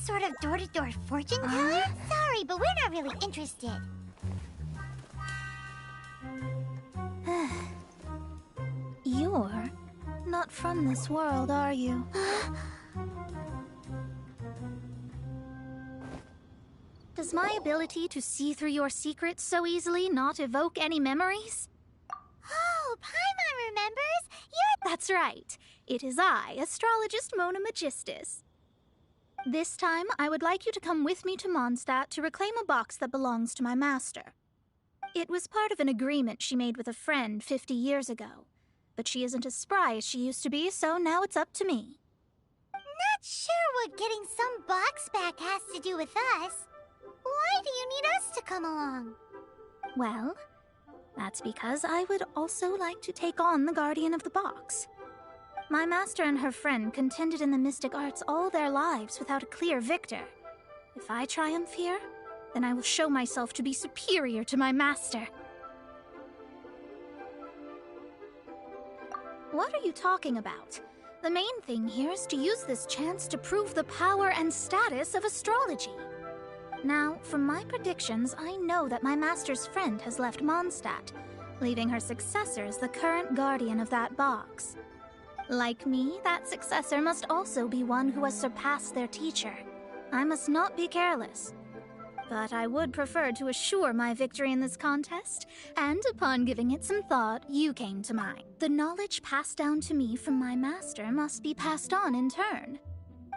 sort of door-to-door fortune teller? Sorry, but we're not really interested. You're not from this world, are you? Does my ability to see through your secrets so easily not evoke any memories? Oh, Paimon remembers! You're... That's right. It is I, astrologist Mona Magistus. This time, I would like you to come with me to Mondstadt to reclaim a box that belongs to my master. It was part of an agreement she made with a friend 50 years ago. But she isn't as spry as she used to be, so now it's up to me. Not sure what getting some box back has to do with us. Why do you need us to come along? Well, that's because I would also like to take on the guardian of the box. My master and her friend contended in the mystic arts all their lives without a clear victor. If I triumph here, then I will show myself to be superior to my master. What are you talking about? The main thing here is to use this chance to prove the power and status of astrology. Now, from my predictions, I know that my master's friend has left Mondstadt, leaving her successor as the current guardian of that box. Like me, that successor must also be one who has surpassed their teacher. I must not be careless. But I would prefer to assure my victory in this contest, and upon giving it some thought, you came to mind. The knowledge passed down to me from my master must be passed on in turn.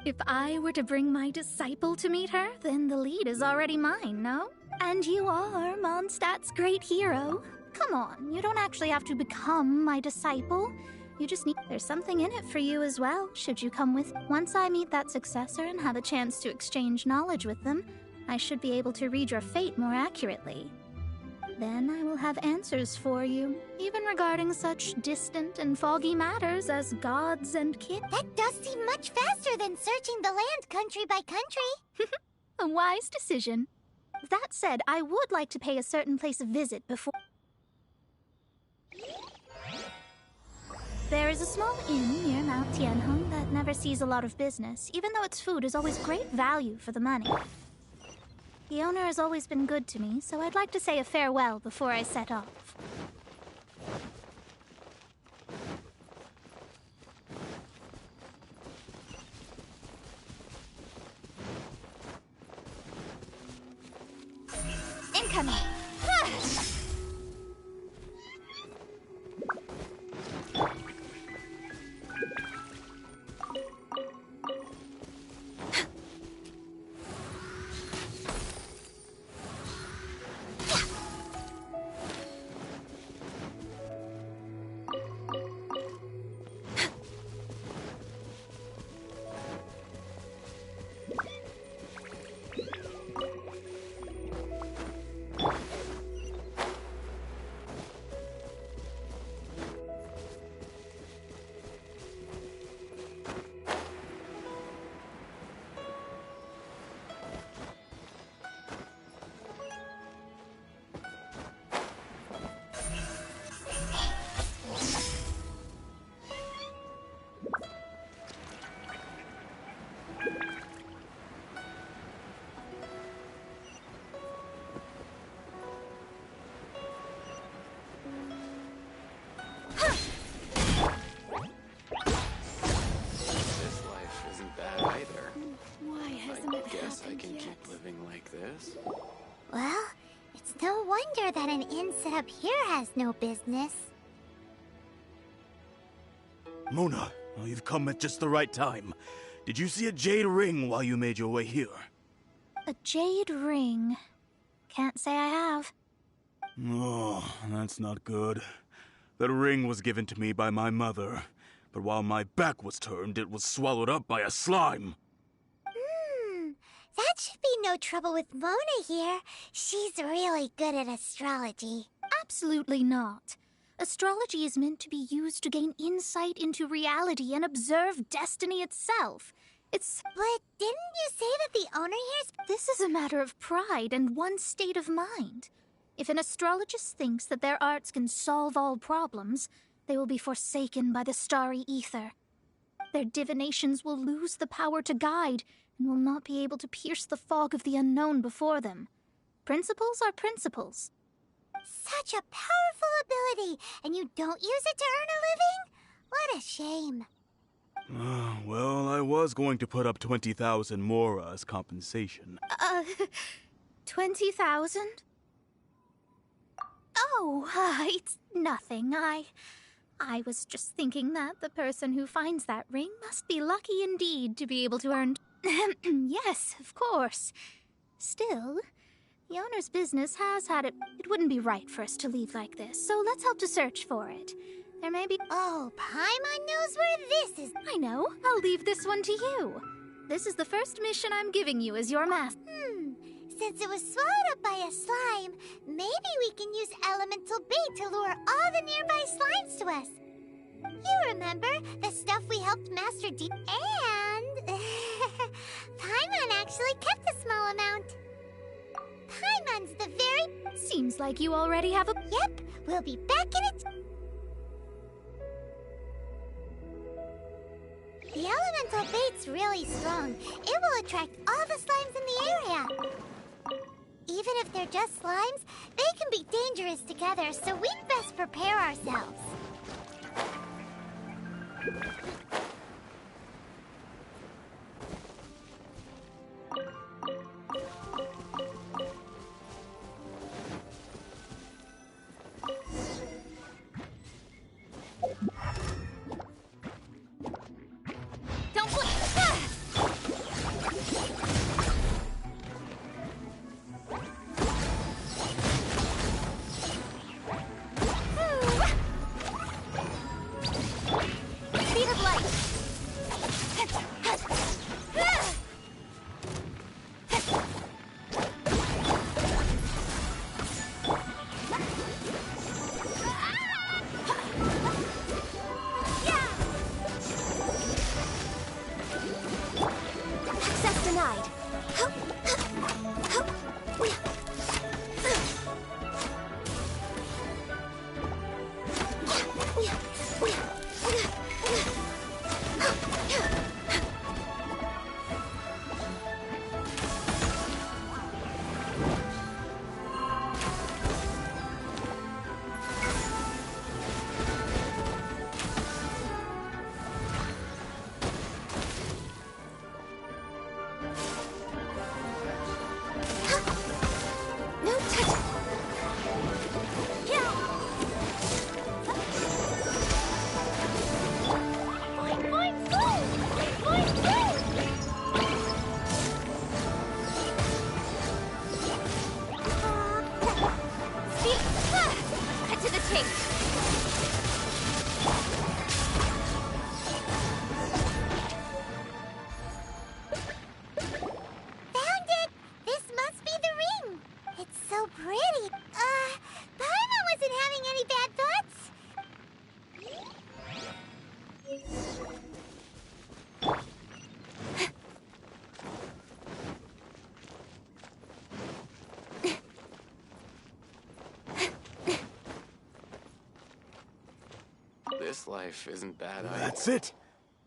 If I were to bring my disciple to meet her, then the lead is already mine, no? And you are Mondstadt's great hero. Come on, you don't actually have to become my disciple. You just need... There's something in it for you as well, should you come with... Once I meet that successor and have a chance to exchange knowledge with them, I should be able to read your fate more accurately. Then I will have answers for you, even regarding such distant and foggy matters as gods and kin. That does seem much faster than searching the land country by country. A wise decision. That said, I would like to pay a certain place a visit before... There is a small inn near Mount Tianheng that never sees a lot of business, even though its food is always great value for the money. The owner has always been good to me, so I'd like to say a farewell before I set off. Incoming! Well, it's no wonder that an inn set up here has no business. Mona, you've come at just the right time. Did you see a jade ring while you made your way here? A jade ring? Can't say I have. Oh, that's not good. That ring was given to me by my mother, but while my back was turned, it was swallowed up by a slime. That should be no trouble with Mona here. She's really good at astrology. Absolutely not. Astrology is meant to be used to gain insight into reality and observe destiny itself. But didn't you say that the owner here's... This is a matter of pride and one's state of mind. If an astrologist thinks that their arts can solve all problems, they will be forsaken by the starry ether. Their divinations will lose the power to guide, and will not be able to pierce the fog of the unknown before them. Principles are principles. Such a powerful ability, and you don't use it to earn a living? What a shame. Well, I was going to put up 20,000 Mora as compensation. 20,000? Oh, it's nothing. I was just thinking that the person who finds that ring must be lucky indeed to be able to earn... Yes, of course. Still, the owner's business has had it... It wouldn't be right for us to leave like this, so let's help to search for it. There may be... Oh, Paimon knows where this is. I know. I'll leave this one to you. This is the first mission I'm giving you as your master. Since it was swallowed up by a slime, maybe we can use elemental bait to lure all the nearby slimes to us. You remember the stuff we helped Master D... And... Paimon actually kept a small amount. Paimon's the very... Seems like you already have a... Yep, we'll be back in it... The elemental bait's really strong. It will attract all the slimes in the area. Even if they're just slimes, they can be dangerous together, so we'd best prepare ourselves. Don't put... Speed of light. Access denied. No touch. Cut to the chase. Found it! This must be the ring! It's so pretty. Paimon wasn't having any bad thoughts. This life isn't bad either. That's it!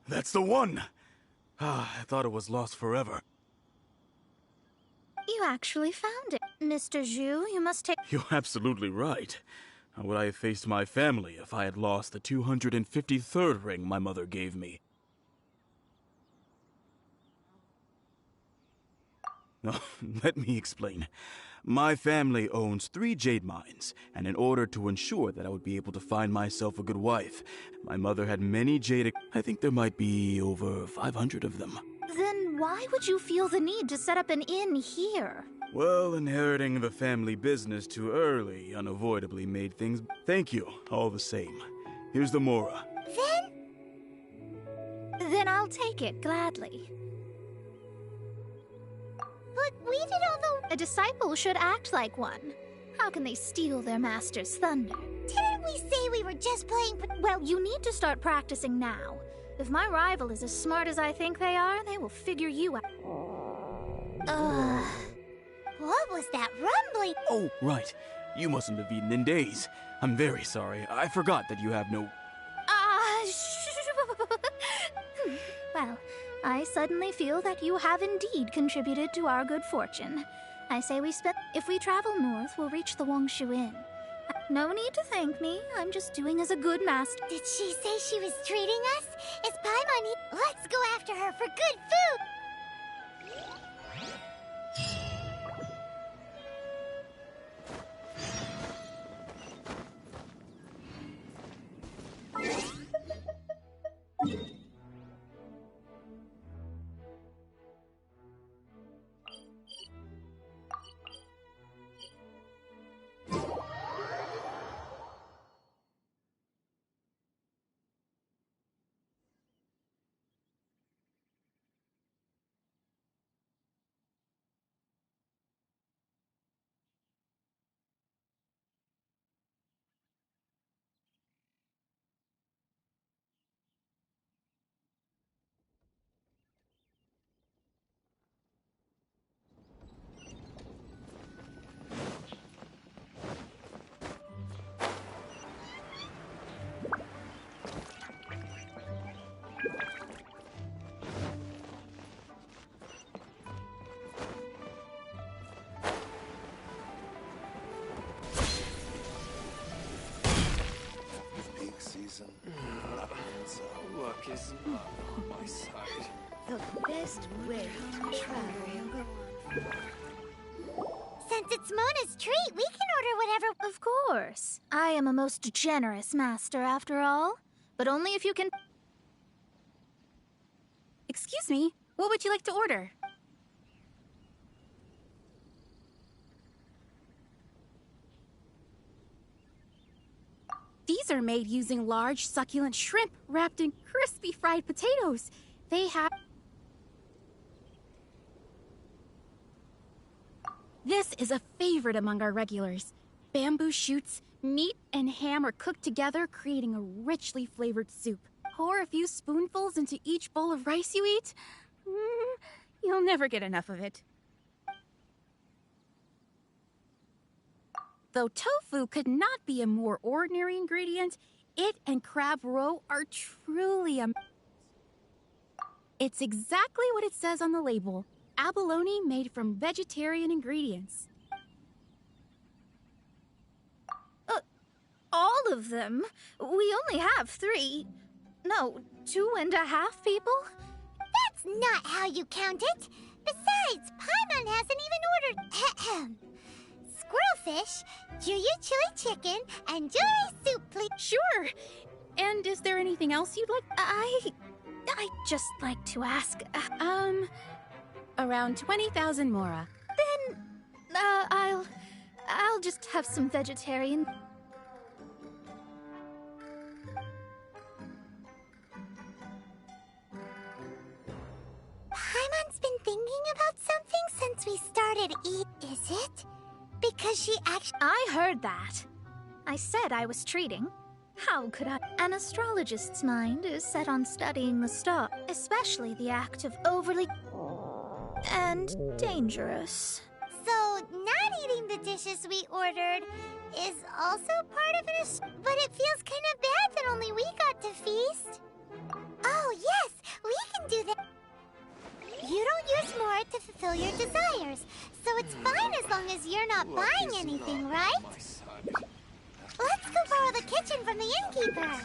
That's the one! I thought it was lost forever. You actually found it. Mr. Zhu, you must take... You're absolutely right. How would I have faced my family if I had lost the 253rd ring my mother gave me? No, let me explain. My family owns 3 jade mines, and in order to ensure that I would be able to find myself a good wife, my mother had many jade... I think there might be over 500 of them. Then why would you feel the need to set up an inn here? Well, inheriting the family business too early unavoidably made things... Thank you, all the same. Here's the Mora. Then I'll take it gladly. But we did all the... A disciple should act like one. How can they steal their master's thunder? Didn't we say we were just playing... Well, you need to start practicing now. If my rival is as smart as I think they are, they will figure you out. What was that rumbling? Oh, right. You mustn't have eaten in days. I'm very sorry. I forgot that you have no... Well, I suddenly feel that you have indeed contributed to our good fortune. I say we spend. If we travel north, we'll reach the Wangshu Inn. No need to thank me. I'm just doing as a good master. Did she say she was treating us? Is Paimon? Let's go after her for good food! Luck is not on my side. The best way to travel. Since it's Mona's treat, we can order whatever. Of course. I am a most generous master, after all. But only if you can. Excuse me, what would you like to order? These are made using large, succulent shrimp wrapped in crispy fried potatoes. They have... This is a favorite among our regulars. Bamboo shoots, meat, and ham are cooked together, creating a richly flavored soup. Pour a few spoonfuls into each bowl of rice you eat. You'll never get enough of it. Though tofu could not be a more ordinary ingredient, it and crab roe are truly It's exactly what it says on the label. Abalone made from vegetarian ingredients. All of them? We only have 3. No, 2.5 people? That's not how you count it. Besides, Paimon hasn't even ordered squirrelfish, Juyu chili chicken, and jewelry soup, please. Sure. And is there anything else you'd like? I just like to ask. Around 20,000 mora. Then, I'll just have some vegetarian. Paimon's been thinking about something since we started Is it? Because she actually... I heard that. I said I was treating. How could I? An astrologist's mind is set on studying the stars, especially the act of overly... and dangerous. So, not eating the dishes we ordered is also part of it, but it feels kind of bad that only we got to feast. Oh, yes, we can do that. You don't use more to fulfill your desires, so it's fine as long as you're not buying anything, right? Let's go borrow the kitchen from the innkeeper.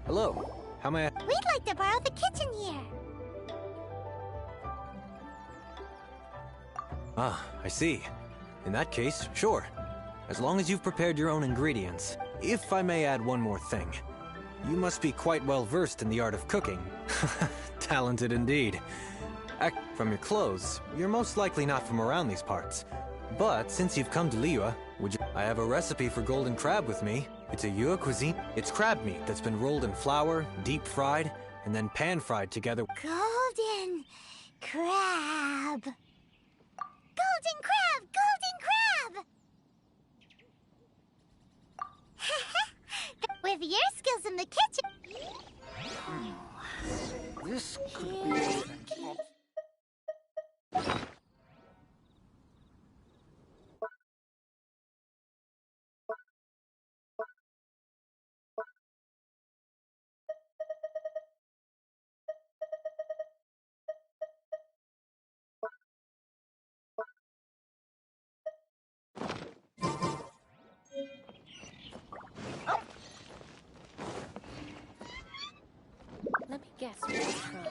Hello. How may I... We'd like to borrow the kitchen here. Ah, I see. In that case, sure. As long as you've prepared your own ingredients. If I may add one more thing. You must be quite well versed in the art of cooking. Talented indeed. From your clothes, you're most likely not from around these parts. But since you've come to Liyue, would you... I have a recipe for golden crab with me. It's a Yue cuisine. It's crab meat that's been rolled in flour, deep fried, and then pan-fried together. Golden crab. Golden crab! Golden crab! With your skills in the kitchen... This could be... Let me guess where it's from.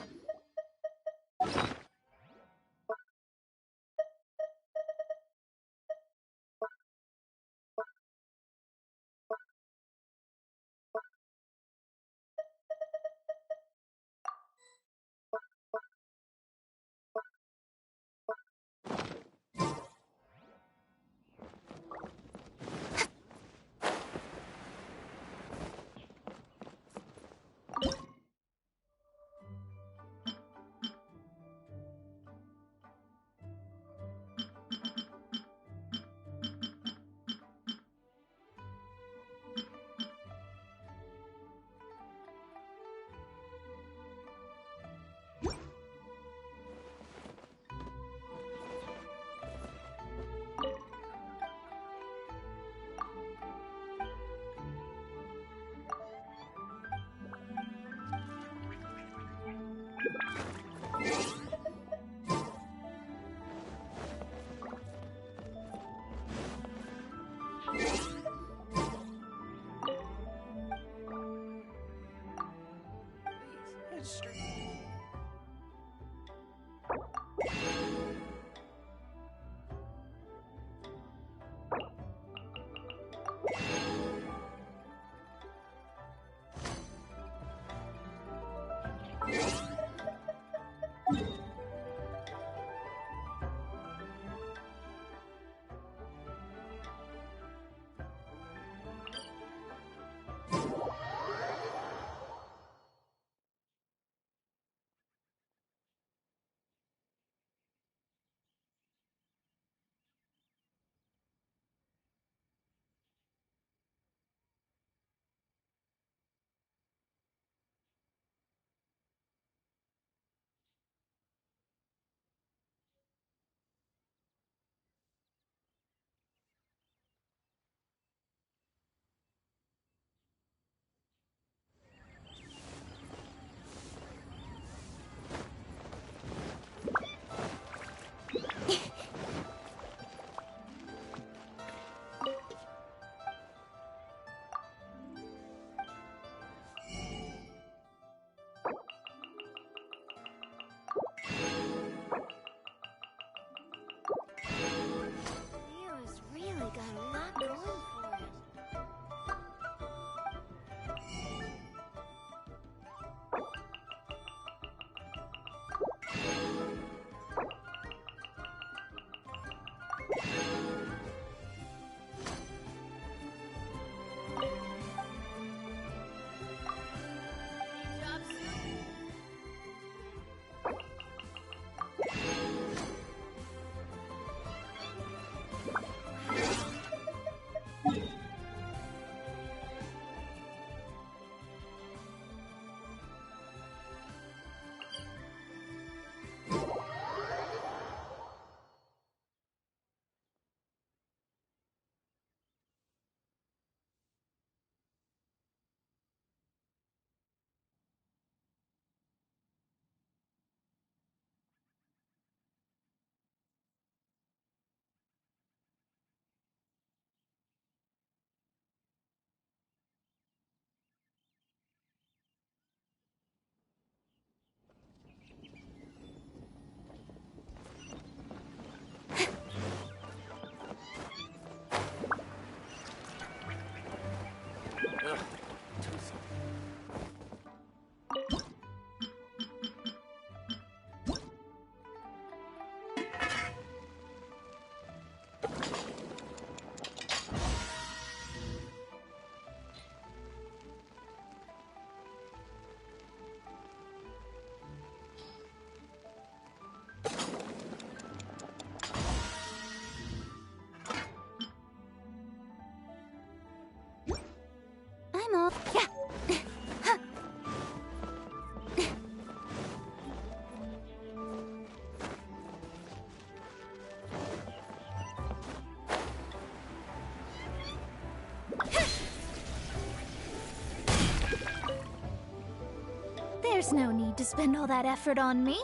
There's no need to spend all that effort on me.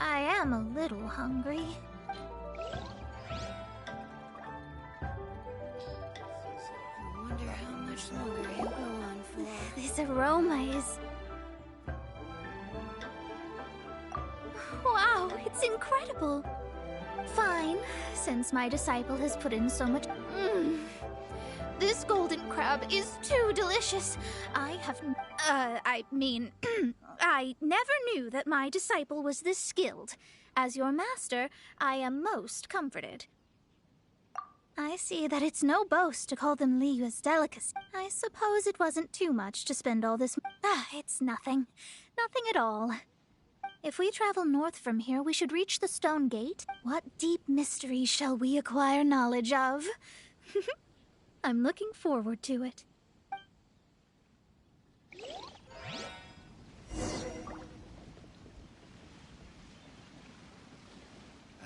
I am a little hungry. I wonder how much longer he'll go on for. This aroma is... Wow, it's incredible. Fine, since my disciple has put in so much... This golden crab is too delicious. I never knew that my disciple was this skilled. As your master, I am most comforted. I see that it's no boast to call them Liyue's delicacy. I suppose it wasn't too much to spend all this... it's nothing. Nothing at all. If we travel north from here, we should reach the Stone Gate. What deep mysteries shall we acquire knowledge of? I'm looking forward to it.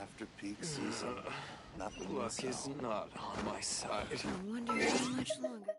After peak season, nothing Luck is not on my side. I wonder how much longer.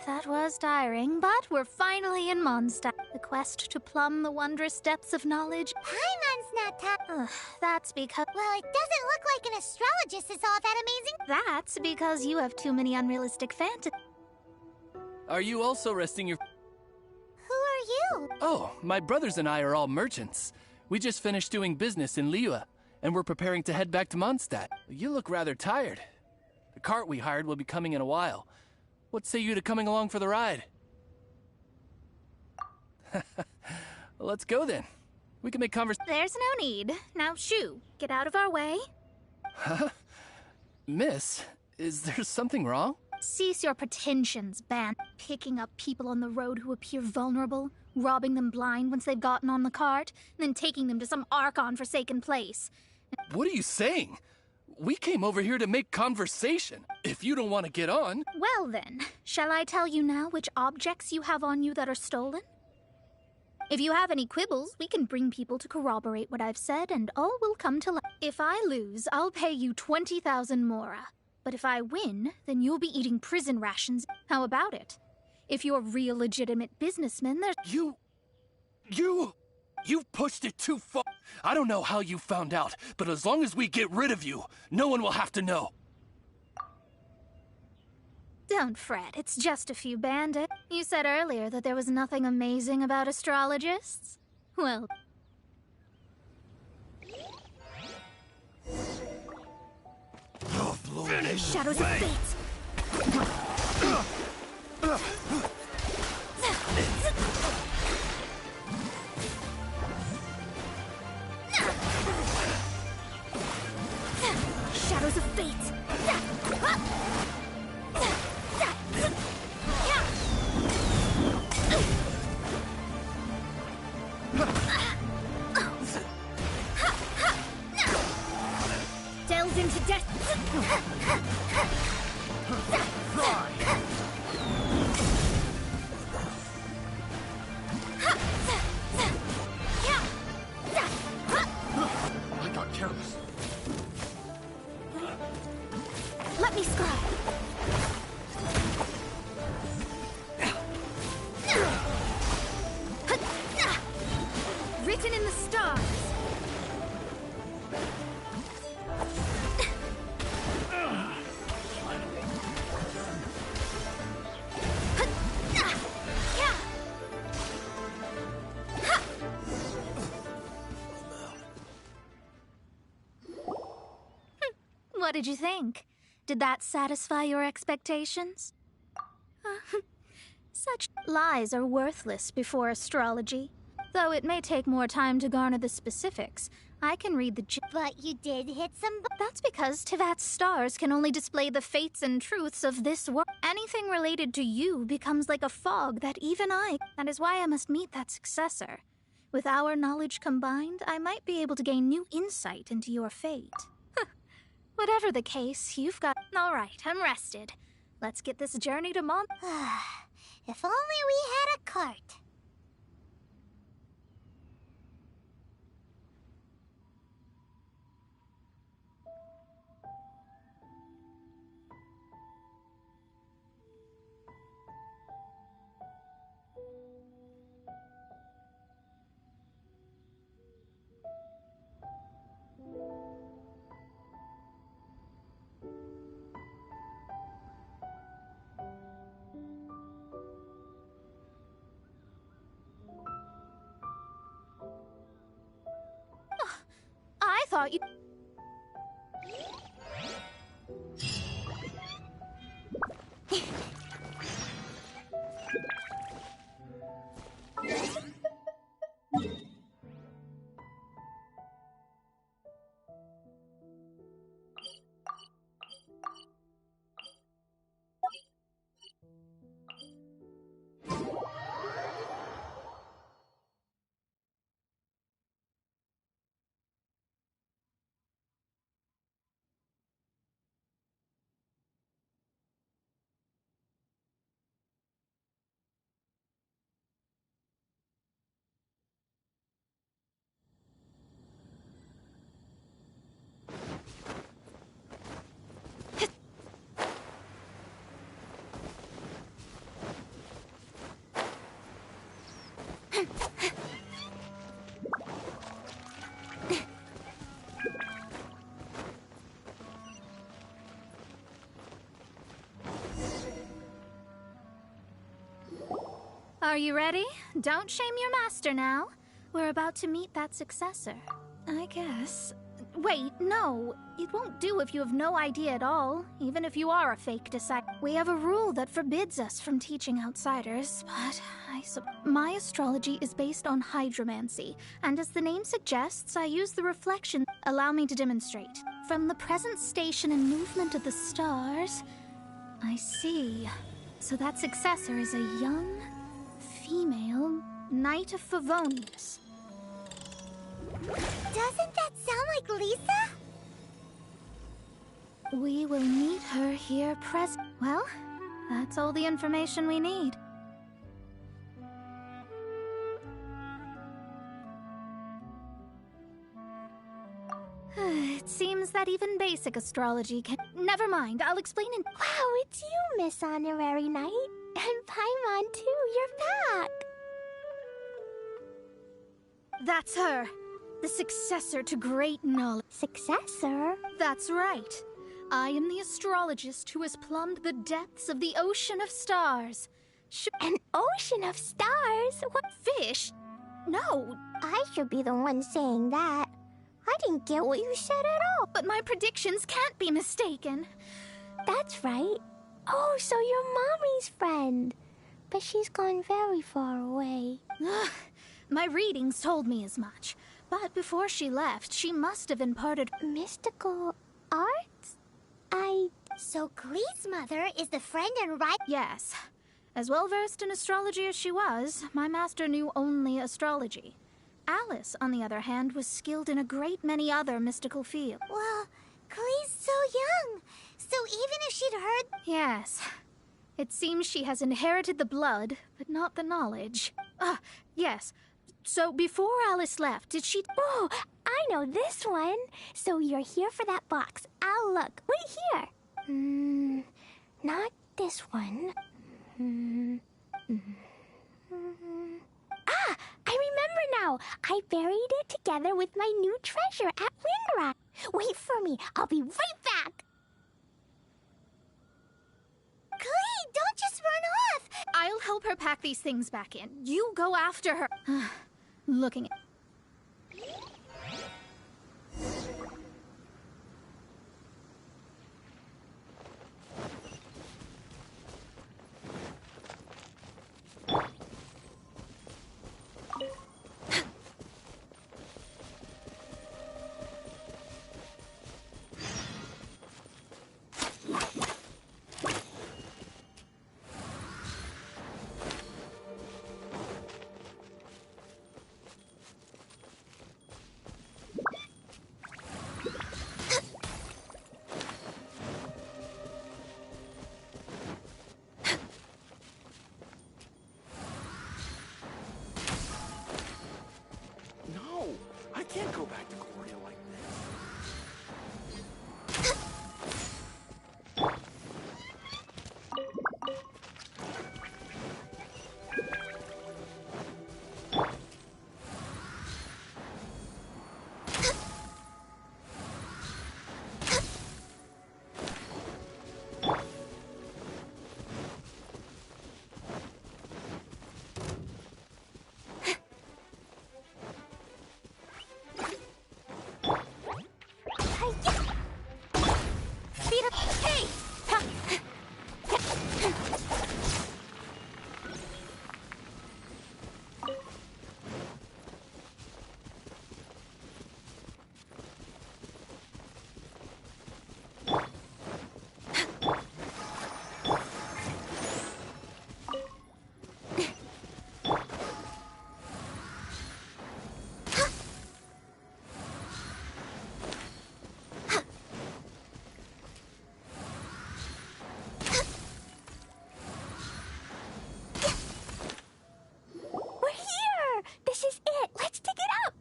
That was tiring, but we're finally in Mondstadt. The quest to plumb the wondrous depths of knowledge. Hi, Monsnata. That's because... Well, it doesn't look like an astrologist is all that amazing. That's because you have too many unrealistic fantasies. Are you also resting your... Who are you? Oh, my brothers and I are all merchants. We just finished doing business in Liyue, and we're preparing to head back to Mondstadt. You look rather tired. The cart we hired will be coming in a while. What say you to coming along for the ride? Let's go then. We can make conversation. There's no need. Now, shoo, get out of our way. Huh? Miss, is there something wrong? Cease your pretensions, Ban. Picking up people on the road who appear vulnerable, robbing them blind once they've gotten on the cart, and then taking them to some Archon-forsaken place. What are you saying? We came over here to make conversation. If you don't want to get on... Well then, shall I tell you now which objects you have on you that are stolen? If you have any quibbles, we can bring people to corroborate what I've said, and all will come to light. If I lose, I'll pay you 20,000 mora. But if I win, then you'll be eating prison rations. How about it? If you're real legitimate businessmen, there's... You've pushed it too far. I don't know how you found out, but as long as we get rid of you, no one will have to know. Don't fret, it's just a few bandits. You said earlier that there was nothing amazing about astrologists? Well... Shadows of fate! Shadows of fate! Delves into death! I got careless. me scribe. Written in the stars. What did you think? Did that satisfy your expectations? Such lies are worthless before astrology. Though it may take more time to garner the specifics, I can read the But you did hit some That's because Tivat's stars can only display the fates and truths of this world. Anything related to you becomes like a fog that even That is why I must meet that successor. With our knowledge combined, I might be able to gain new insight into your fate. Whatever the case, you've got... All right, I'm rested. Let's get this journey to Mont... If only we had a cart. I thought you... Are you ready? Don't shame your master now. We're about to meet that successor. I guess. Wait, no. It won't do if you have no idea at all, even if you are a fake disciple. We have a rule that forbids us from teaching outsiders, but my astrology is based on hydromancy, and as the name suggests, I use the reflection. Allow me to demonstrate. From the present station and movement of the stars, I see. So that successor is a young, female Knight of Favonius. Doesn't that sound like Lisa? We will meet her here Well, that's all the information we need. It seems that even basic astrology can... Never mind, I'll explain in... Wow, it's you, Miss Honorary Knight. And Paimon, too, you're back. That's her. The successor to great knowledge. Successor? That's right. I am the astrologist who has plumbed the depths of the ocean of stars. An ocean of stars? What fish? No. I should be the one saying that. I didn't get what you said at all. But my predictions can't be mistaken. That's right. Oh, so you're Mommy's friend. But she's gone very far away. My readings told me as much. But before she left, she must have imparted... Mystical arts? So Klee's mother is the friend and right... Yes. As well-versed in astrology as she was, my master knew only astrology. Alice, on the other hand, was skilled in a great many other mystical fields. Well, Klee's so young. So even if she'd heard... Yes. It seems she has inherited the blood, but not the knowledge. Yes. So before Alice left, did she... Oh, I know this one. So you're here for that box. I'll look. Wait here. this one. Ah, I remember now. I buried it together with my new treasure at Windrock. Wait for me. I'll be right back. Klee, don't just run off! I'll help her pack these things back in. You go after her. Looking at... No, I can't go back to Gloria like this. We're here. This is it. Let's dig it up.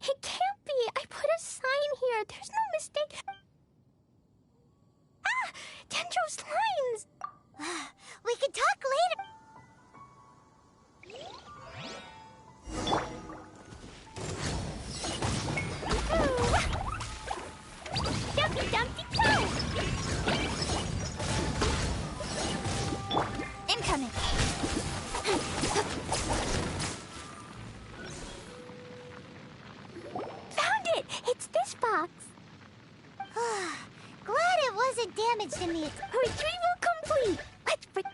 It can't be. I put a sign here. There's no mistake. Ah! Dendro's lines! We can talk later. Dumpty Dumpty Go! Incoming. Found it! It's this box. Glad it wasn't damaged in the... Retrieval complete. Let's put...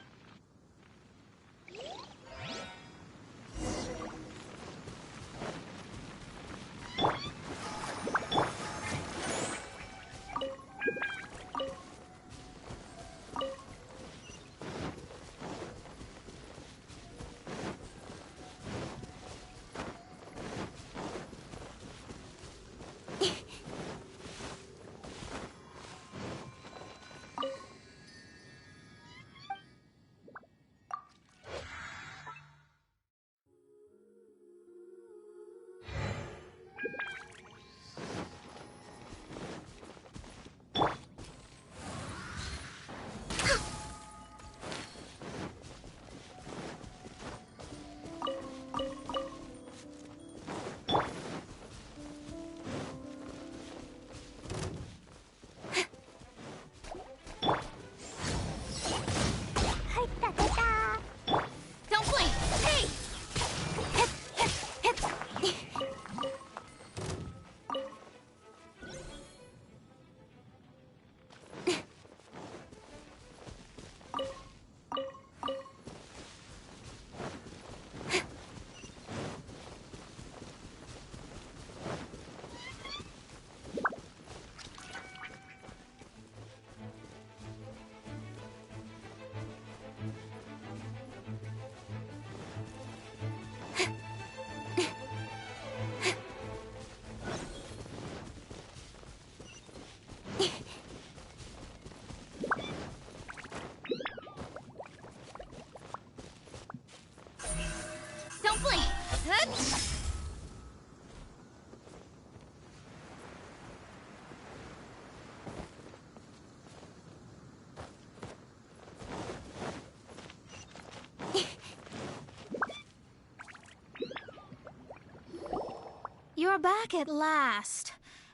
You're back at last.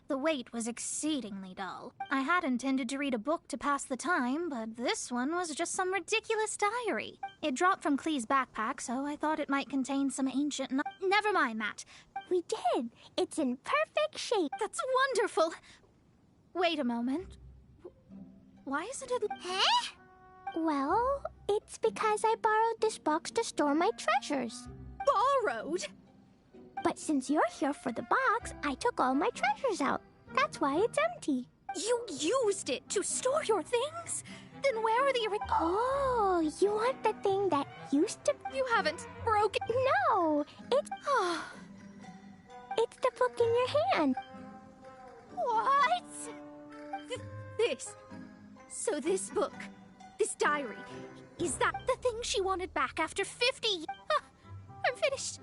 The wait was exceedingly dull. I had intended to read a book to pass the time, but this one was just some ridiculous diary. It dropped from Klee's backpack, so I thought it might contain some ancient... Never mind that. We did. It's in perfect shape. That's wonderful. Wait a moment. Why isn't it... Huh? Well, it's because I borrowed this box to store my treasures. Borrowed? But since you're here for the box, I took all my treasures out. That's why it's empty. You used it to store your things? Then where are the... Oh, you want the thing that used to... You haven't broken... No, it's... It's the book in your hand. What? This. So this book, this diary, is that the thing she wanted back after 50 years? I'm finished.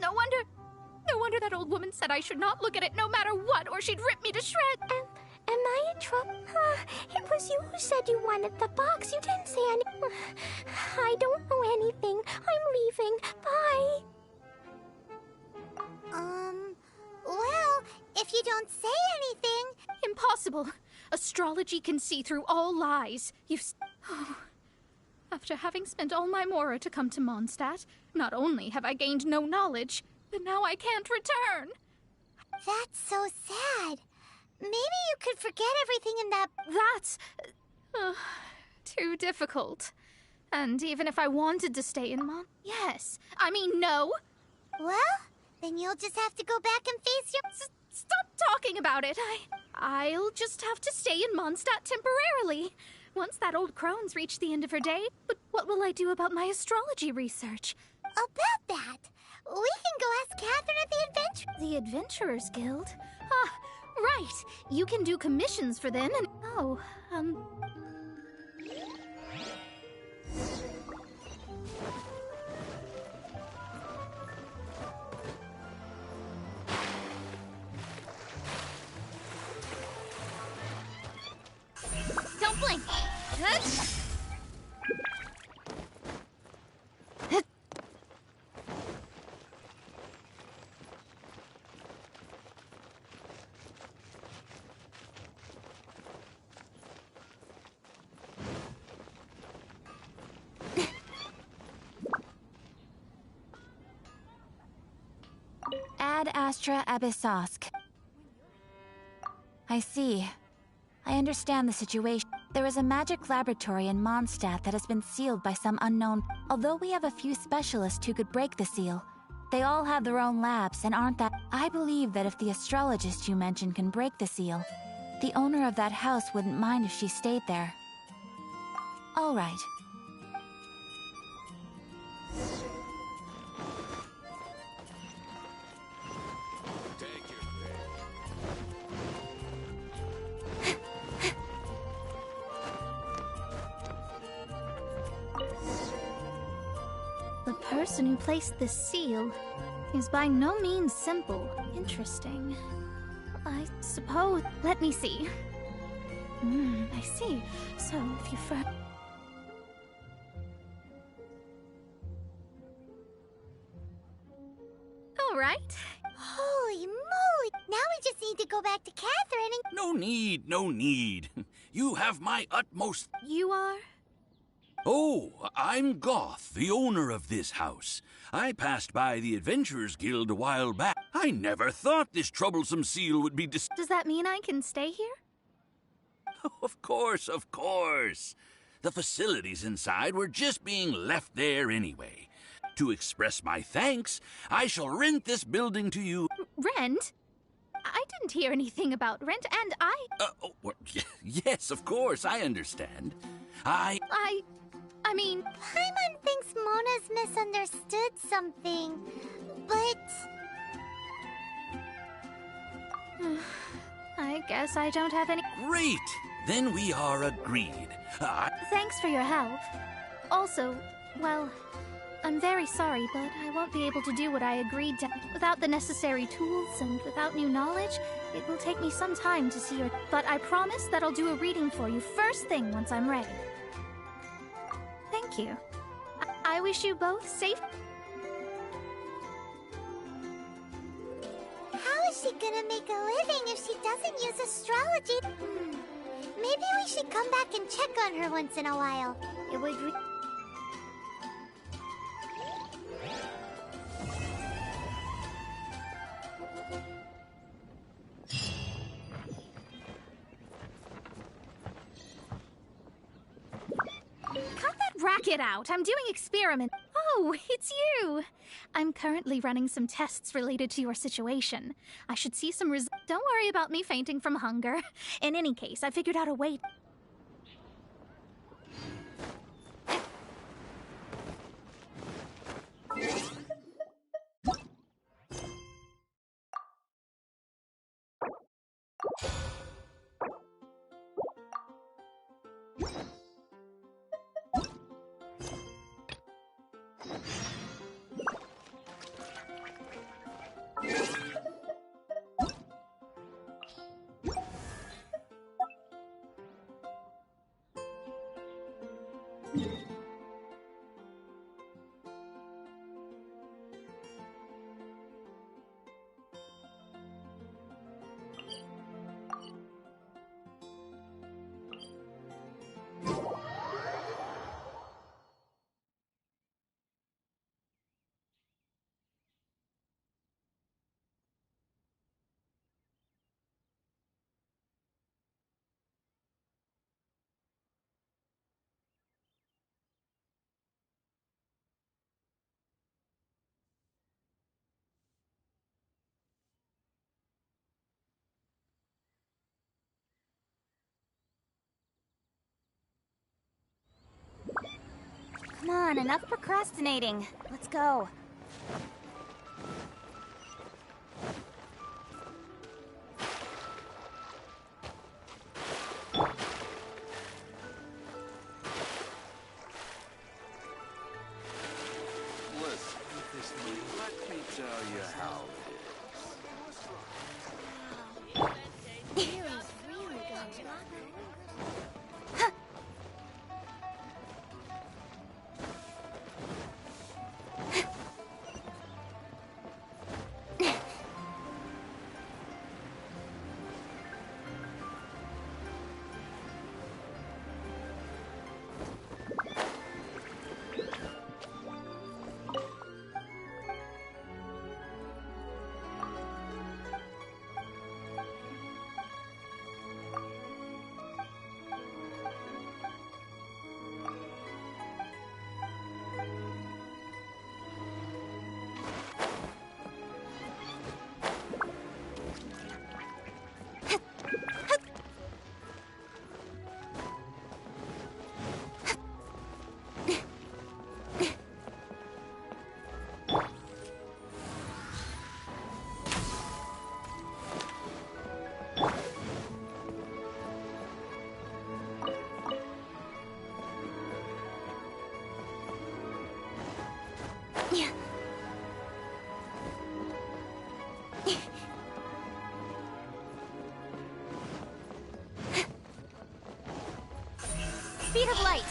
No wonder that old woman said I should not look at it no matter what, or she'd rip me to shreds. Am I in trouble? It was you who said you wanted the box. You didn't say anything. I don't know anything. I'm leaving. Bye. Well, if you don't say anything... Impossible. Astrology can see through all lies. After having spent all my mora to come to Mondstadt, not only have I gained no knowledge, but now I can't return. That's so sad. Maybe you could forget everything in that... That's... too difficult. And even if I wanted to stay in Yes. I mean, no. Well, then you'll just have to go back and face your... Stop talking about it. I'll just have to stay in Mondstadt temporarily. Once that old crone's reached the end of her day. But what will I do about my astrology research? About that, we can go ask Catherine at the Adventure... The Adventurers Guild? Right. You can do commissions for them and... Don't blink! Ad Astra Abyssosk. I see. I understand the situation. There is a magic laboratory in Mondstadt that has been sealed by some unknown... Although we have a few specialists who could break the seal, they all have their own labs and aren't that... I believe that if the astrologist you mentioned can break the seal, the owner of that house wouldn't mind if she stayed there. All right. The person who placed this seal is by no means simple. Interesting. I suppose... Let me see. I see. So, if you All right. Holy moly! Now we just need to go back to Catherine and... No need, no need. You have my utmost... You are? Oh, I'm Goth, the owner of this house. I passed by the Adventurers Guild a while back. I never thought this troublesome seal would be Does that mean I can stay here? Of course, of course. The facilities inside were just being left there anyway. To express my thanks, I shall rent this building to you. Rent? I didn't hear anything about rent, and yes, of course, I understand. I mean... Paimon thinks Mona's misunderstood something, but... I guess I don't have any... Great! Then we are agreed. Thanks for your help. Also, well, I'm very sorry, but I won't be able to do what I agreed to. Without the necessary tools and without new knowledge, it will take me some time to see your... But I promise that I'll do a reading for you first thing once I'm ready. Thank you. I wish you both safe... How is gonna make a living if she doesn't use astrology? Maybe we should come back and check on her once in a while. It would Cut that racket out! I'm doing experiment. Oh, it's you! I'm currently running some tests related to your situation. I should see some Don't worry about me fainting from hunger. In any case, I figured out a way. Come on, enough procrastinating. Let's go. Listen, let me tell you how it Speed of light!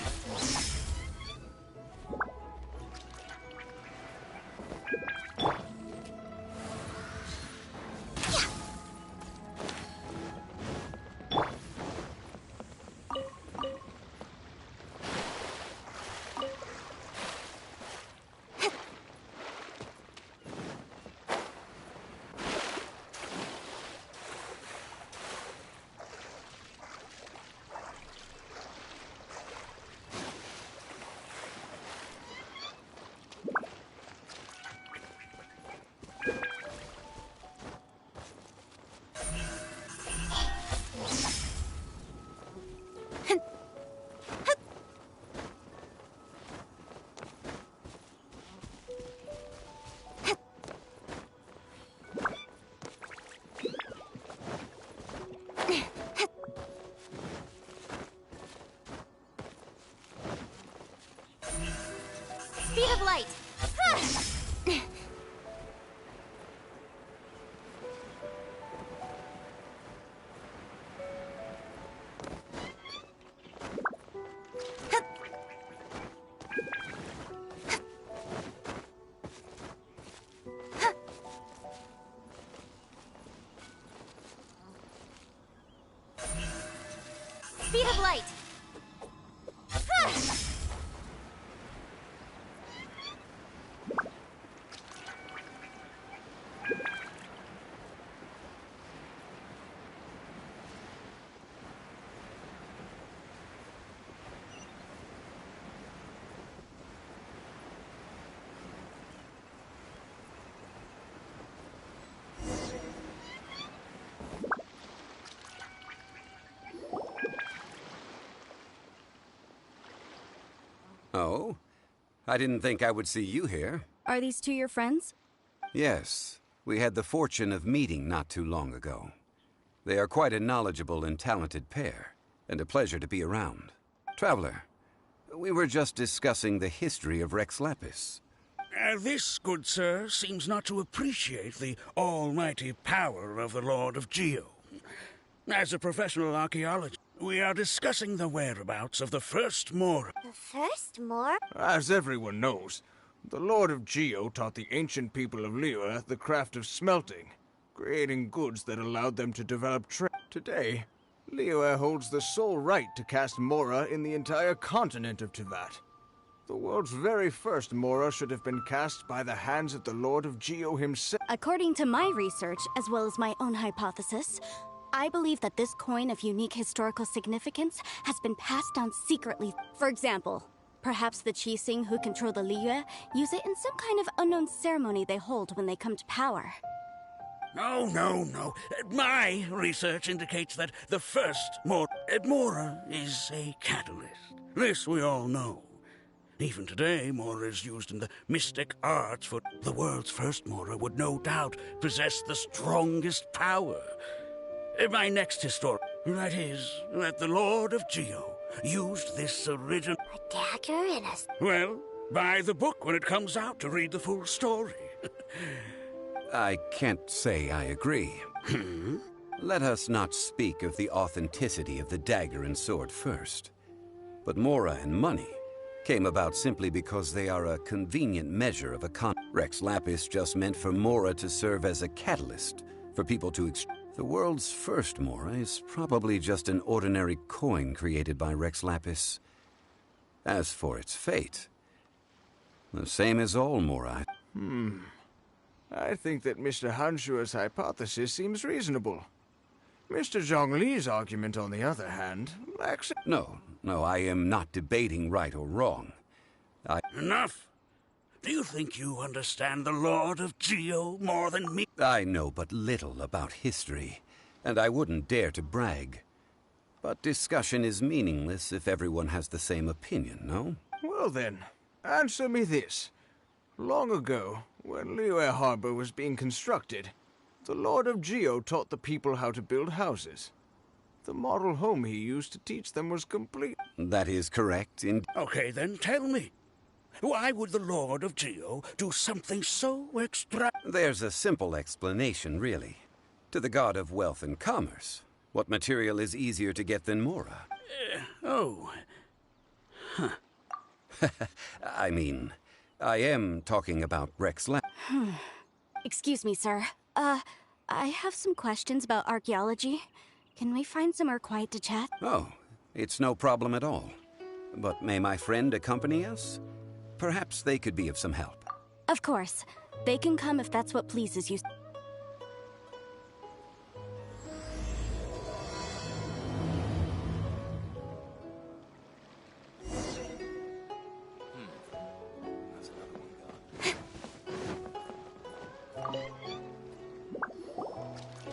Speed of light! speed of light. Oh? I didn't think I would see you here. Are these two your friends? Yes. We had the fortune of meeting not too long ago. They are quite a knowledgeable and talented pair, and a pleasure to be around. Traveler, we were just discussing the history of Rex Lapis. This, good sir, seems not to appreciate the almighty power of the Lord of Geo. As a professional archaeologist, we are discussing the whereabouts of the first Mora. The first Mora? As everyone knows, the Lord of Geo taught the ancient people of Liyue the craft of smelting, creating goods that allowed them to develop trade. Today, Liyue holds the sole right to cast Mora in the entire continent of Tivat. The world's very first Mora should have been cast by the hands of the Lord of Geo himself. According to my research, as well as my own hypothesis, I believe that this coin of unique historical significance has been passed down secretly. For example, perhaps the Qixing who control the Liyue use it in some kind of unknown ceremony they hold when they come to power. No. My research indicates that the first Mora is a catalyst. This we all know. Even today, Mora is used in the mystic arts for the world's first Mora would no doubt possess the strongest power. My next history, that is, that the Lord of Geo used this original... A dagger in a... Well, buy the book when it comes out to read the full story. I can't say I agree. Let us not speak of the authenticity of the dagger and sword first. But Mora and money came about simply because they are a convenient measure of a Rex Lapis just meant for Mora to serve as a catalyst for people to The world's first Mora is probably just an ordinary coin created by Rex Lapis. As for its fate, the same as all Mora. I think that Mr. Hanshua's hypothesis seems reasonable. Mr. Zhongli's argument, on the other hand, lacks... No, I am not debating right or wrong. Enough! Do you think you understand the Lord of Geo more than me? I know but little about history, and I wouldn't dare to brag. But discussion is meaningless if everyone has the same opinion, no? Well then, answer me this. Long ago, when Liyue Harbor was being constructed, the Lord of Geo taught the people how to build houses. The model home he used to teach them was complete. That is correct. Okay, then tell me. Why would the Lord of Geo do something so extra... There's a simple explanation, really. To the god of wealth and commerce, what material is easier to get than Mora? I mean, I am talking about Rex Lapis. Excuse me, sir. I have some questions about archaeology. Can we find somewhere quiet to chat? Oh, it's no problem at all. But may my friend accompany us? Perhaps they could be of some help. Of course. They can come if that's what pleases you.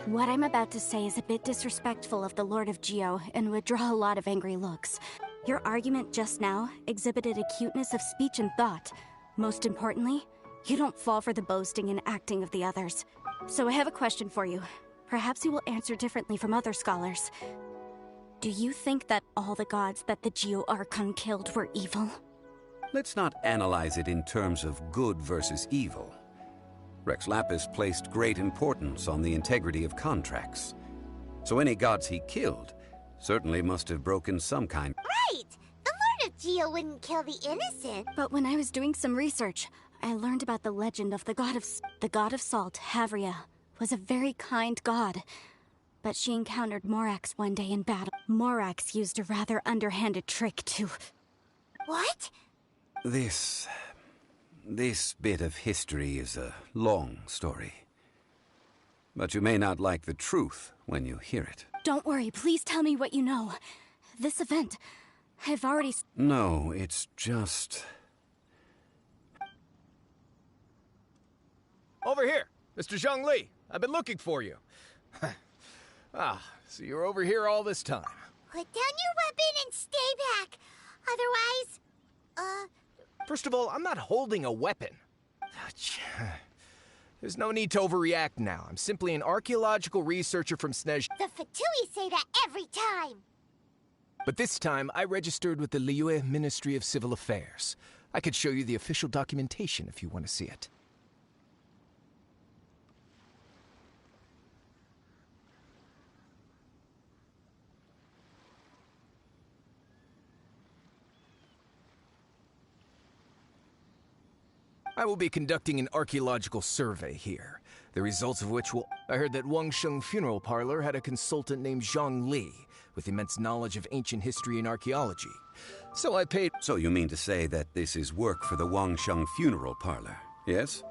What I'm about to say is a bit disrespectful of the Lord of Geo and would draw a lot of angry looks. Your argument just now exhibited acuteness of speech and thought. Most importantly, you don't fall for the boasting and acting of the others. So I have a question for you. Perhaps you will answer differently from other scholars. Do you think that all the gods that the Geo Archon killed were evil? Let's not analyze it in terms of good versus evil. Rex Lapis placed great importance on the integrity of contracts. So any gods he killed certainly must have broken some kind. Right! The Lord of Geo wouldn't kill the innocent. But when I was doing some research, I learned about the legend of the god of salt, Havria, was a very kind god. but she encountered Morax one day in battle. Morax used a rather underhanded trick to... What? This bit of history is a long story. But you may not like the truth when you hear it. Don't worry, please tell me what you know. This event, I've already... No, it's just... Over here, Mr. Zhongli. I've been looking for you. So you're over here all this time. Put down your weapon and stay back. Otherwise, First of all, I'm not holding a weapon. There's no need to overreact now. I'm simply an archaeological researcher from Snej. The Fatui say that every time. But this time, I registered with the Liyue Ministry of Civil Affairs. I could show you the official documentation if you want to see it. I will be conducting an archaeological survey here, the results of which will... I heard that Wangsheng Funeral Parlor had a consultant named Zhang Li, with immense knowledge of ancient history and archaeology. So I paid... So you mean to say that this is work for the Wangsheng Funeral Parlor, yes?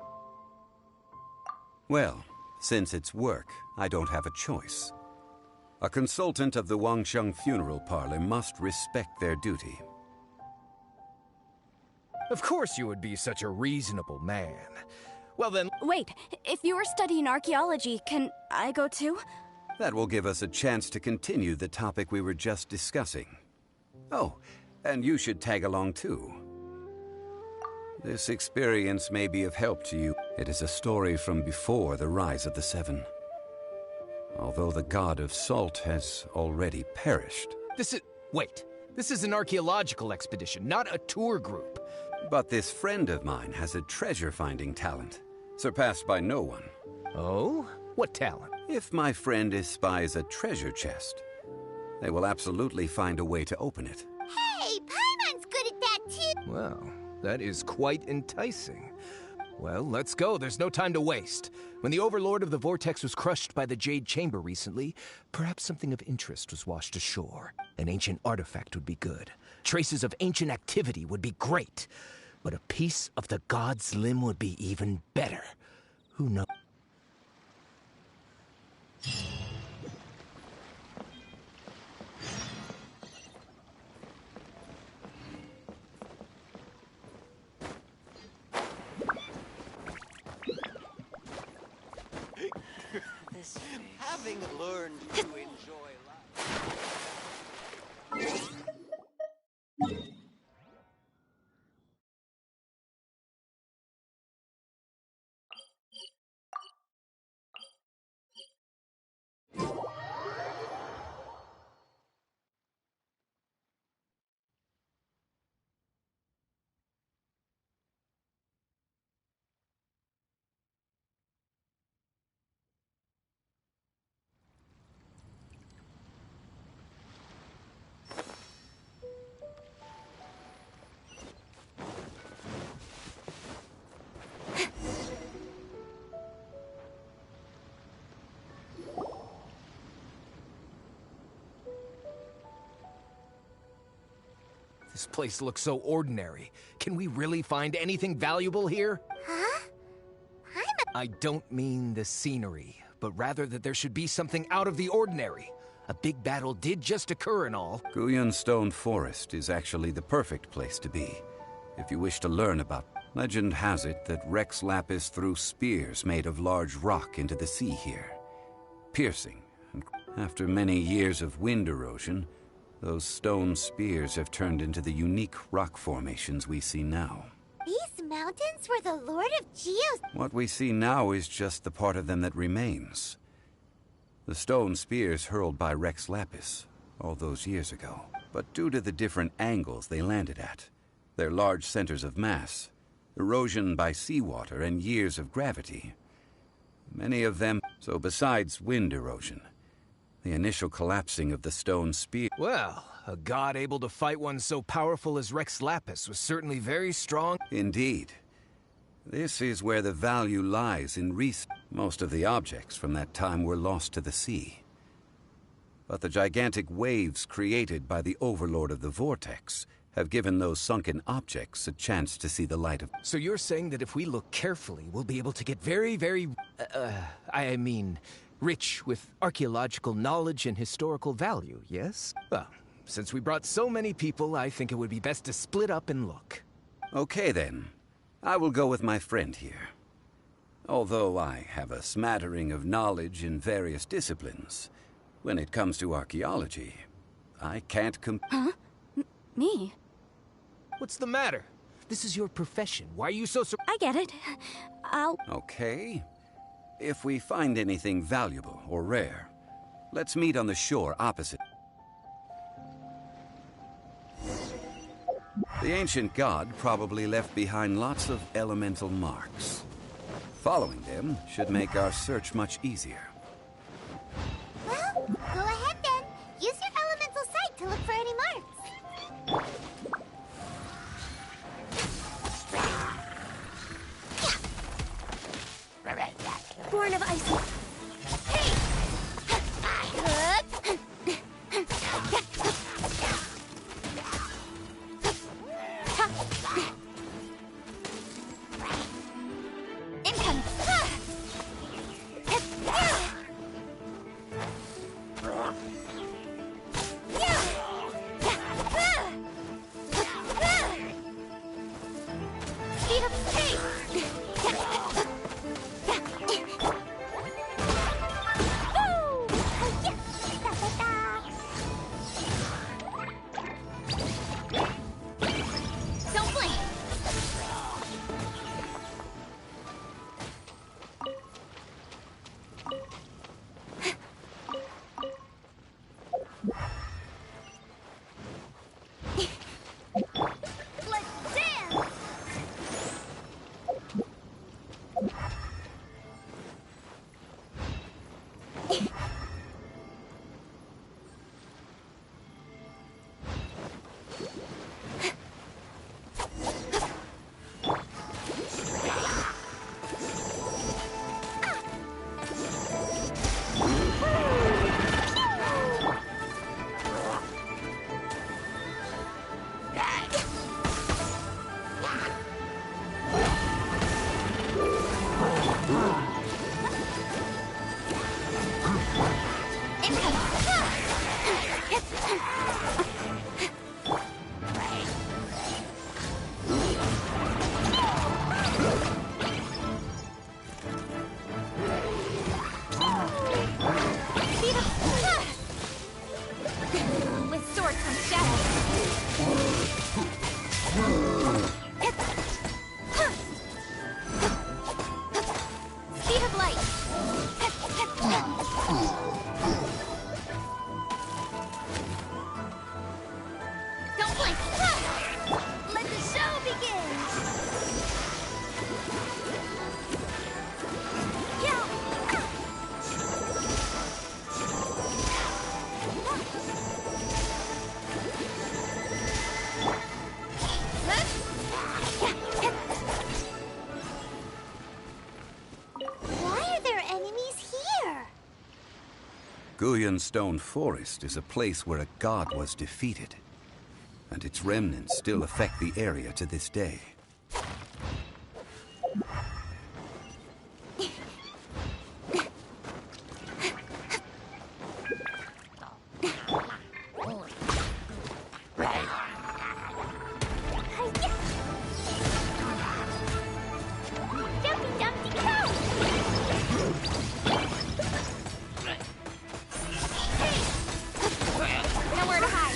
Well, since it's work, I don't have a choice. A consultant of the Wangsheng Funeral Parlor must respect their duty. Of course you would be such a reasonable man. Well then... Wait, if you were studying archaeology, can I go too? That will give us a chance to continue the topic we were just discussing. Oh, and you should tag along too. This experience may be of help to you. It is a story from before the rise of the Seven. Although the god of salt has already perished. Wait. This is an archaeological expedition, not a tour group. But this friend of mine has a treasure-finding talent, surpassed by no one. Oh? What talent? If my friend espies a treasure chest, they will absolutely find a way to open it. Hey, Paimon's good at that too. Well, that is quite enticing. Well, let's go. There's no time to waste. When the Overlord of the Vortex was crushed by the Jade Chamber recently, perhaps something of interest was washed ashore. An ancient artifact would be good. Traces of ancient activity would be great. But a piece of the god's limb would be even better. Who knows? Having learned to enjoy life. This place looks so ordinary. Can we really find anything valuable here? Huh? I don't mean the scenery, but rather that there should be something out of the ordinary. A big battle did just occur and all. Guyan Stone Forest is actually the perfect place to be, if you wish to learn about. Legend has it that Rex Lapis threw spears made of large rock into the sea here, piercing. And after many years of wind erosion, those stone spears have turned into the unique rock formations we see now. These mountains were the Lord of Geo's... What we see now is just the part of them that remains. The stone spears hurled by Rex Lapis all those years ago. But due to the different angles they landed at, their large centers of mass, erosion by seawater, and years of gravity, many of them... So besides wind erosion, the initial collapsing of the stone spear... Well, a god able to fight one so powerful as Rex Lapis was certainly very strong. Indeed. This is where the value lies in most of the objects from that time were lost to the sea. But the gigantic waves created by the Overlord of the Vortex have given those sunken objects a chance to see the light of... So you're saying that if we look carefully, we'll be able to get very, rich with archaeological knowledge and historical value, yes? Well, since we brought so many people, I think it would be best to split up and look. Okay then. I will go with my friend here. Although I have a smattering of knowledge in various disciplines, when it comes to archaeology, I can't Huh? Me? What's the matter? This is your profession. Why are you so I get it. Okay. If we find anything valuable or rare, let's meet on the shore opposite. The ancient god probably left behind lots of elemental marks. Following them should make our search much easier. Well, go ahead then. Use your elemental sight to look for any marks. Born of ice. Incoming. Speed up speed. Don't blink. Let's dance. With sword comes shadow. Speed of light. Don't blink. Let the show begin. Why are there enemies here? Guyan Stone Forest is a place where a god was defeated, and its remnants still affect the area to this day. Jumpy, jumpy, go! Nowhere to hide.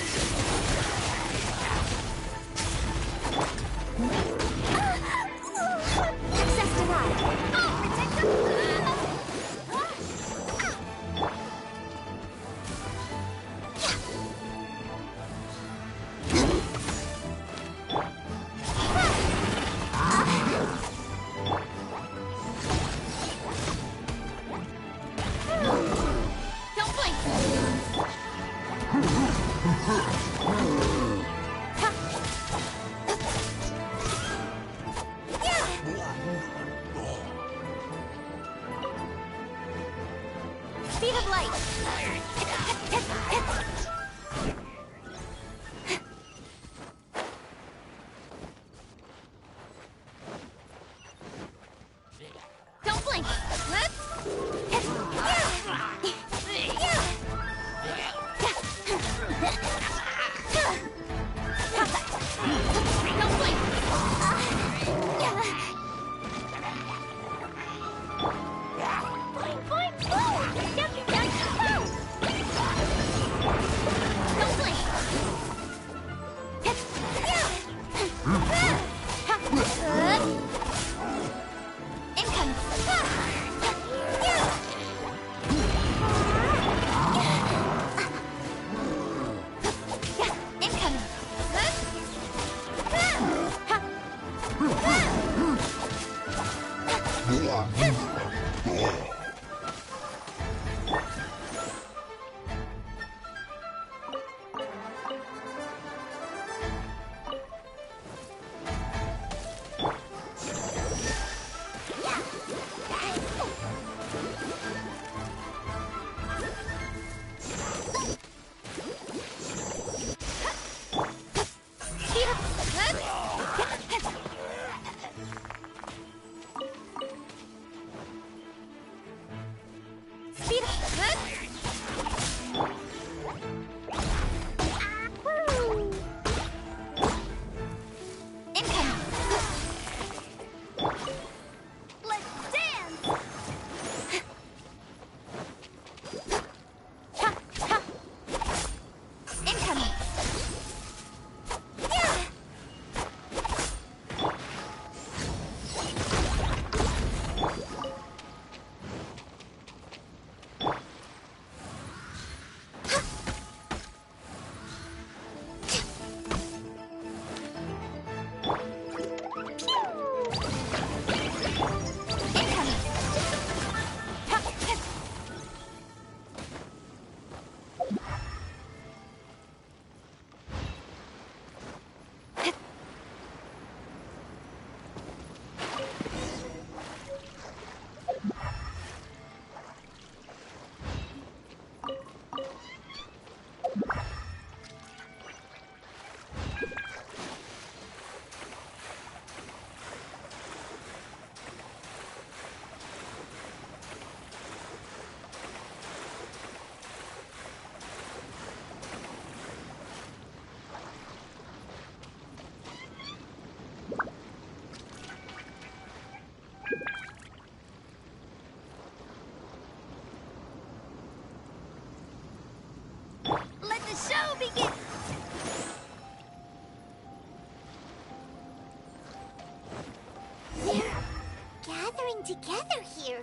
working together here.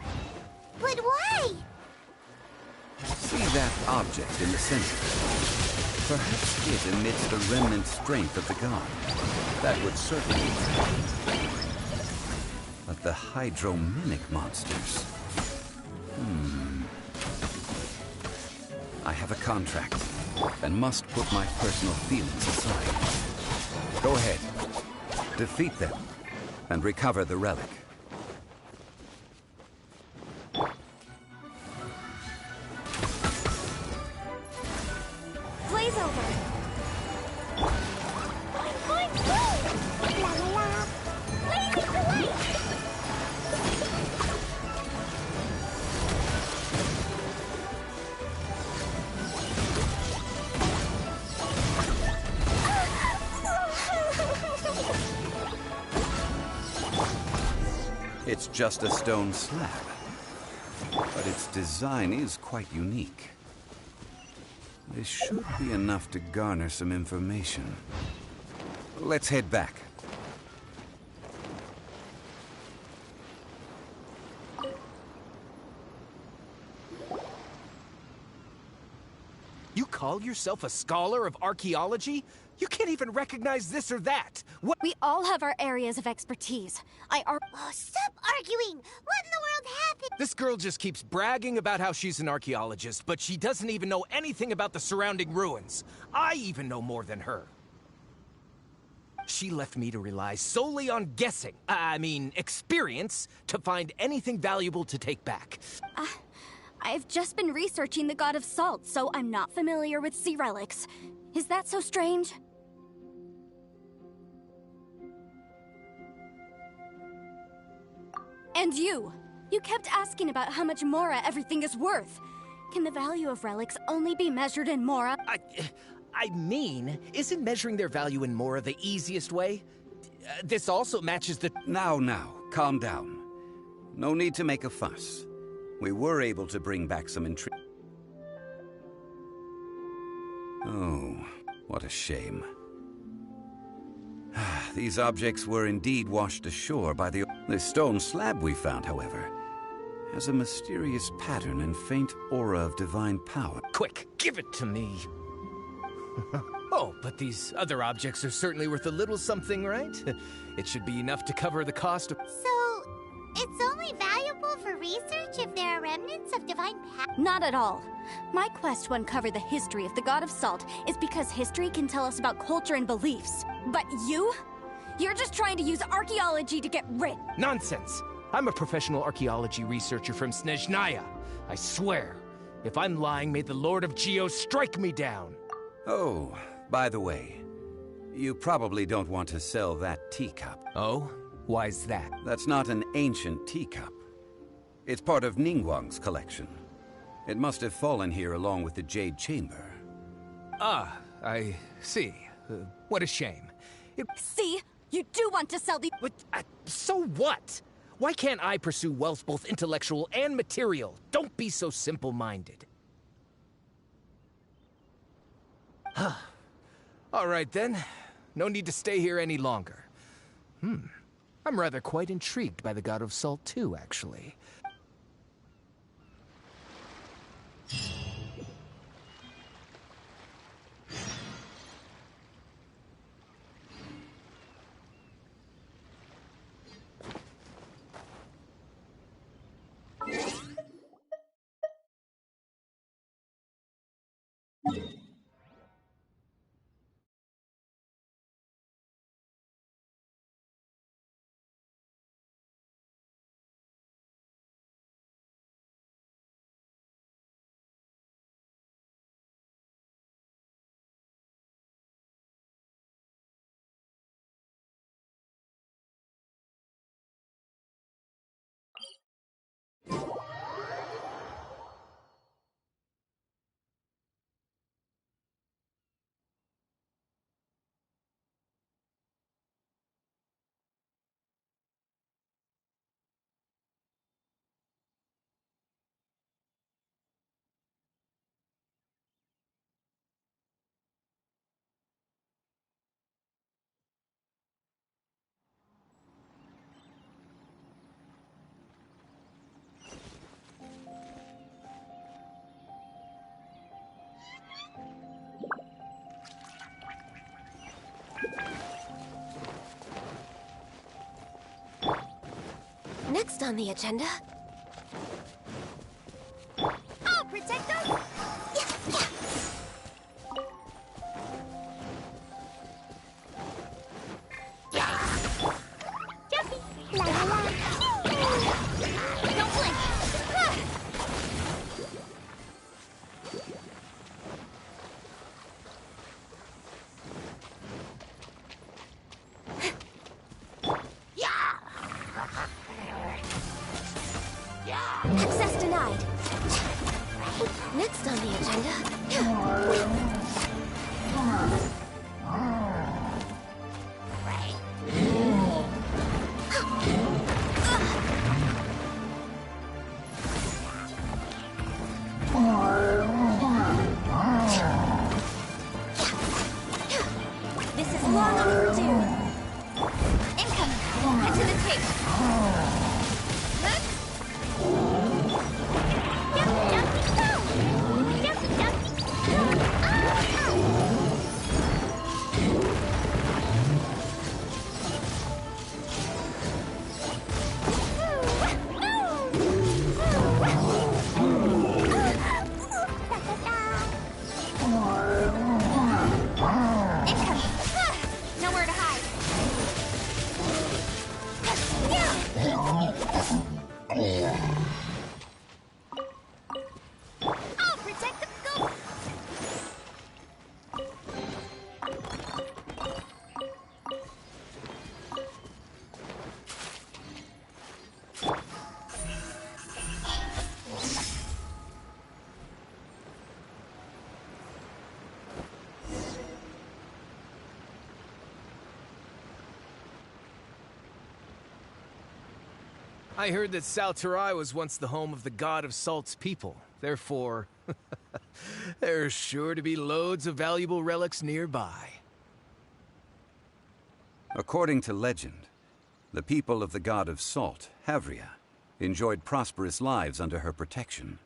But why? See that object in the center? Perhaps it emits the remnant strength of the god. That would certainly work. But the hydromimic monsters... I have a contract, and must put my personal feelings aside. Go ahead. Defeat them, and recover the relic. Blaze over. Boing, boing, la la la. Blazing away. It's just a stone slab, but its design is quite unique. This should be enough to garner some information. Let's head back. You call yourself a scholar of archaeology? You can't even recognize this or that. What? We all have our areas of expertise. Oh, stop arguing! What in the world happened? This girl just keeps bragging about how she's an archaeologist, but she doesn't even know anything about the surrounding ruins. I even know more than her. She left me to rely solely on guessing, experience, to find anything valuable to take back. I've just been researching the God of Salt, so I'm not familiar with sea relics. Is that so strange? And you kept asking about how much Mora everything is worth. Can the value of relics only be measured in Mora? Isn't measuring their value in Mora the easiest way? This also matches the... Now, calm down. No need to make a fuss. We were able to bring back some intrigue. Oh, what a shame. These objects were indeed washed ashore by the stone slab we found, however, has a mysterious pattern and faint aura of divine power. Quick, give it to me. Oh, but these other objects are certainly worth a little something, right? It should be enough to cover the cost of... So, it's only valuable for research if there are remnants of divine power? Not at all. My quest to uncover the history of the God of Salt is because history can tell us about culture and beliefs. But you're just trying to use archaeology to get rich. Nonsense! I'm a professional archaeology researcher from Snezhnaya. I swear, if I'm lying, may the Lord of Geo strike me down. Oh, by the way, you probably don't want to sell that teacup. Oh? Why's that? That's not an ancient teacup. It's part of Ningguang's collection. It must have fallen here along with the Jade Chamber. Ah, I see. What a shame. See? You do want to sell the... So what? Why can't I pursue wealth both intellectual and material? Don't be so simple-minded. All right, then. No need to stay here any longer. I'm rather quite intrigued by the God of Salt, too, actually. Next on the agenda... I'll protect us! Jumpy! La la la! Don't blink! Access denied. Next on the agenda... This is long overdue. Incoming! Head to the tape. Nowhere to hide. I'll protect the scope. I heard that Salterai was once the home of the God of Salt's people. Therefore, there's sure to be loads of valuable relics nearby. According to legend, the people of the God of Salt, Havria, enjoyed prosperous lives under her protection.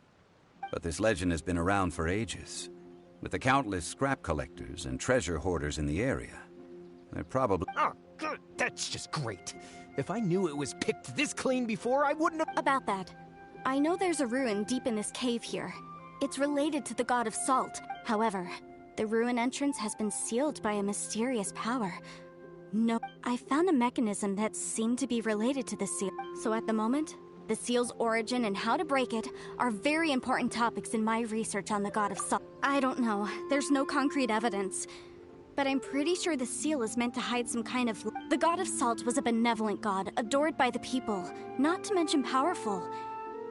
But this legend has been around for ages. With the countless scrap collectors and treasure hoarders in the area, they're probably... Oh, good. That's just great. If I knew it was picked this clean before, I wouldn't have... About that, I know there's a ruin deep in this cave here. It's related to the God of Salt. However, the ruin entrance has been sealed by a mysterious power. No, I found a mechanism that seemed to be related to the seal. So at the moment, the seal's origin and how to break it are very important topics in my research on the God of Salt. I don't know, there's no concrete evidence. But I'm pretty sure the seal is meant to hide some kind of... The God of Salt was a benevolent god, adored by the people, not to mention powerful.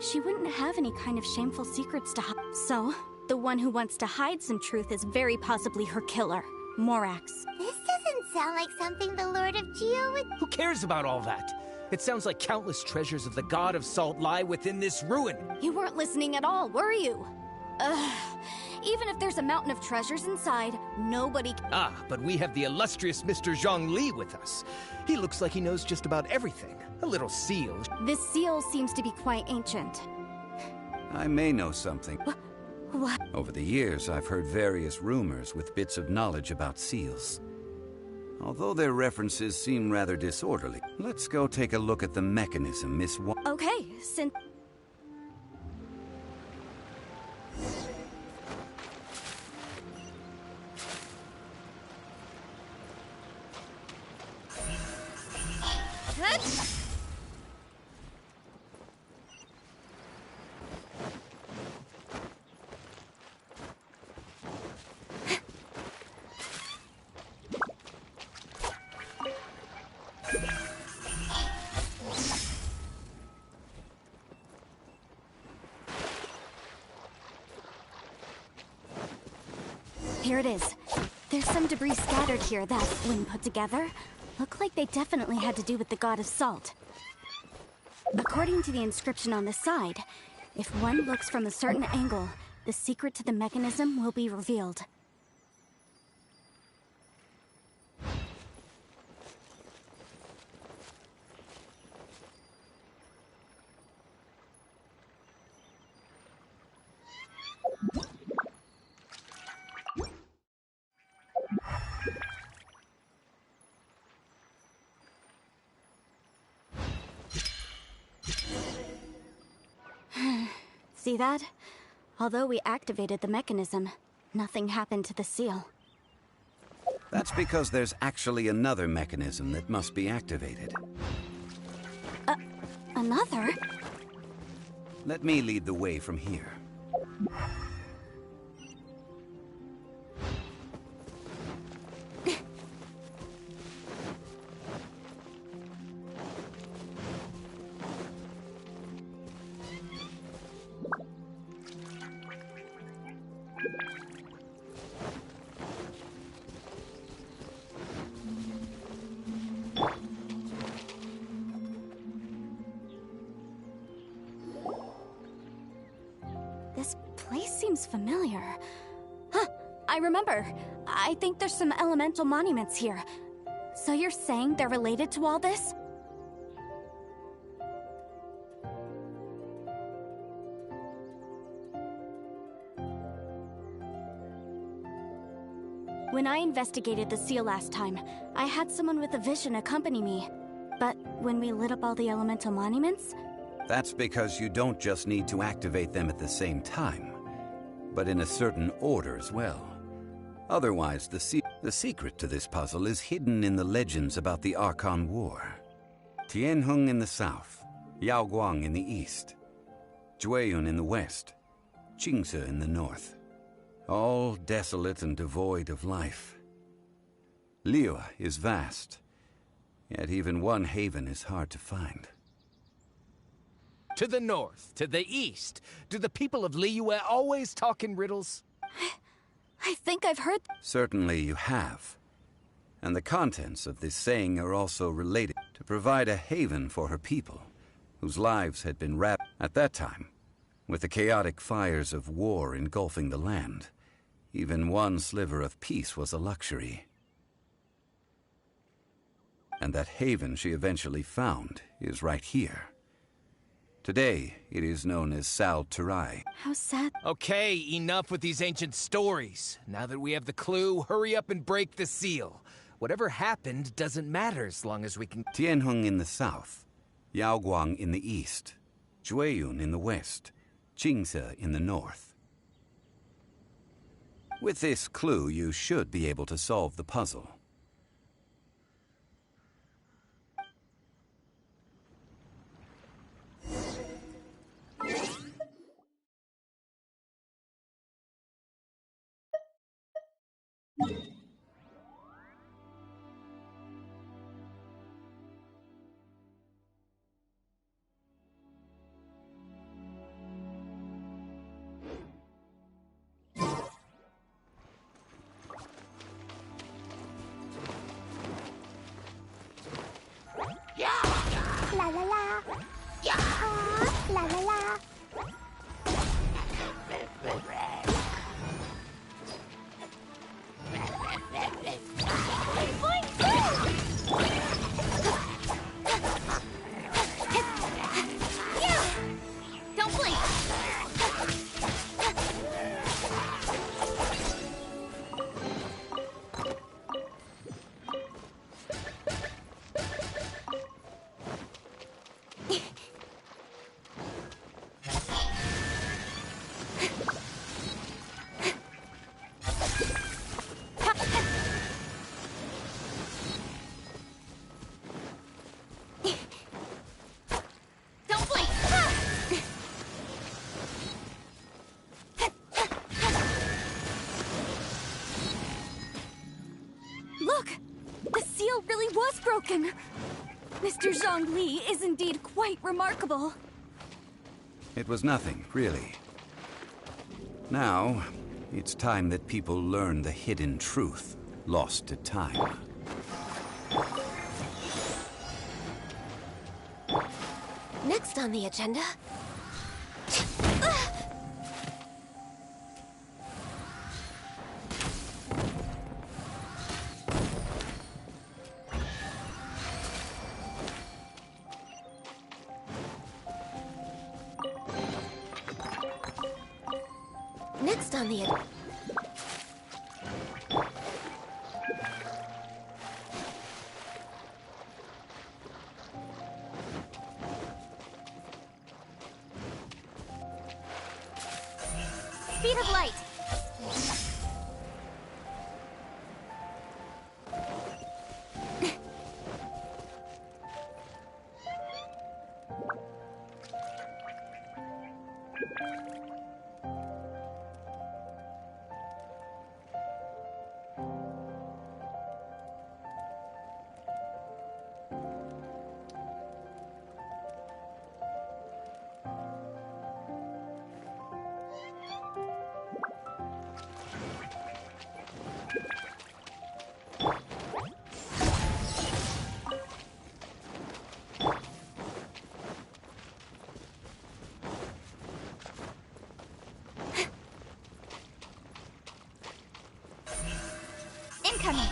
She wouldn't have any kind of shameful secrets to hide. So, the one who wants to hide some truth is very possibly her killer, Morax. This doesn't sound like something the Lord of Geo would... Who cares about all that? It sounds like countless treasures of the God of Salt lie within this ruin. You weren't listening at all, were you? Ugh. Even if there's a mountain of treasures inside, nobody... Ah, but we have the illustrious Mr. Zhongli with us. He looks like he knows just about everything. A little seal. This seal seems to be quite ancient. I may know something. What? Over the years, I've heard various rumors with bits of knowledge about seals. Although their references seem rather disorderly, let's go take a look at the mechanism Miss Okay, since... Here it is. There's some debris scattered here that, when put together, look like they definitely had to do with the God of Salt. According to the inscription on the side, if one looks from a certain angle, the secret to the mechanism will be revealed. See that? Although we activated the mechanism, nothing happened to the seal. That's because there's actually another mechanism that must be activated. Another? Let me lead the way from here. This place seems familiar. Huh, I remember. I think there's some elemental monuments here. So you're saying they're related to all this? When I investigated the seal last time, I had someone with a vision accompany me. But when we lit up all the elemental monuments, That's because you don't just need to activate them at the same time, but in a certain order as well. Otherwise, the secret to this puzzle is hidden in the legends about the Archon War. Tianheng in the south, Yaoguang in the east, Jueyun in the west, Qingce in the north. All desolate and devoid of life. Liyue is vast, yet even one haven is hard to find. To the north, to the east. Do the people of Liyue always talk in riddles? I think I've heard... Certainly you have. And the contents of this saying are also related to provide a haven for her people, whose lives had been wrapped at that time. With the chaotic fires of war engulfing the land, even one sliver of peace was a luxury. And that haven she eventually found is right here. Today, it is known as Sal Turai. How sad. Okay, enough with these ancient stories. Now that we have the clue, hurry up and break the seal. Whatever happened doesn't matter as long as we can... Tianheng in the south, Yaoguang in the east, Jueyun in the west, Qingce in the north. With this clue, you should be able to solve the puzzle. La la la. La la la. Don't blink! Don't blink! Look! The seal really was broken! Mr. Zhongli is indeed quite remarkable. It was nothing, really. Now, it's time that people learn the hidden truth lost to time. Next on the agenda... Next on the... speed of light. Incoming.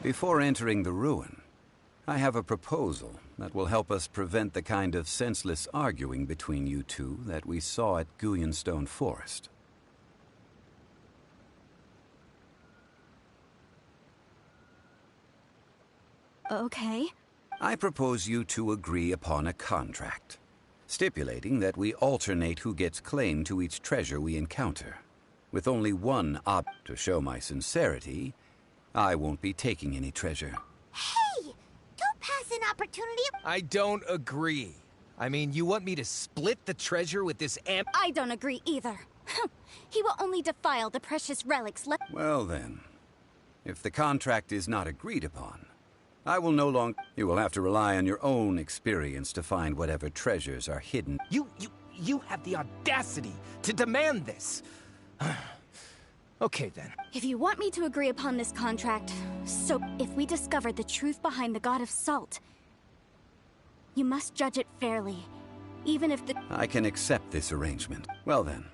Before entering the ruin, I have a proposal that will help us prevent the kind of senseless arguing between you two that we saw at Guyenstone Forest. Okay. I propose you two agree upon a contract, stipulating that we alternate who gets claim to each treasure we encounter. With only one to show my sincerity, I won't be taking any treasure. Hey! Don't pass an opportunity. I don't agree. I mean, you want me to split the treasure with this amp? I don't agree either. He will only defile the precious relics left. Well then, if the contract is not agreed upon, I will no longer... You will have to rely on your own experience to find whatever treasures are hidden. You have the audacity to demand this. Okay then. If you want me to agree upon this contract, so if we discover the truth behind the God of Salt, you must judge it fairly, even if the... I can accept this arrangement. Well then.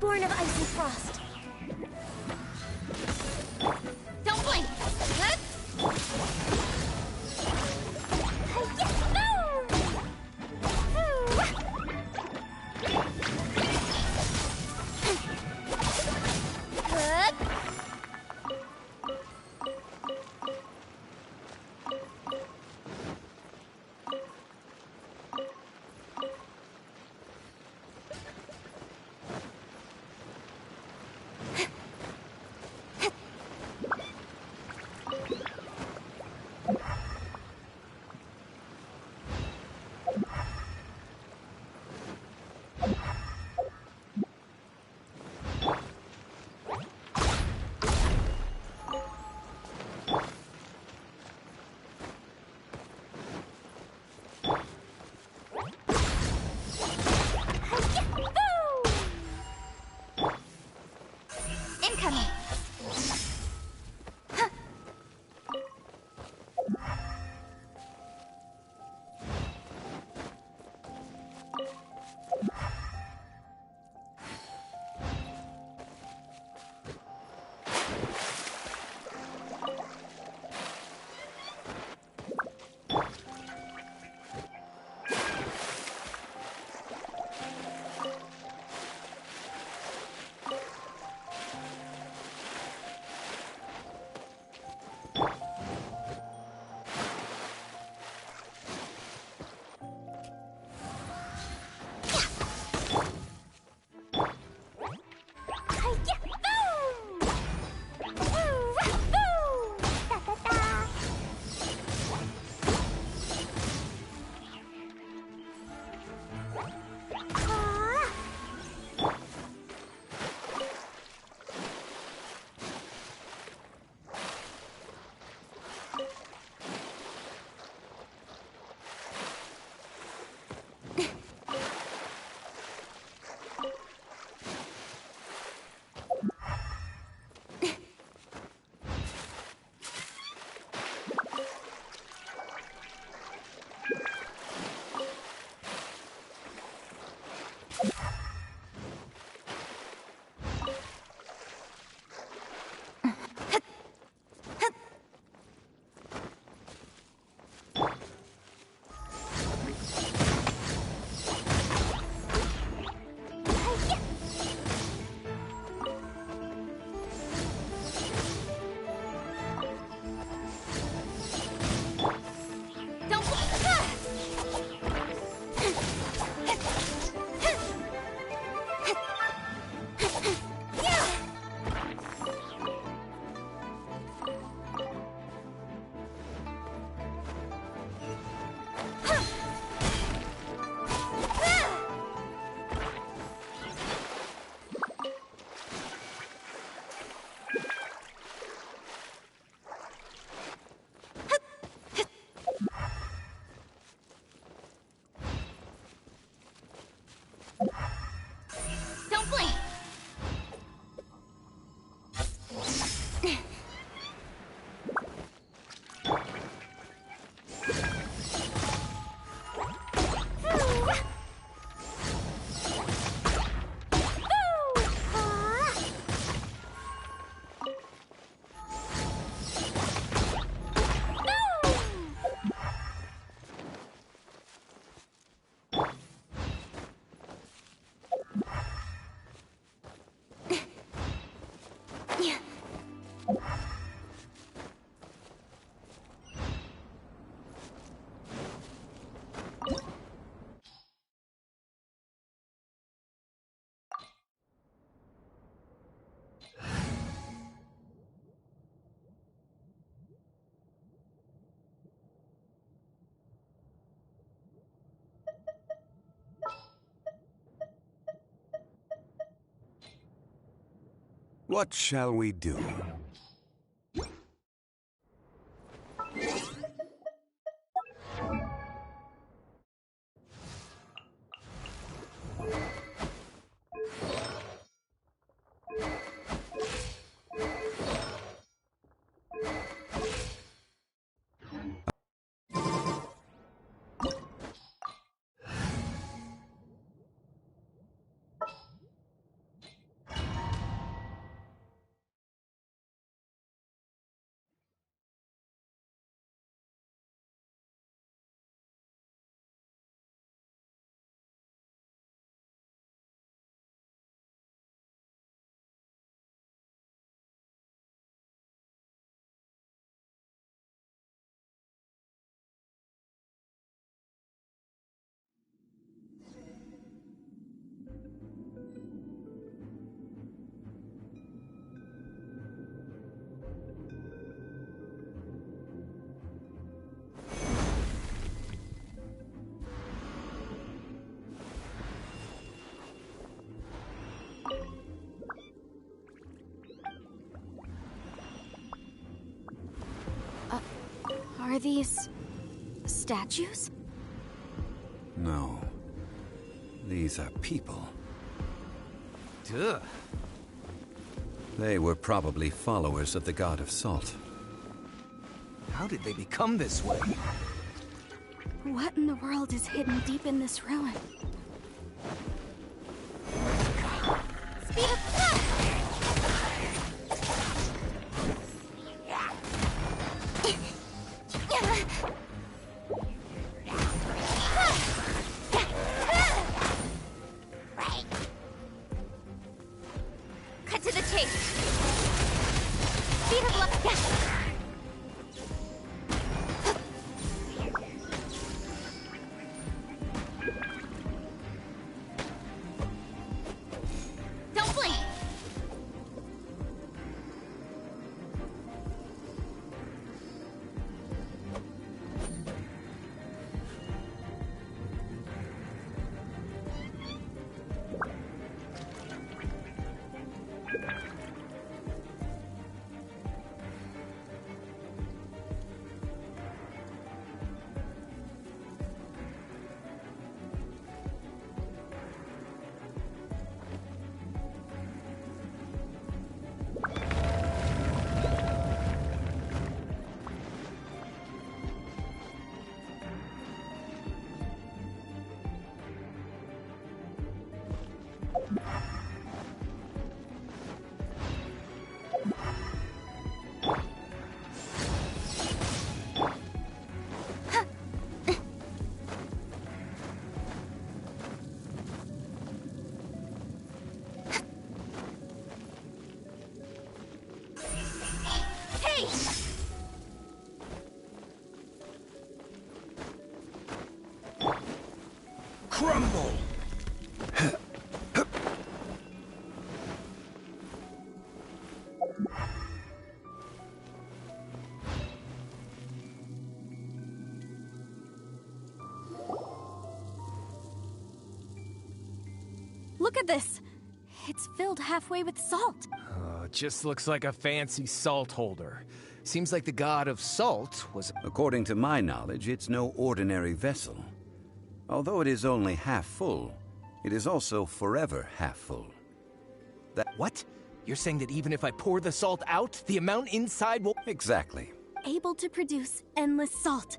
Born of ice and frost. Don't blink. What shall we do? Are these statues? No. These are people. Duh. They were probably followers of the god of salt. How did they become this way? What in the world is hidden deep in this ruin? Speed of flux! Cut to the chase. Speed of light. Don't blink! Crumble! Look at this! It's filled halfway with salt. Oh, it just looks like a fancy salt holder. Seems like the god of salt was... According to my knowledge, it's no ordinary vessel. Although it is only half full, it is also forever half full. What? You're saying that even if I pour the salt out, the amount inside will... Exactly. Able to produce endless salt.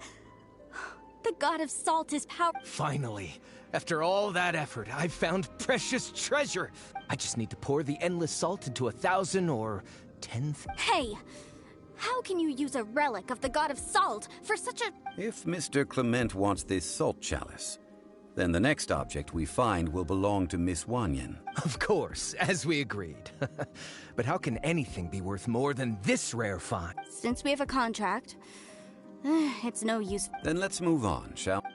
The god of salt is power... Finally. After all that effort, I've found precious treasure. I just need to pour the endless salt into 1,000 or 10,000... Hey! How can you use a relic of the god of salt for such a... If Mr. Clement wants this salt chalice, then the next object we find will belong to Miss Wanyan. Of course, as we agreed. But how can anything be worth more than this rare find? Since we have a contract, it's no use. Then let's move on, shall we?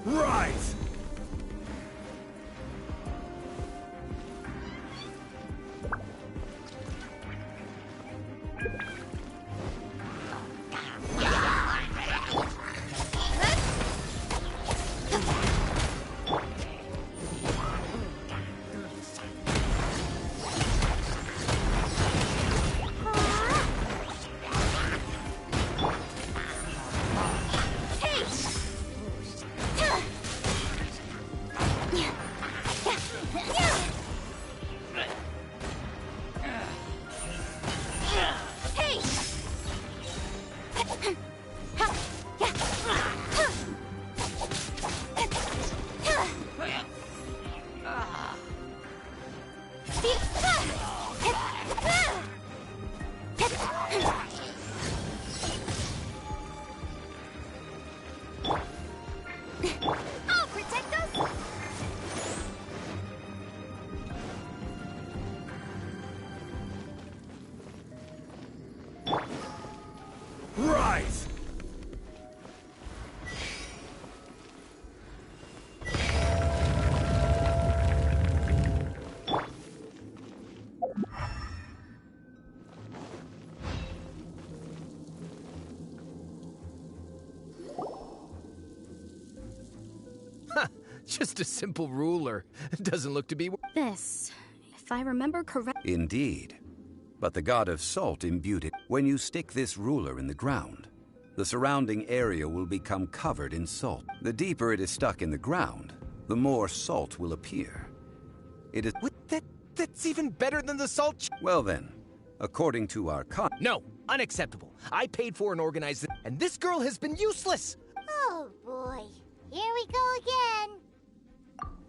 Right! Just a simple ruler. Doesn't look to be... This, if I remember correctly... Indeed. But the god of salt imbued it. When you stick this ruler in the ground, the surrounding area will become covered in salt. The deeper it is stuck in the ground, the more salt will appear. It is... What? That's even better than the salt... Well then, according to our No, unacceptable. I paid for and organized it, and this girl has been useless! Oh boy, here we go again.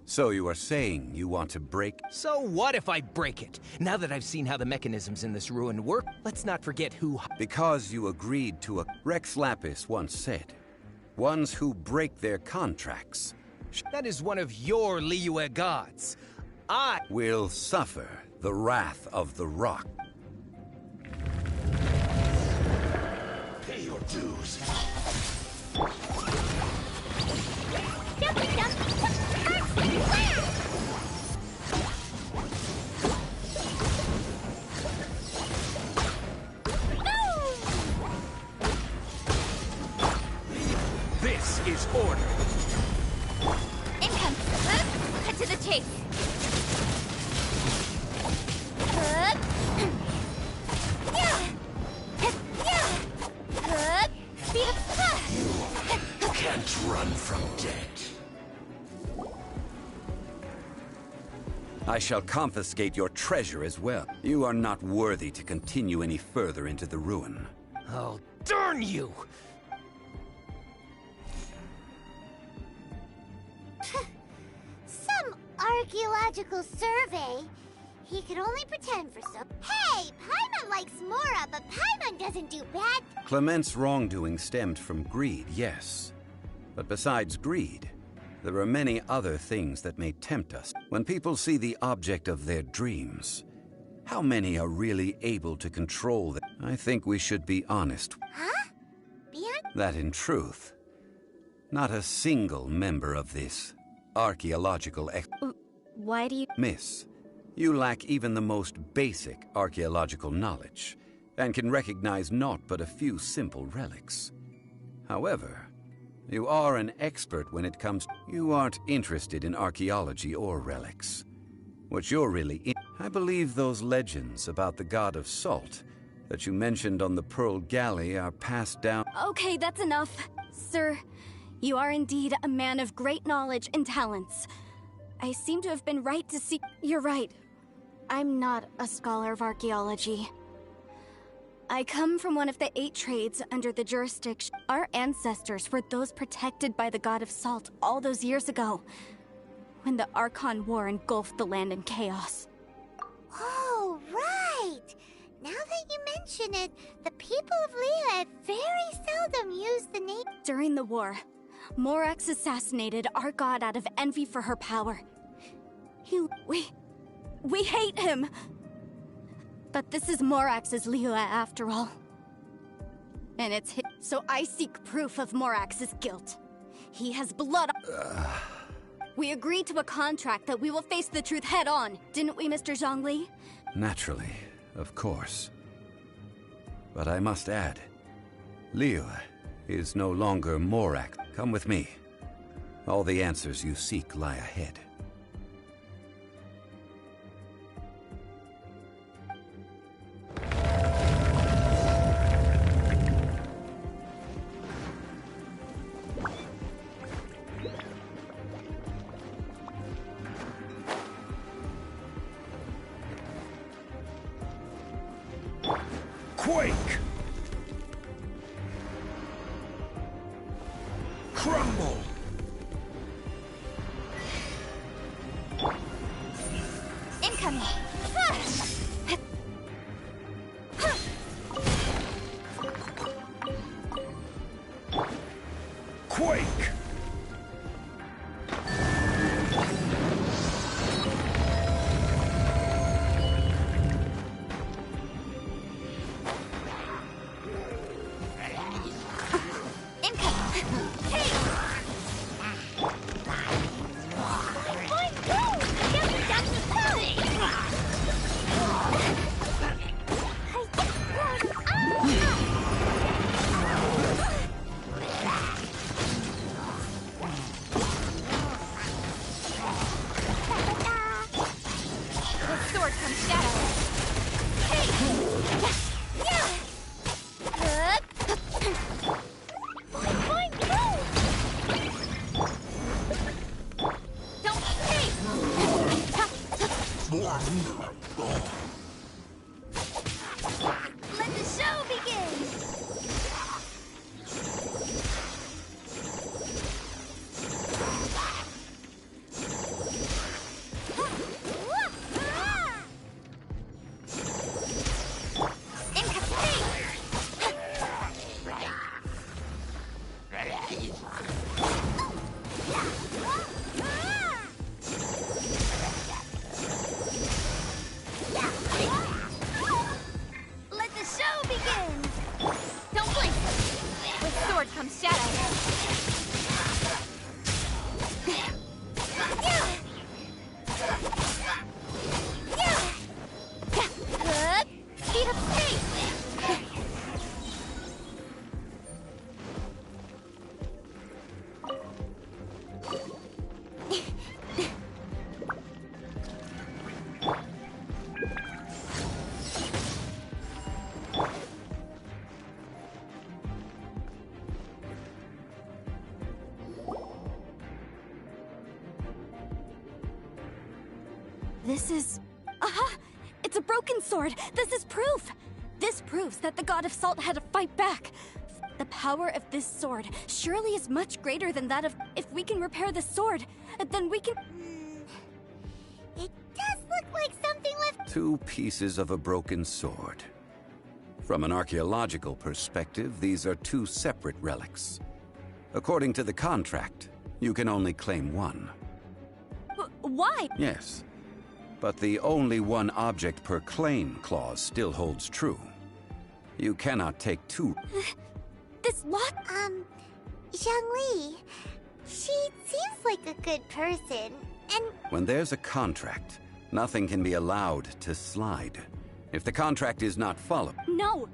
So you are saying you want to break... So what if I break it? Now that I've seen how the mechanisms in this ruin work, let's not forget who... Because you agreed to a... Rex Lapis once said, ones who break their contracts... That is one of your Liyue gods. I... will suffer the wrath of the rock. Pay your dues. This is order. Income. Cut to the chase. Can't run from death. I shall confiscate your treasure as well. You are not worthy to continue any further into the ruin. Oh, darn you! Some archaeological survey. He could only pretend for some. Hey, Paimon likes Mora, but Paimon doesn't do bad. Clement's wrongdoing stemmed from greed, yes. But besides greed, there are many other things that may tempt us. When people see the object of their dreams, how many are really able to control them? I think we should be honest. Huh? That in truth, not a single member of this archaeological Why do you... Miss, you lack even the most basic archaeological knowledge, and can recognize naught but a few simple relics. However, you are an expert when it comes... You aren't interested in archaeology or relics. What you're really I believe those legends about the god of salt that you mentioned on the Pearl Galley are passed down... Okay, that's enough. Sir, you are indeed a man of great knowledge and talents. I seem to have been right to see... You're right. I'm not a scholar of archaeology. I come from one of the 8 trades under the jurisdiction. Our ancestors were those protected by the god of salt all those years ago, when the Archon War engulfed the land in chaos. Oh, right! Now that you mention it, the people of Liyue very seldom use the name... During the war, Morax assassinated our god out of envy for her power. We hate him! But this is Morax's Liyue after all. And it's his... So I seek proof of Morax's guilt. He has blood. We agreed to a contract that we will face the truth head on, didn't we, Mr. Zhongli? Naturally, of course. But I must add, Liyue is no longer Morak. Come with me. All the answers you seek lie ahead. Quake! Crumble! Incoming! Quake! Let the show begin! Let the show begin! Don't blink! With sword comes shadow. Speed of space! This is... Aha! It's a broken sword! This is proof! This proves that the God of Salt had to fight back. The power of this sword surely is much greater than that of... If we can repair the sword, then we can... It does look like something left. 2 pieces of a broken sword. From an archaeological perspective, these are 2 separate relics. According to the contract, you can only claim one. Why? Yes. But the only one object per claim clause still holds true. You cannot take 2. This lot... Zhongli, she seems like a good person, and... When there's a contract, nothing can be allowed to slide. If the contract is not followed... No!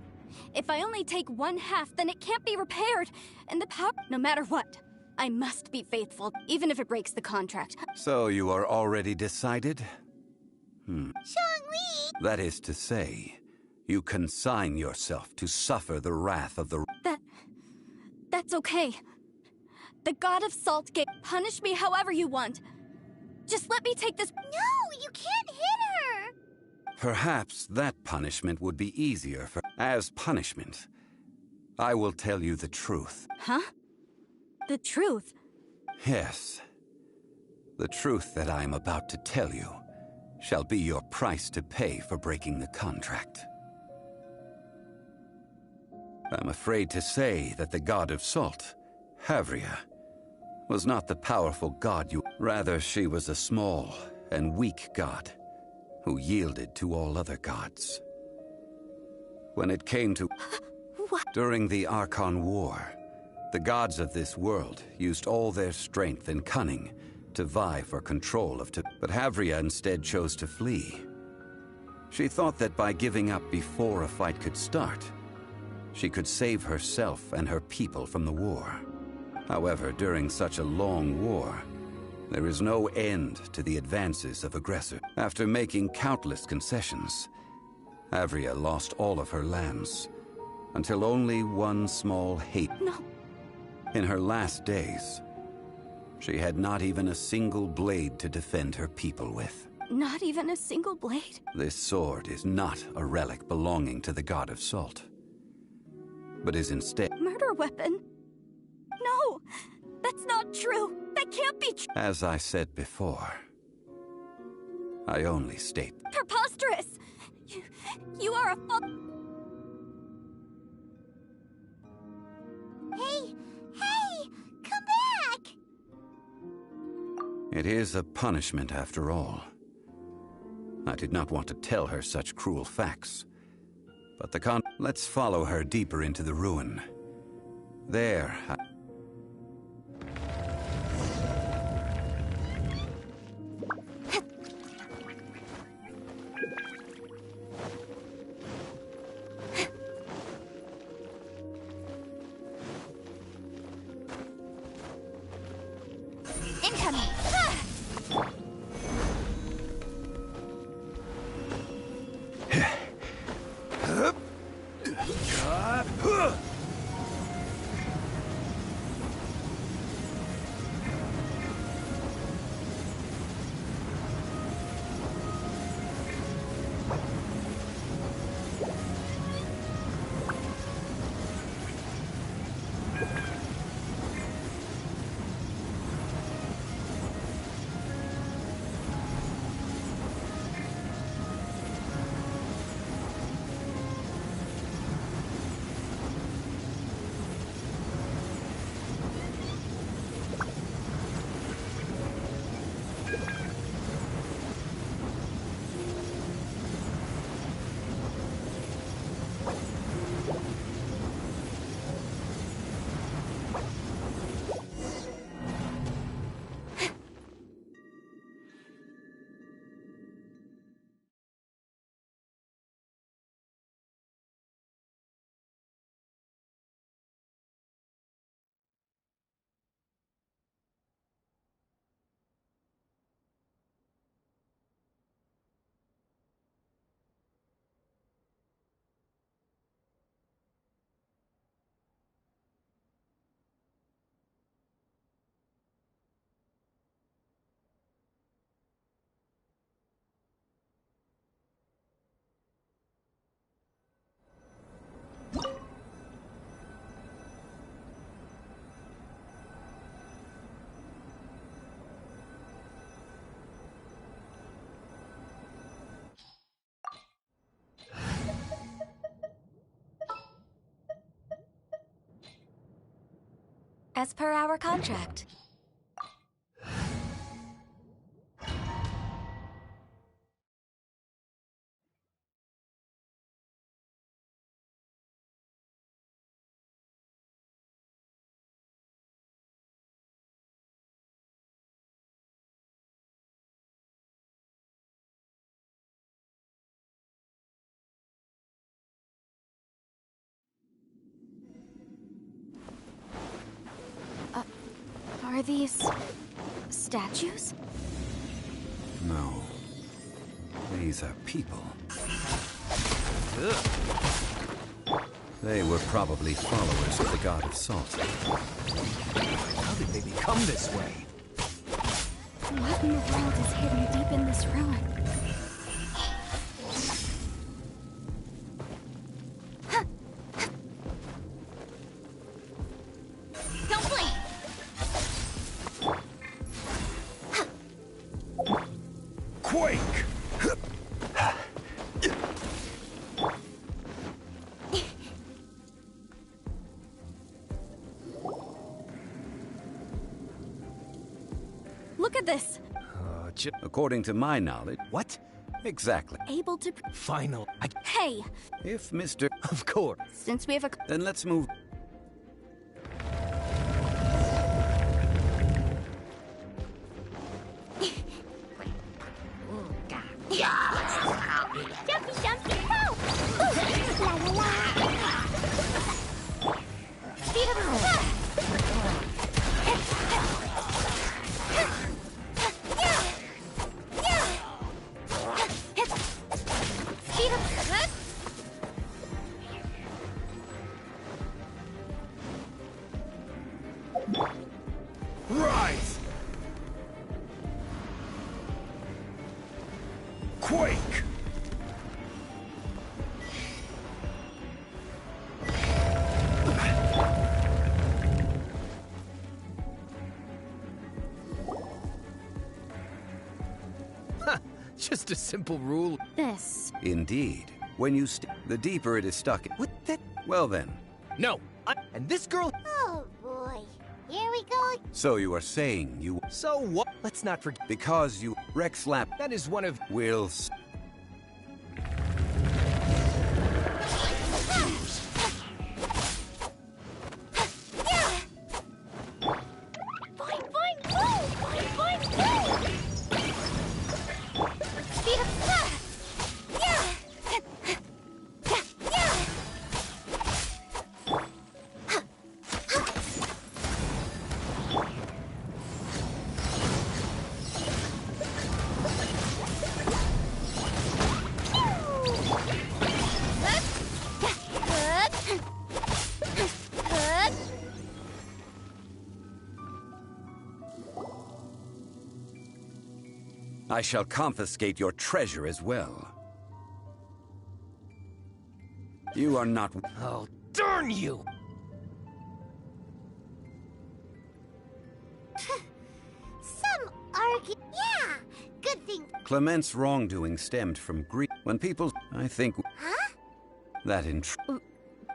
If I only take 1/2, then it can't be repaired. And the power... No matter what, I must be faithful, even if it breaks the contract. So you are already decided? Zhongli! That is to say, you consign yourself to suffer the wrath of the... That's okay. The God of Salt gave... Punish me however you want. Just let me take this... No, you can't hit her! Perhaps that punishment would be easier for... As punishment, I will tell you the truth. Huh? The truth? Yes. The truth that I am about to tell you shall be your price to pay for breaking the contract. I'm afraid to say that the God of Salt, Havria, was not the powerful god you... Rather, she was a small and weak god who yielded to all other gods. When it came to... What? During the Archon War, The gods of this world used all their strength and cunning to vie for control of but Havria instead chose to flee. She thought that by giving up before a fight could start, she could save herself and her people from the war. However, during such a long war, there is no end to the advances of aggressors. After making countless concessions, Havria lost all of her lands, until only one small No. In her last days, she had not even a single blade to defend her people with. Not even a single blade? This sword is not a relic belonging to the god of salt, but is instead... Murder weapon? No! That's not true! That can't be true! As I said before, I only state... Preposterous! You are a Hey! Hey! Come back! It is a punishment after all. I did not want to tell her such cruel facts, but let's follow her deeper into the ruin. There, as per our contract. Are these statues? No. These are people. They were probably followers of the god of salt. How did they become this way? What in the world is hidden deep in this ruin? Look at this! According to my knowledge... What? Exactly. Able to... Final. Hey! If Mr... Of course. Since we have a... Then let's move... Quake! Just a simple rule. This. Indeed. When you the deeper it is stuck. What that? Well then. No. And this girl. Oh boy. Here we go. So you are saying you. So what? Let's not forget. Because you. Rex Lap. That is one of. Will. I shall confiscate your treasure as well. You are not... Oh, darn you! Some argue... Yeah! Good thing... Clement's wrongdoing stemmed from greed. When people... I think... Huh? That in...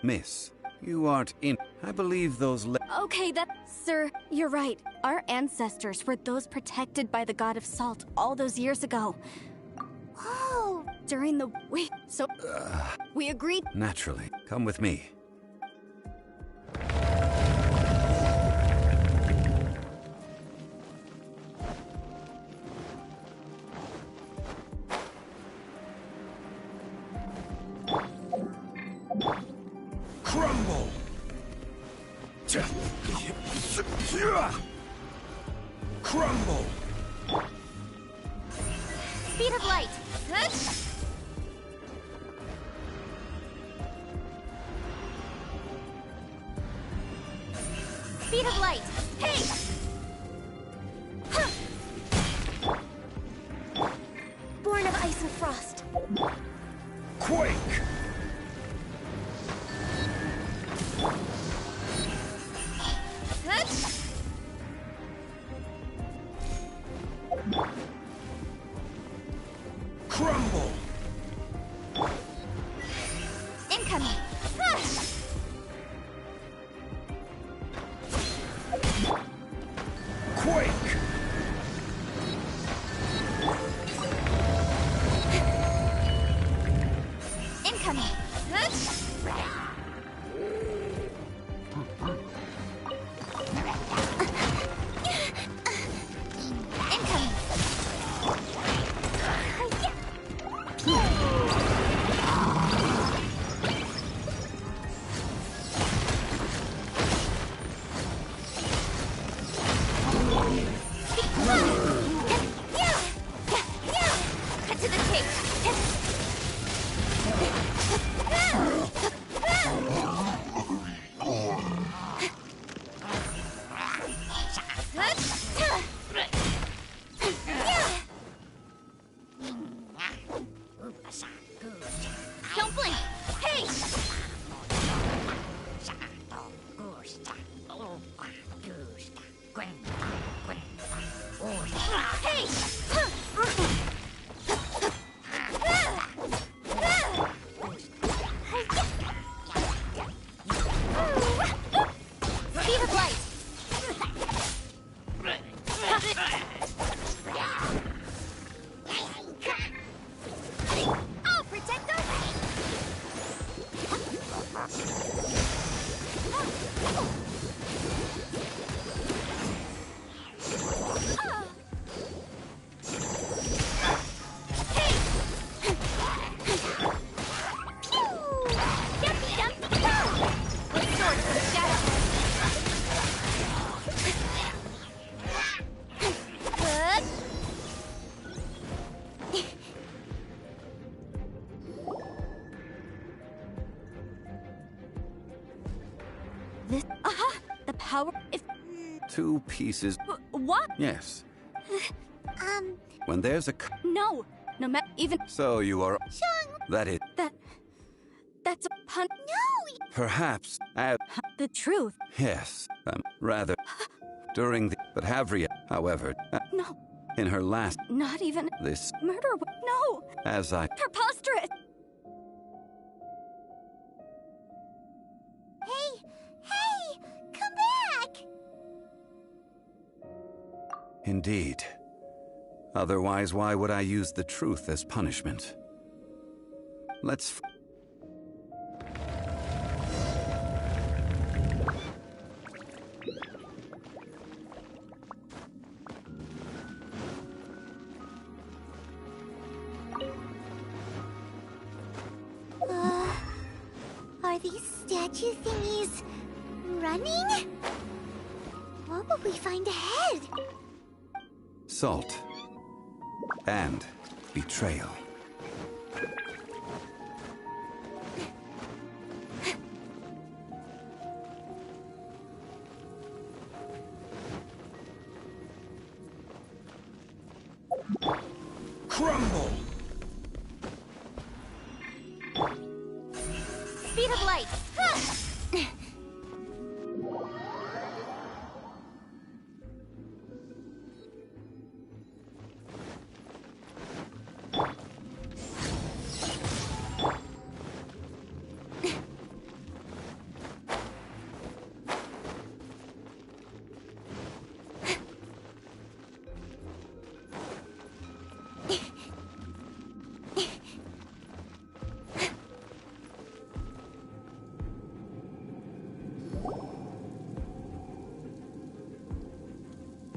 Miss, you aren't in... I believe those... Okay, Sir, you're right. Our ancestors were those protected by the god of salt all those years ago. Oh, during the... Wait, so... we agreed... Naturally. Come with me. Crumble! Crumble! Speed of light. Speed of light. Hey! Born of ice and frost. Quake! Crumble! Incoming. Quake! Incoming. Don't blink! Hey! Hey! Speed of light! I'll protect us! This... the power... If... 2 pieces. What? Yes. When there's a... No! No matter even. So you are. Xiang! That is. That's a pun. No! Perhaps. The truth. Yes. Rather. During the. But Havria, however. No. In her last. Not even. This. Murder. No! As I. Preposterous! Hey! Come back! Indeed. Otherwise, why would I use the truth as punishment? Let's. Are these statue thingies running? What will we find ahead? Salt. And betrayal. Crumble! Speed of light.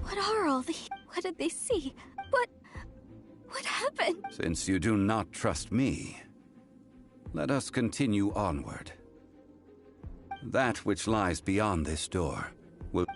What are all the... What did they see? What happened? Since you do not trust me, let us continue onward. That which lies beyond this door will...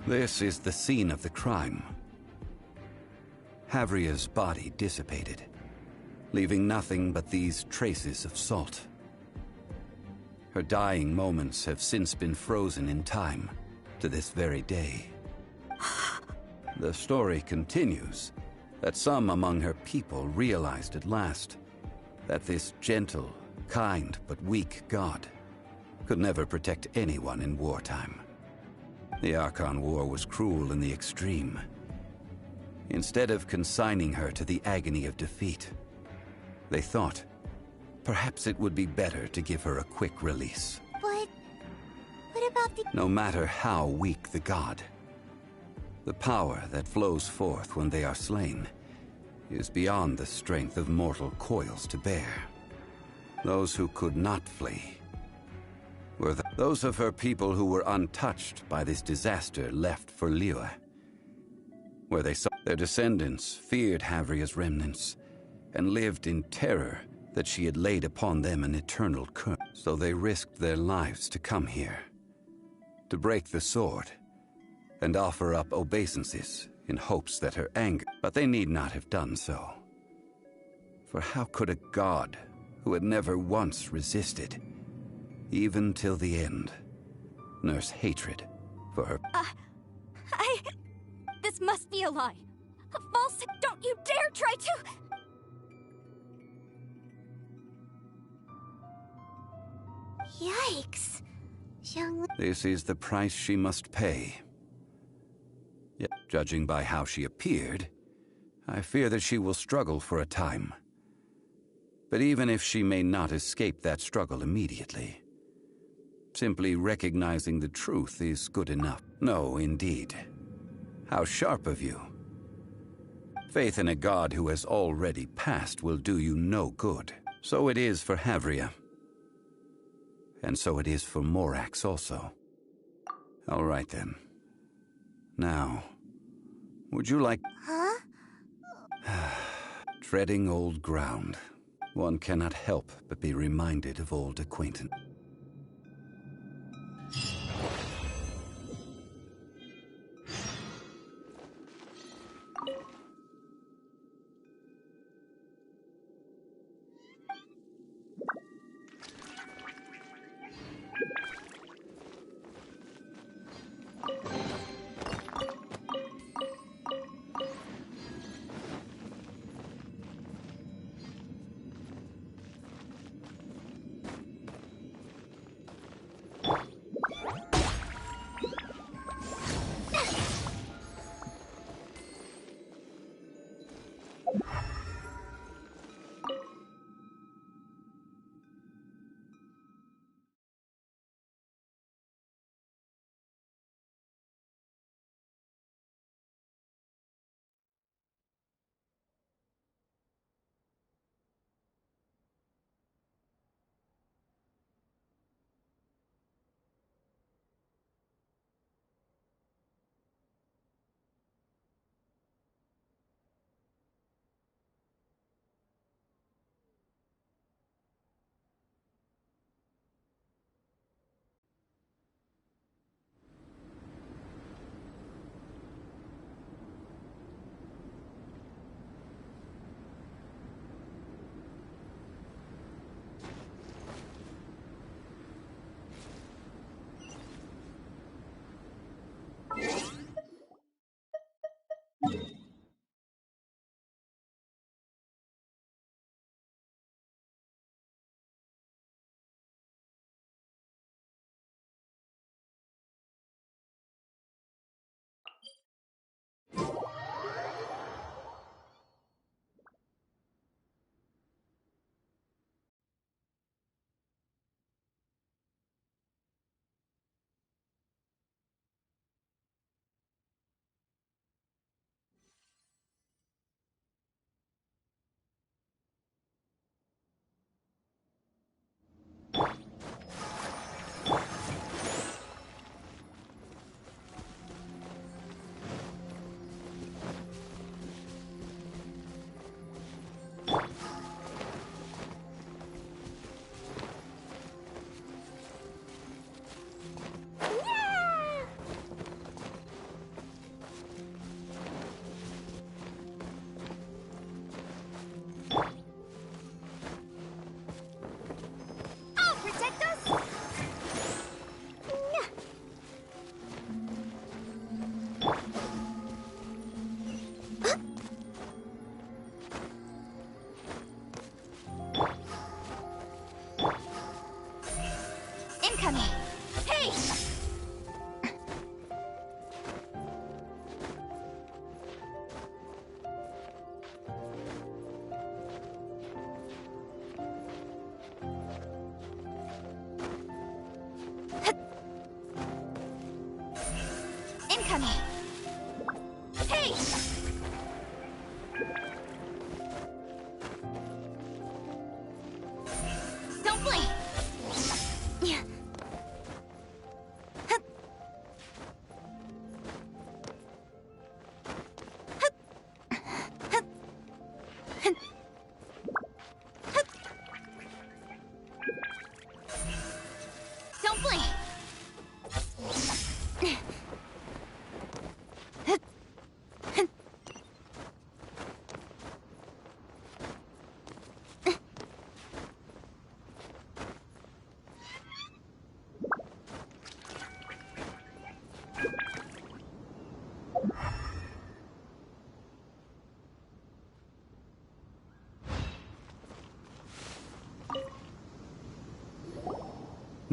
This is the scene of the crime. Havria's body dissipated, leaving nothing but these traces of salt. Her dying moments have since been frozen in time to this very day. The story continues that some among her people realized at last that this gentle, kind, but weak god could never protect anyone in wartime. The Archon War was cruel in the extreme. Instead of consigning her to the agony of defeat, they thought perhaps it would be better to give her a quick release. But what about the... No matter how weak the god, the power that flows forth when they are slain is beyond the strength of mortal coils to bear. Those who could not flee were those of her people who were untouched by this disaster left for Liyue, where they saw their descendants feared Havria's remnants and lived in terror that she had laid upon them an eternal curse. So they risked their lives to come here, to break the sword and offer up obeisances in hopes that her anger... But they need not have done so. For how could a god who had never once resisted, even till the end, nurse hatred for her... This must be a lie. A false... Don't you dare try to... Yikes. Xiang... This is the price she must pay. Yet, judging by how she appeared, I fear that she will struggle for a time. But even if she may not escape that struggle immediately, simply recognizing the truth is good enough. No, indeed. How sharp of you. Faith in a god who has already passed will do you no good. So it is for Havria. And so it is for Morax also. All right then. Now, would you like... Huh? Treading old ground. One cannot help but be reminded of old acquaintance.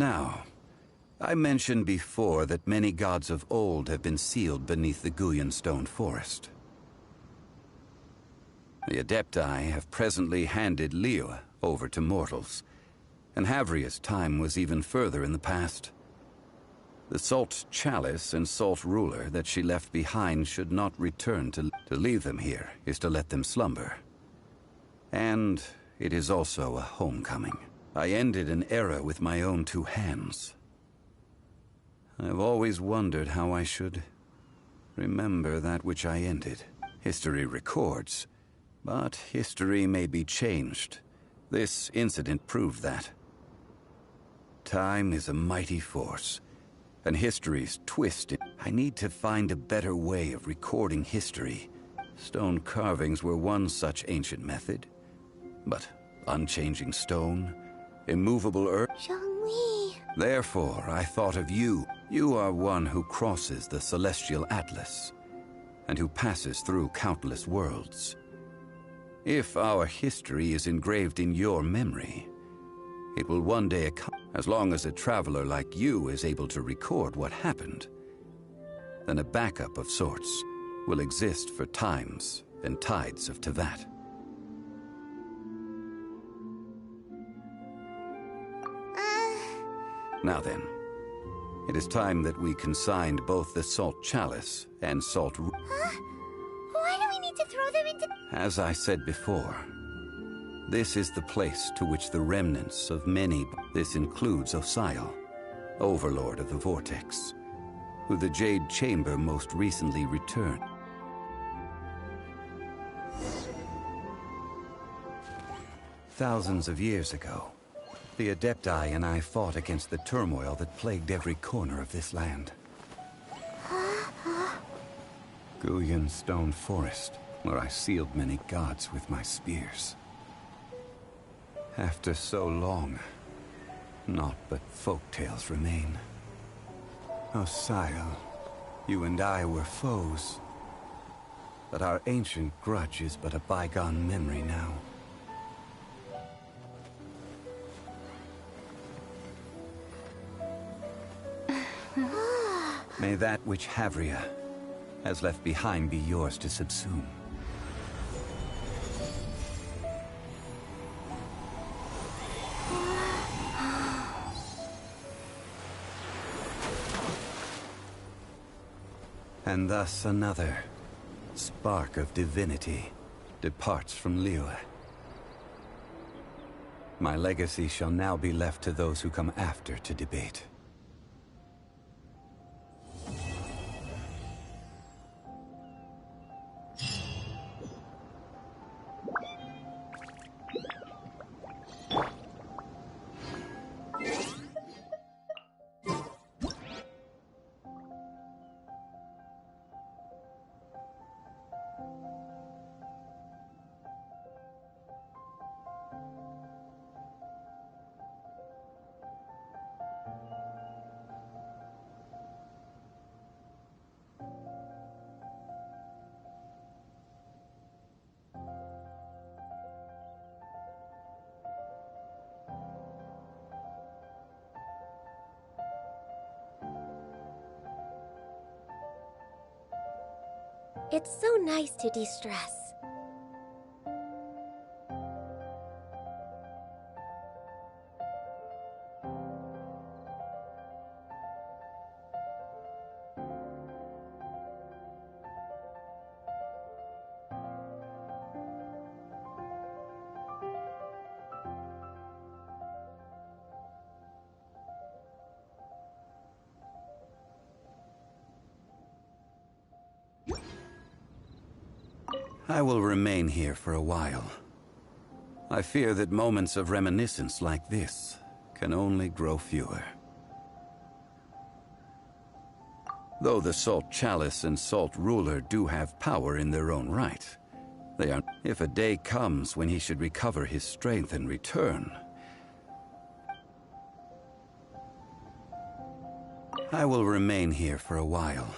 Now, I mentioned before that many gods of old have been sealed beneath the Guyan stone forest. The Adepti have presently handed Liyue over to mortals, and Havria's time was even further in the past. The Salt Chalice and Salt Ruler that she left behind should not return. To leave them here is to let them slumber. And it is also a homecoming. I ended an era with my own two hands. I've always wondered how I should remember that which I ended. History records, But history may be changed. This incident proved that. Time is a mighty force, and history's twisted. I need to find a better way of recording history. Stone carvings were one such ancient method. But unchanging stone, immovable earth... Zhongli. Therefore, I thought of you. You are one who crosses the celestial atlas, and who passes through countless worlds. If our history is engraved in your memory, it will one day come. As long as a traveler like you is able to record what happened, then a backup of sorts will exist for times and tides of Teyvat. Now then, it is time that we consigned both the Salt Chalice and Salt... Huh? Why do we need to throw them into... As I said before, this is the place to which the remnants of many... This includes Osial, Overlord of the Vortex, who the Jade Chamber most recently returned. Thousands of years ago, the Adepti and I fought against the turmoil that plagued every corner of this land. Guyan Stone Forest, where I sealed many gods with my spears. After so long, naught but folktales remain. Osial, you and I were foes, but our ancient grudge is but a bygone memory now. May that which Havria has left behind be yours to subsume. And thus another spark of divinity departs from Liyue. My legacy shall now be left to those who come after to debate. It's so nice to de-stress. I will remain here for a while. I fear that moments of reminiscence like this can only grow fewer. Though the Salt Chalice and Salt Ruler do have power in their own right, they are... If a day comes when he should recover his strength and return, I will remain here for a while.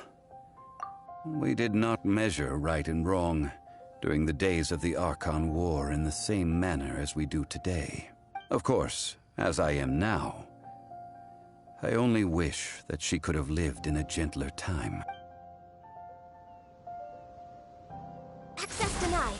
We did not measure right and wrong during the days of the Archon War in the same manner as we do today. Of course, as I am now, I only wish that she could have lived in a gentler time. Access denied.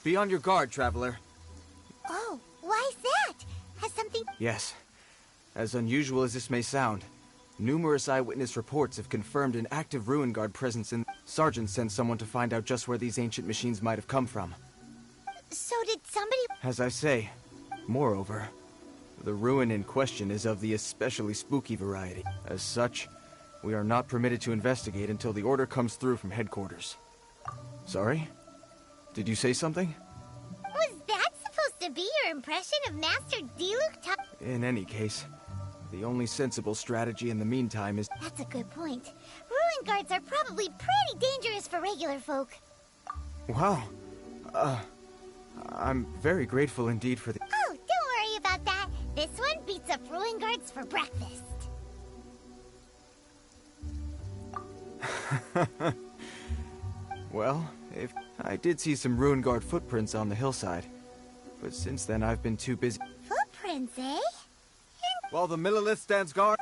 Be on your guard, traveler. Oh, why's that? Has something... Yes. As unusual as this may sound, numerous eyewitness reports have confirmed an active Ruin Guard presence in... Sergeant sent someone to find out just where these ancient machines might have come from. So did somebody... As I say, moreover, the ruin in question is of the especially spooky variety. As such, we are not permitted to investigate until the order comes through from headquarters. Sorry? Did you say something? Was that supposed to be your impression of Master Diluc? In any case, the only sensible strategy in the meantime is... That's a good point. Ruin guards are probably pretty dangerous for regular folk. Wow. I'm very grateful indeed for the... Oh, don't worry about that. This one beats up ruin guards for breakfast. Well, if I did see some Ruin Guard footprints on the hillside, but since then I've been too busy. Footprints, eh? While the Millilith stands guard...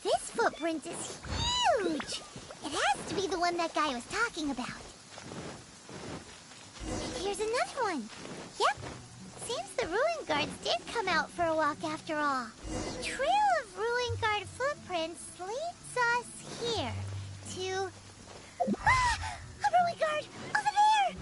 This footprint is huge! It has to be the one that guy was talking about. And here's another one. Yep. Seems the Ruin Guards did come out for a walk after all. The trail of Ruin Guard footprints leads us here to... Ah! A Ruin Guard! Over there!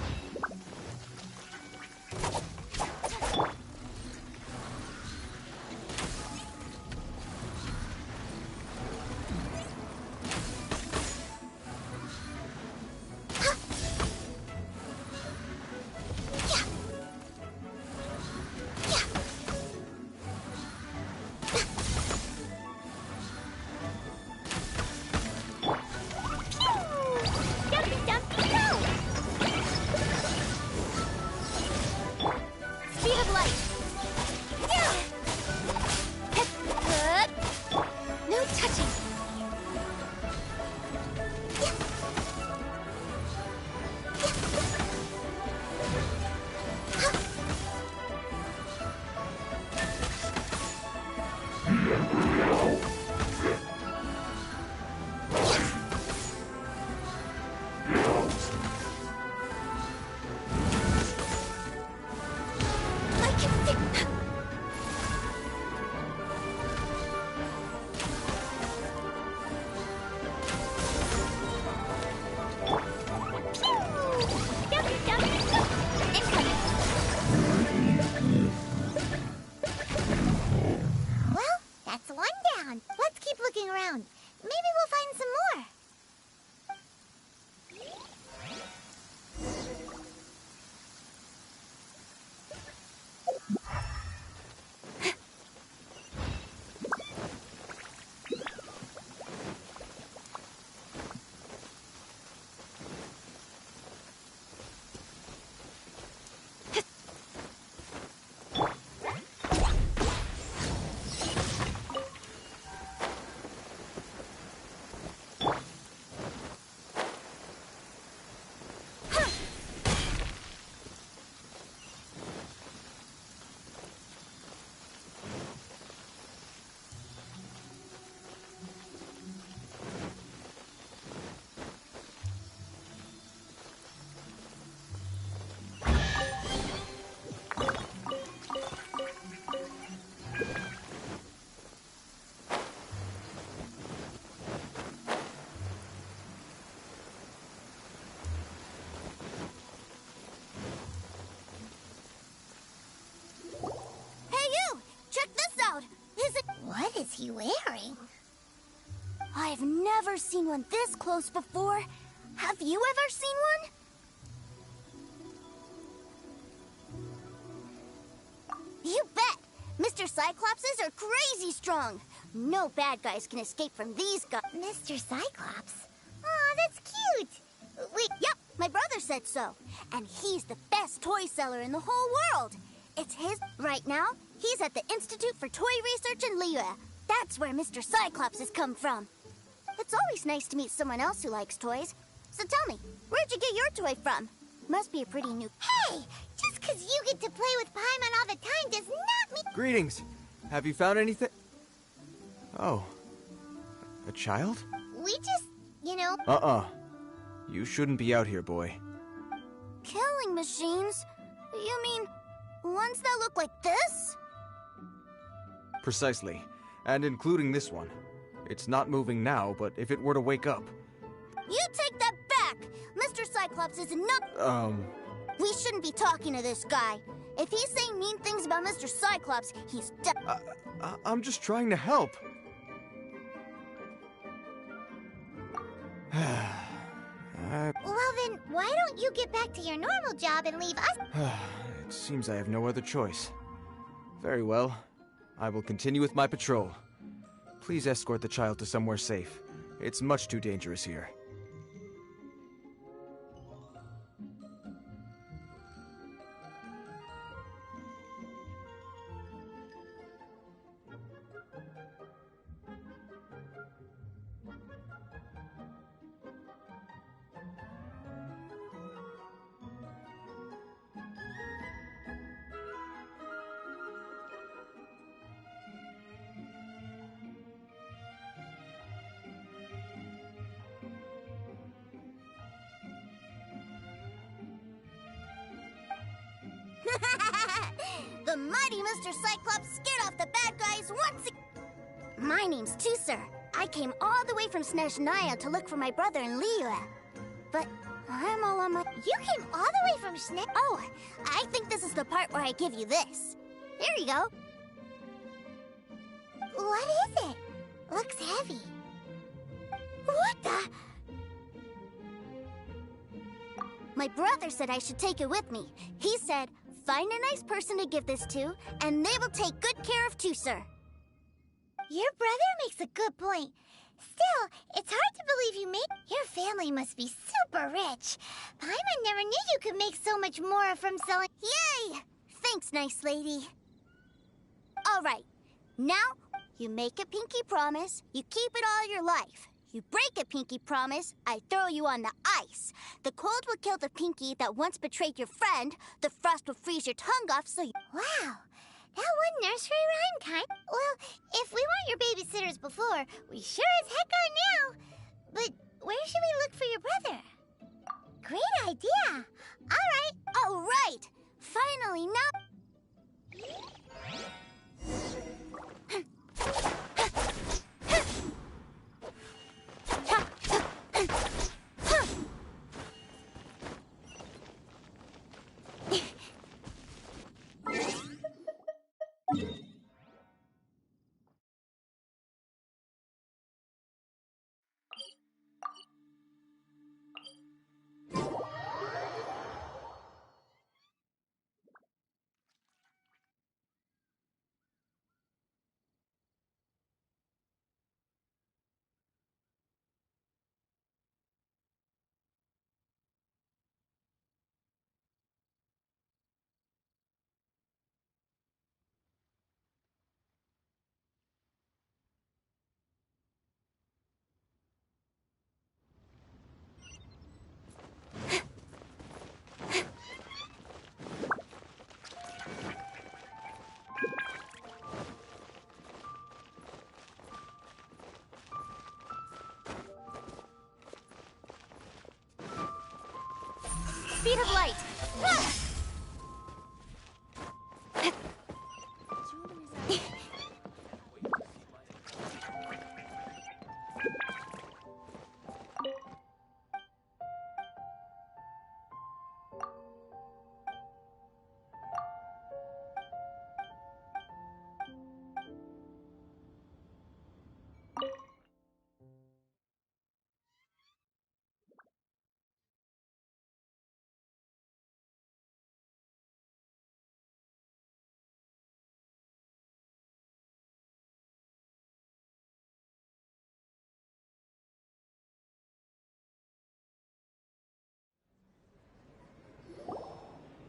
What is he wearing? I've never seen one this close before. Have you ever seen one? You bet! Mr. Cyclopses are crazy strong. No bad guys can escape from these guys. Mr. Cyclops? Aw, that's cute. Wait, yep, my brother said so. And he's the best toy seller in the whole world. It's his... Right now, he's at the Institute for Toy Research in Liyue. That's where Mr. Cyclops has come from. It's always nice to meet someone else who likes toys. So tell me, where'd you get your toy from? Must be a pretty new... Hey! Just because you get to play with Paimon all the time does not mean... Greetings. Have you found anything? Oh. A child? We just, you know... You shouldn't be out here, boy. Killing machines? You mean ones that look like this? Precisely. And including this one. It's not moving now, but if it were to wake up... You take that back! Mr. Cyclops is not... We shouldn't be talking to this guy. If he's saying mean things about Mr. Cyclops, he's I'm just trying to help. Well then, why don't you get back to your normal job and leave us? It seems I have no other choice. Very well. I will continue with my patrol. Please escort the child to somewhere safe. It's much too dangerous here. The mighty Mr. Cyclops scared off the bad guys once again. My name's Tusser. I came all the way from Snezhnaya to look for my brother in Liyue. But I'm all on my... You came all the way from Snez... Oh, I think this is the part where I give you this. Here you go. What is it? Looks heavy. What the... My brother said I should take it with me. He said, find a nice person to give this to, and they will take good care of Tusser. Your brother makes a good point. Still, it's hard to believe you made... Your family must be super rich. Paimon never knew you could make so much more from selling... Yay! Thanks, nice lady. All right. Now, you make a pinky promise, you keep it all your life. You break a pinky promise, I throw you on the ice. The cold will kill the pinky that once betrayed your friend. The frost will freeze your tongue off so you... Wow, that one nursery rhyme kind... Well, if we weren't your babysitters before, we sure as heck are now. But where should we look for your brother? Great idea. All right. Finally, now... Speed of light.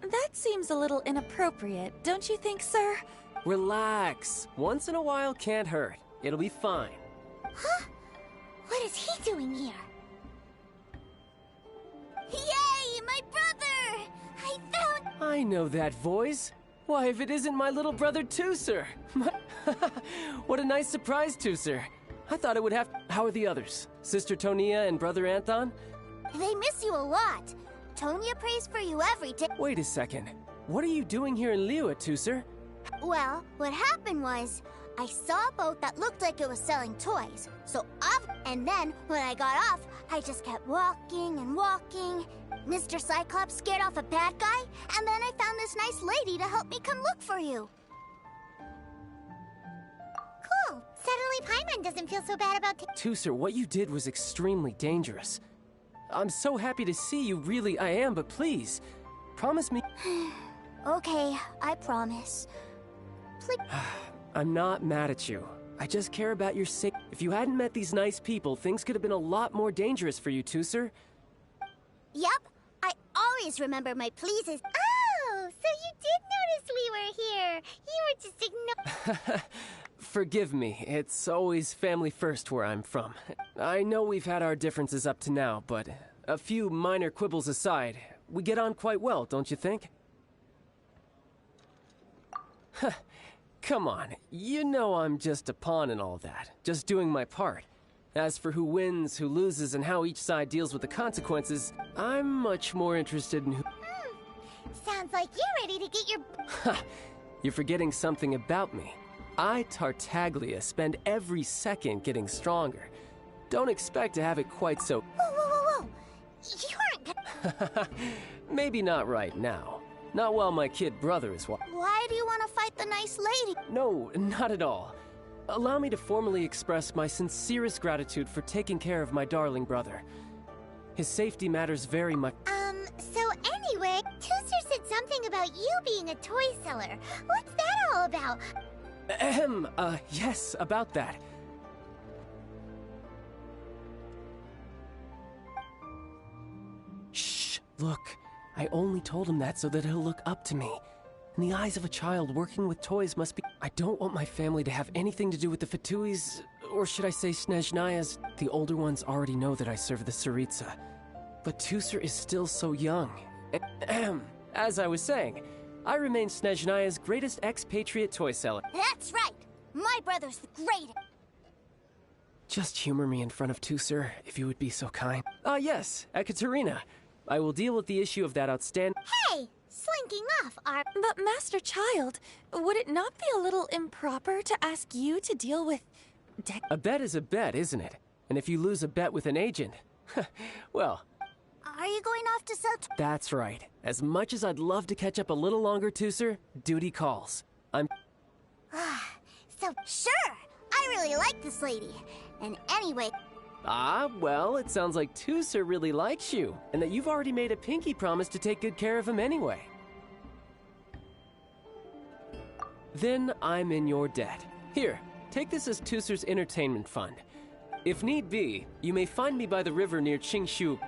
That seems a little inappropriate, don't you think, sir? Relax. Once in a while can't hurt. It'll be fine. Huh? What is he doing here? Yay! My brother! I know that voice. Why, if it isn't my little brother, Tooser! What a nice surprise, Tooser. I thought it would have... How are the others? Sister Tonia and Brother Anthon? They miss you a lot. Tonia prays for you every day. Wait a second. What are you doing here in Liyue, Tooser? Well, what happened was, I saw a boat that looked like it was selling toys. And then, when I got off, I just kept walking and walking. Mr. Cyclops scared off a bad guy, and then I found this nice lady to help me come look for you. Cool. Suddenly Paimon doesn't feel so bad about Tooser, what you did was extremely dangerous. I'm so happy to see you, really, I am, but please, promise me... Okay, I promise. Please. I'm not mad at you. I just care about your safety. If you hadn't met these nice people, things could have been a lot more dangerous for you, Tooser. Yep, I always remember my pleases. Oh, so you did notice we were here. You were just ignoring... Forgive me, it's always family first where I'm from. I know we've had our differences up to now, but a few minor quibbles aside, we get on quite well, don't you think? Come on, you know I'm just a pawn in all that, just doing my part. As for who wins, who loses, and how each side deals with the consequences, I'm much more interested in who... Sounds like you're ready to get your... You're forgetting something about me. I, Tartaglia, spend every second getting stronger. Don't expect to have it quite so... Whoa! You aren't... Maybe not right now. Not while my kid brother is... Why do you want to fight the nice lady? No, not at all. Allow me to formally express my sincerest gratitude for taking care of my darling brother. His safety matters very much... So anyway, Tooser said something about you being a toy seller. What's that all about? Yes, about that. Shh, look. I only told him that so that he'll look up to me. In the eyes of a child, working with toys must be... I don't want my family to have anything to do with the Fatuis, or should I say Snezhnayas. The older ones already know that I serve the Tsaritsa. But Tooser is still so young. As I was saying, I remain Snezhnaya's greatest expatriate toy seller. That's right! My brother's the greatest! Just humor me in front of Tooser, if you would be so kind. Yes, Ekaterina. I will deal with the issue of that outstanding... Hey! Slinking off, But Master Child, would it not be a little improper to ask you to deal with... A bet is a bet, isn't it? And if you lose a bet with an agent... well... Are you going off to sell... That's right. As much as I'd love to catch up a little longer, Tooser, duty calls. I'm... Sure! I really like this lady. And anyway... well, it sounds like Tooser really likes you, and that you've already made a pinky promise to take good care of him anyway. Then I'm in your debt. Here, take this as Tooser's entertainment fund. If need be, you may find me by the river near Qingshu.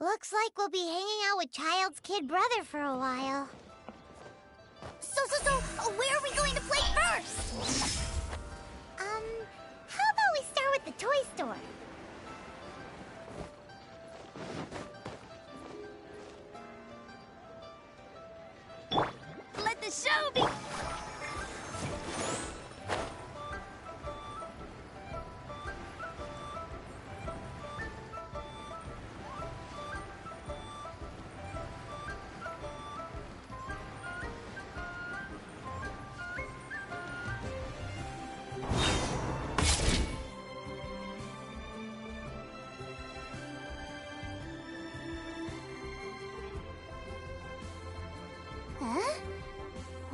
Looks like we'll be hanging out with Child's kid brother for a while. So, where are we going to play first? How about we start with the toy store? Let the show be...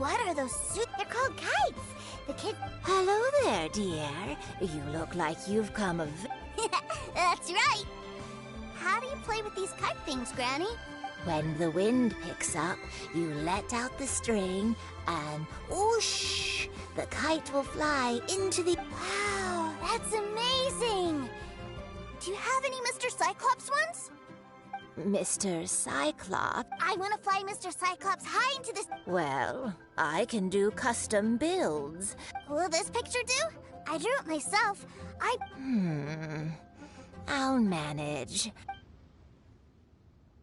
What are those suits? They're called kites. The kid... Hello there, dear. You look like you've come a... That's right. How do you play with these kite things, Granny? When the wind picks up, you let out the string, and whoosh! The kite will fly into the... Wow, that's amazing! Do you have any Mr. Cyclops ones? Mr. Cyclops? I want to fly Mr. Cyclops high into this... Well, I can do custom builds. Will this picture do? I drew it myself. I'll manage.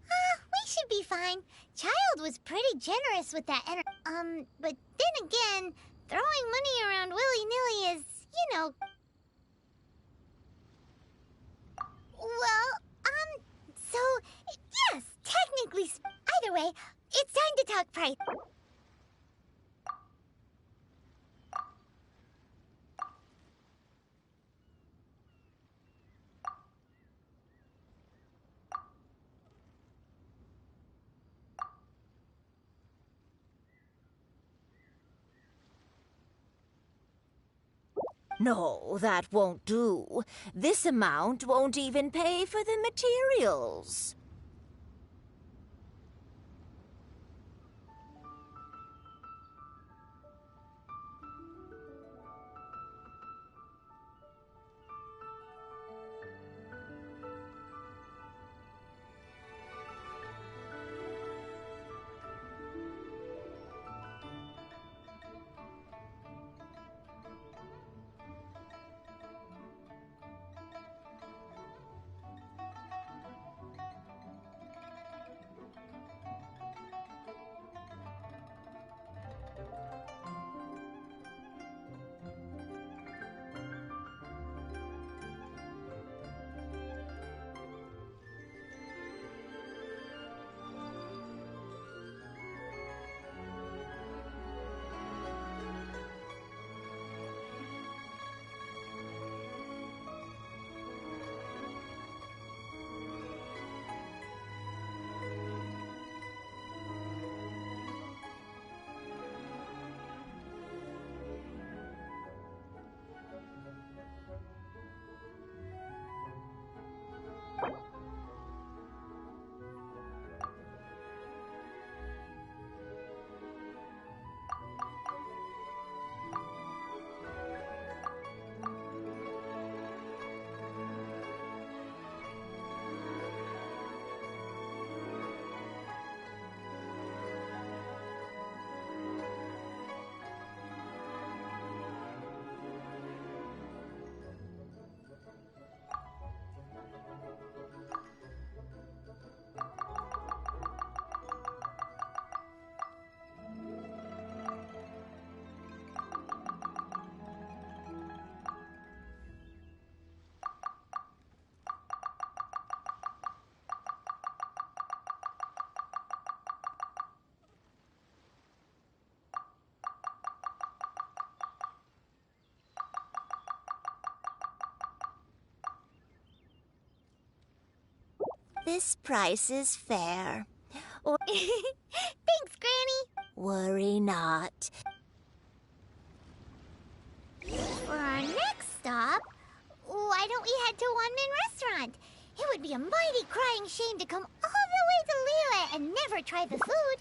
We should be fine. Child was pretty generous with that but then again, throwing money around willy-nilly is, you know... Well, so, yes, technically... Either way, it's time to talk price. No, that won't do. This amount won't even pay for the materials. This price is fair. Thanks, Granny. Worry not. For our next stop, why don't we head to One Man Restaurant? It would be a mighty crying shame to come all the way to Liyue and never try the food.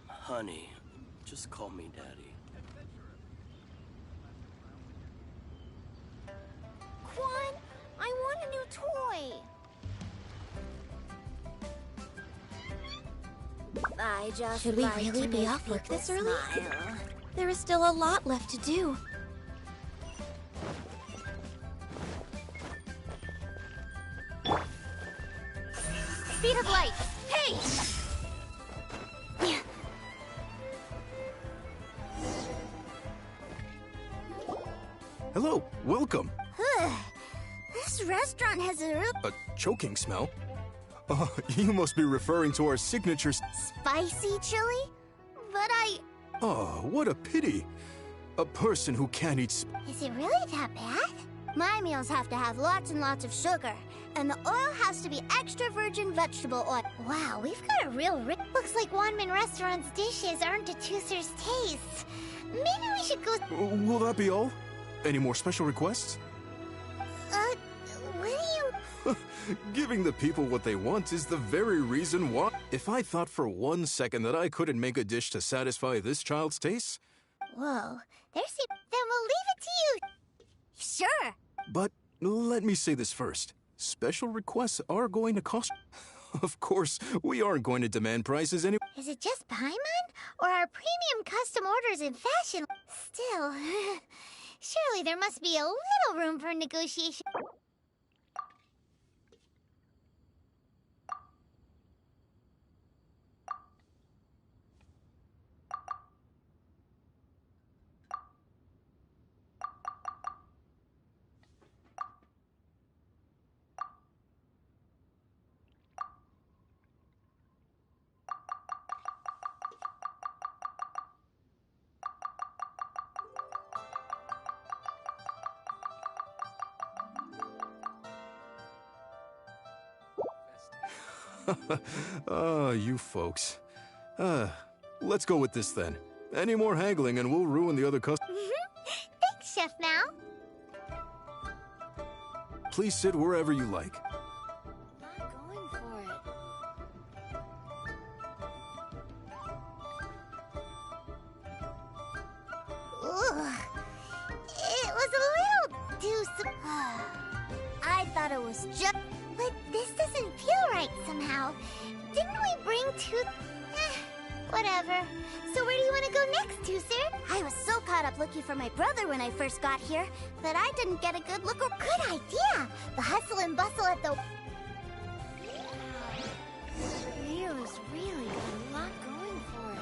Honey, just call me Daddy. Quan, I want a new toy. Should we really be off work this early? There is still a lot left to do. Speed of light. Hey! Hello, welcome. This restaurant has a real A choking smell? You must be referring to our signature... spicy chili? But Oh, what a pity. A person who can't eat... Is it really that bad? My meals have to have lots and lots of sugar. And the oil has to be extra virgin vegetable oil. Wow, we've got a real looks like Wanmin Restaurant's dishes aren't to Tooser's taste. Maybe we should go... Will that be all? Any more special requests? What do you... Giving the people what they want is the very reason why. If I thought for 1 second that I couldn't make a dish to satisfy this child's taste... Whoa, then we'll leave it to you. Sure. But let me say this first. Special requests are going to cost... Of course, we aren't going to demand prices anyway. Is it just Paimon? Or are premium custom orders in fashion? Still, surely there must be a little room for negotiation. You folks. Let's go with this then. Any more haggling and we'll ruin the other customers. Thanks, Chef Mao. Please sit wherever you like. Going for it. Ugh. It was a little too... I thought it was just... But this doesn't feel right somehow. Didn't we bring two... whatever. So where do you want to go next, Tooser? I was so caught up looking for my brother when I first got here that I didn't get a good look. Good idea! The hustle and bustle at the... Leo's really got a lot going for it.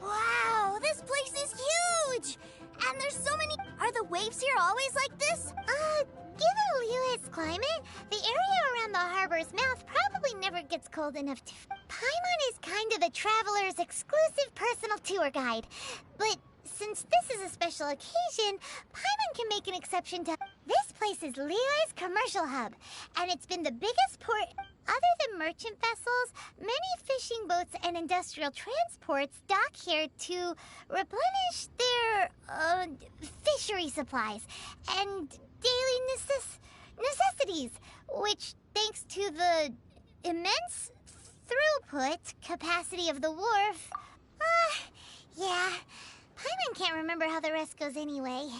Wow, this place is huge! And there's so many... Are the waves here always like this? Given Liyue's climate, the area around the harbor's mouth probably never gets cold enough to... Paimon is kind of the traveler's exclusive personal tour guide. But since this is a special occasion, Paimon can make an exception to... This place is Liyue's commercial hub, and it's been the biggest port... Other than merchant vessels, many fishing boats and industrial transports dock here to replenish their, fishery supplies and daily necessities, which, thanks to the immense throughput capacity of the wharf... yeah, Paimon can't remember how the rest goes anyway.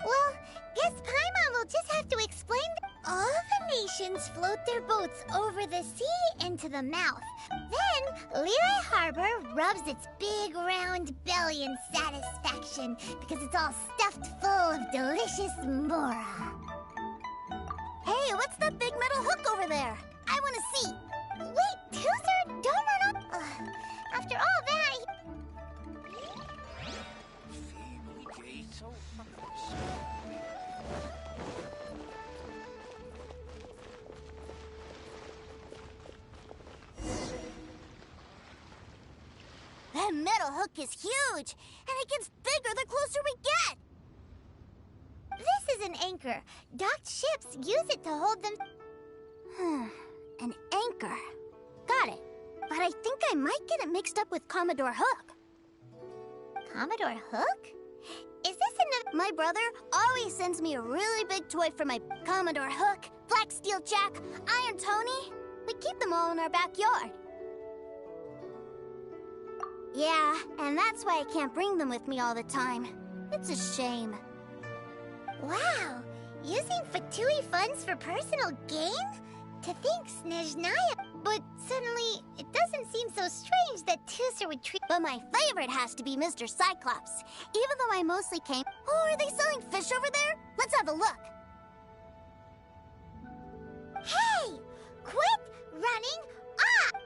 Well, guess Paimon will just have to explain all the nations float their boats over the sea into the mouth. Then, Liyue Harbor rubs its big round belly in satisfaction because it's all stuffed full of delicious mora. Hey, what's that big metal hook over there? I want to see. Wait, Tooser, don't run up. After all that... That metal hook is huge, and it gets bigger the closer we get. This is an anchor. Docked ships use it to hold them... An anchor. Got it. But I think I might get it mixed up with Commodore Hook. Commodore Hook? Is this My brother always sends me a really big toy for my Commodore Hook, Black Steel Jack, Iron Tony. We keep them all in our backyard. Yeah, and that's why I can't bring them with me all the time. It's a shame. Wow! Using Fatui funds for personal gain? To think Snezhnaya... But suddenly, it doesn't seem so strange that Tusser would treat... But my favorite has to be Mr. Cyclops. Even though I mostly came... Oh, are they selling fish over there? Let's have a look. Hey! Quit running up!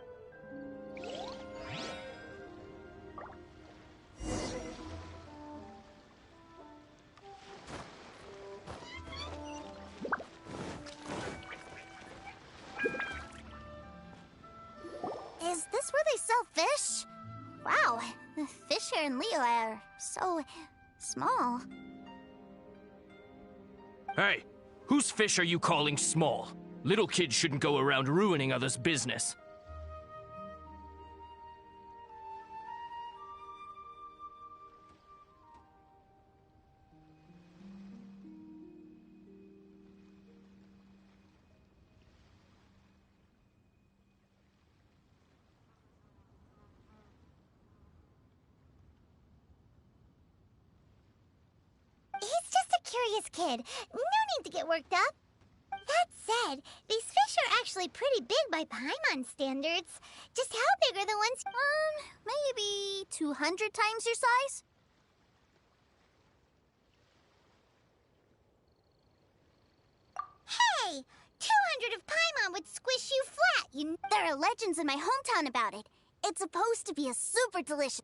Is this where they sell fish? Wow, the fish here in Leo are so small. Hey, whose fish are you calling small? Little kids shouldn't go around ruining others' business. He's just a curious kid. No need to get worked up. That said, these fish are actually pretty big by Paimon standards. Just how big are the ones... Maybe 200 times your size? Hey! 200 of Paimon would squish you flat, There are legends in my hometown about it. It's supposed to be a super delicious...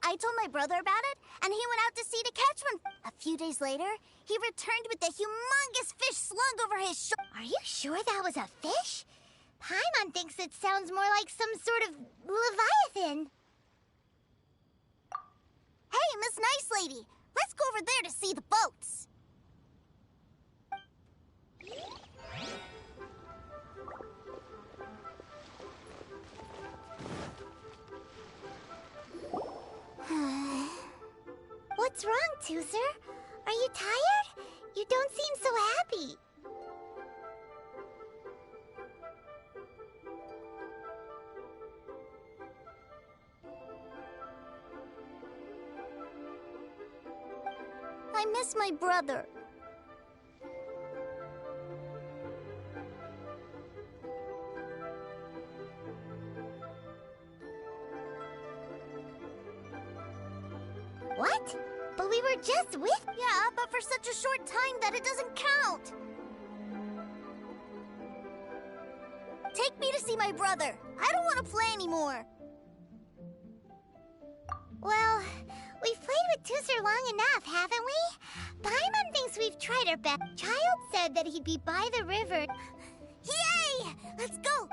I told my brother about it, and he went out to sea to catch one. A few days later, he returned with a humongous fish slung over his shoulder. Are you sure that was a fish? Paimon thinks it sounds more like some sort of leviathan. Hey, Miss Nice Lady, let's go over there to see the boats. What's wrong, Tusser? Are you tired? You don't seem so happy. I miss my brother. What? But we were just with... Yeah, but for such a short time that it doesn't count. Take me to see my brother. I don't want to play anymore. Well, we've played with Tusser long enough, haven't we? Paimon thinks we've tried our best. Child said that he'd be by the river. Yay! Let's go!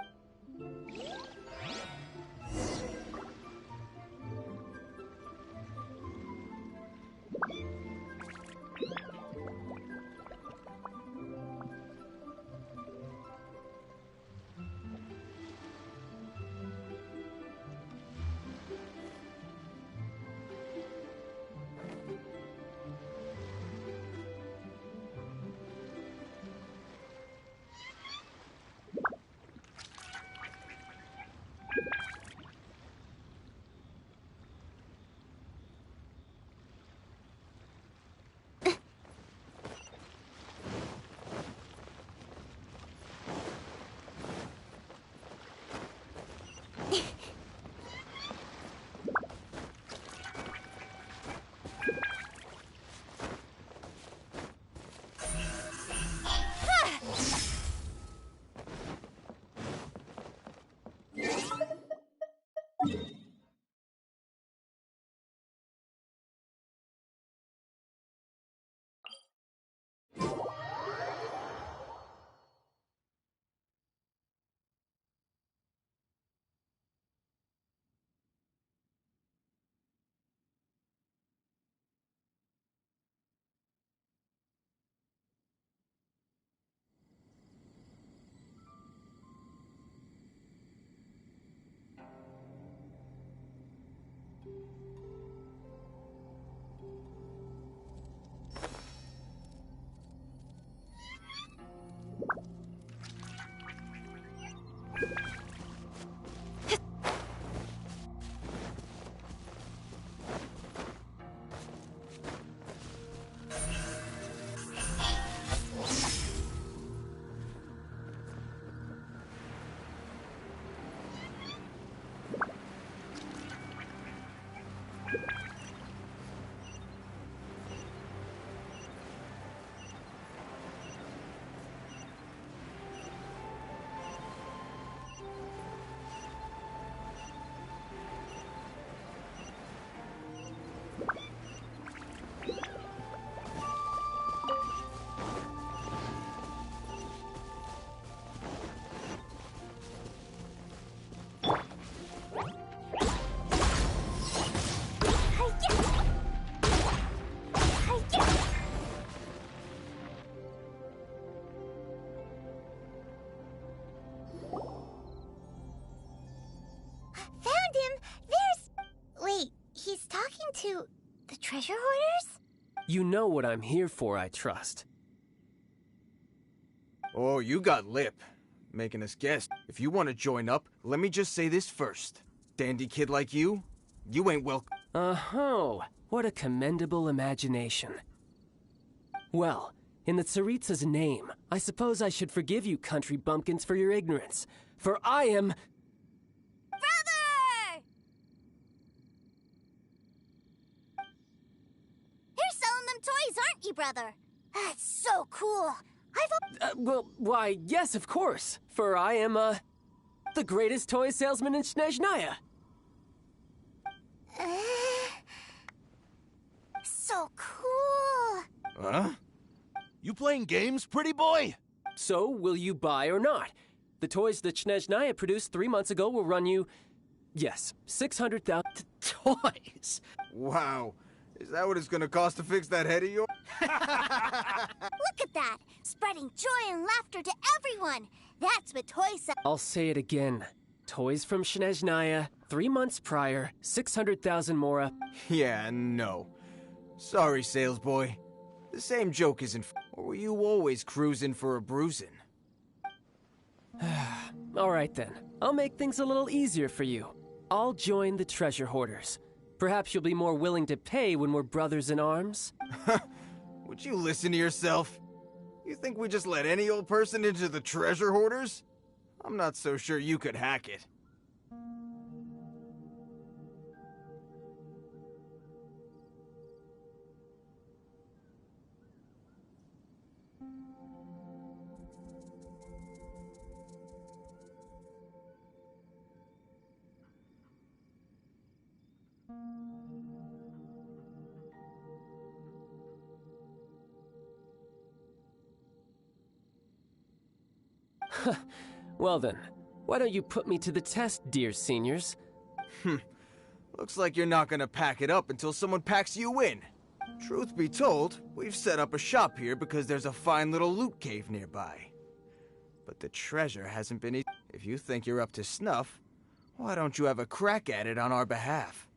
treasure hoarders? You know what I'm here for, I trust. Oh, you got lip. Making us guess. If you want to join up, let me just say this first. Dandy kid like you ain't welcome. Oh, what a commendable imagination. Well, in the Tsaritsa's name, I suppose I should forgive you country bumpkins for your ignorance. For I am... Brother! You're selling them toys, aren't you, brother? That's so cool. well, why, yes, of course. For I am, the greatest toy salesman in Snezhnaya. So cool. Huh? You playing games, pretty boy? So, will you buy or not? The toys that Snezhnaya produced 3 months ago will run you, yes, 600,000 toys. Wow. Is that what it's gonna cost to fix that head of yours? Look at that! Spreading joy and laughter to everyone! That's what toys sell. I'll say it again. Toys from Snezhnaya, 3 months prior, 600,000 mora. Yeah, no. Sorry, sales boy. The same joke isn't or were you always cruising for a bruising? Alright then. I'll make things a little easier for you. I'll join the treasure hoarders. Perhaps you'll be more willing to pay when we're brothers in arms? Would you listen to yourself? You think we just let any old person into the treasure hoarders? I'm not so sure you could hack it. Well then, why don't you put me to the test, dear seniors? Looks like you're not gonna pack it up until someone packs you in. Truth be told, we've set up a shop here because there's a fine little loot cave nearby. But the treasure hasn't been If you think you're up to snuff, why don't you have a crack at it on our behalf?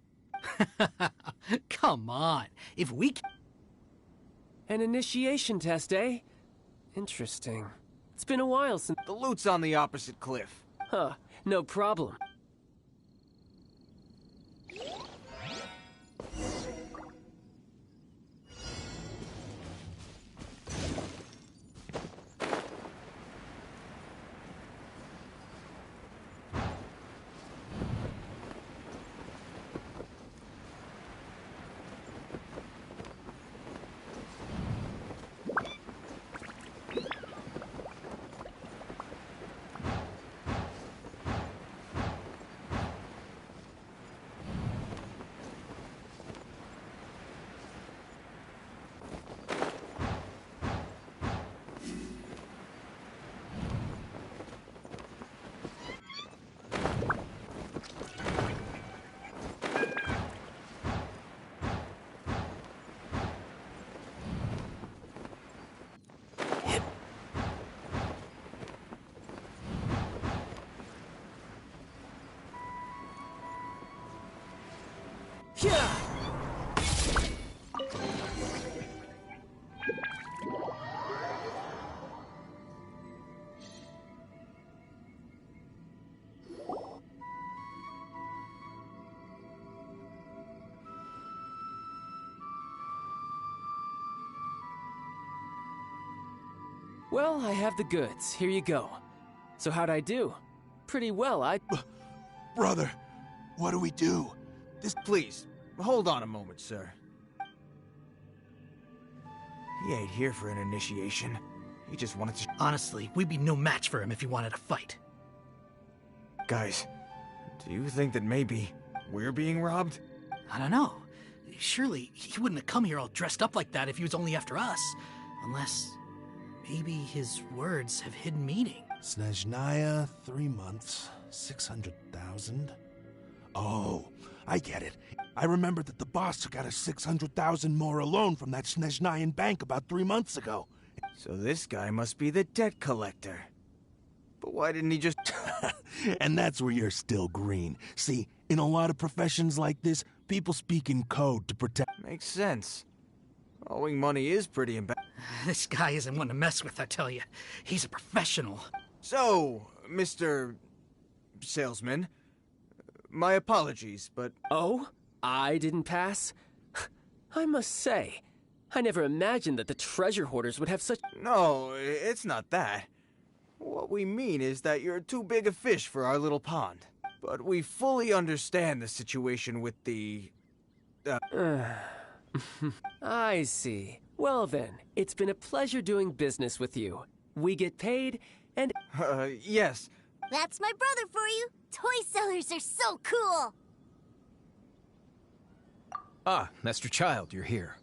Come on, if we An initiation test, eh? Interesting. It's been a while since... The loot's on the opposite cliff. Huh, no problem. Yeah! Well, I have the goods. Here you go. So how'd I do? Pretty well, Brother, what do we do? Please, hold on a moment, sir. He ain't here for an initiation. He just wanted to... Honestly, we'd be no match for him if he wanted to fight. Guys, do you think that maybe we're being robbed? I don't know. Surely, he wouldn't have come here all dressed up like that if he was only after us. Unless... maybe his words have hidden meaning. Snezhnaya, 3 months, 600,000. Oh, I get it. I remember that the boss took out a 600,000 more loan from that Snezhnayan bank about 3 months ago. So this guy must be the debt collector. But why didn't he just... And that's where you're still green. See, in a lot of professions like this, people speak in code to protect... Makes sense. Owing money is pretty embarrassing. This guy isn't one to mess with, I tell you. He's a professional. So, Mr. Salesman, my apologies, but... Oh? I didn't pass? I must say, I never imagined that the treasure hoarders would have such... No, it's not that. What we mean is that you're too big a fish for our little pond. But we fully understand the situation with the... I see. Well then, it's been a pleasure doing business with you. We get paid, and... yes. That's my brother for you. Toy sellers are so cool. Ah, Master Child, you're here.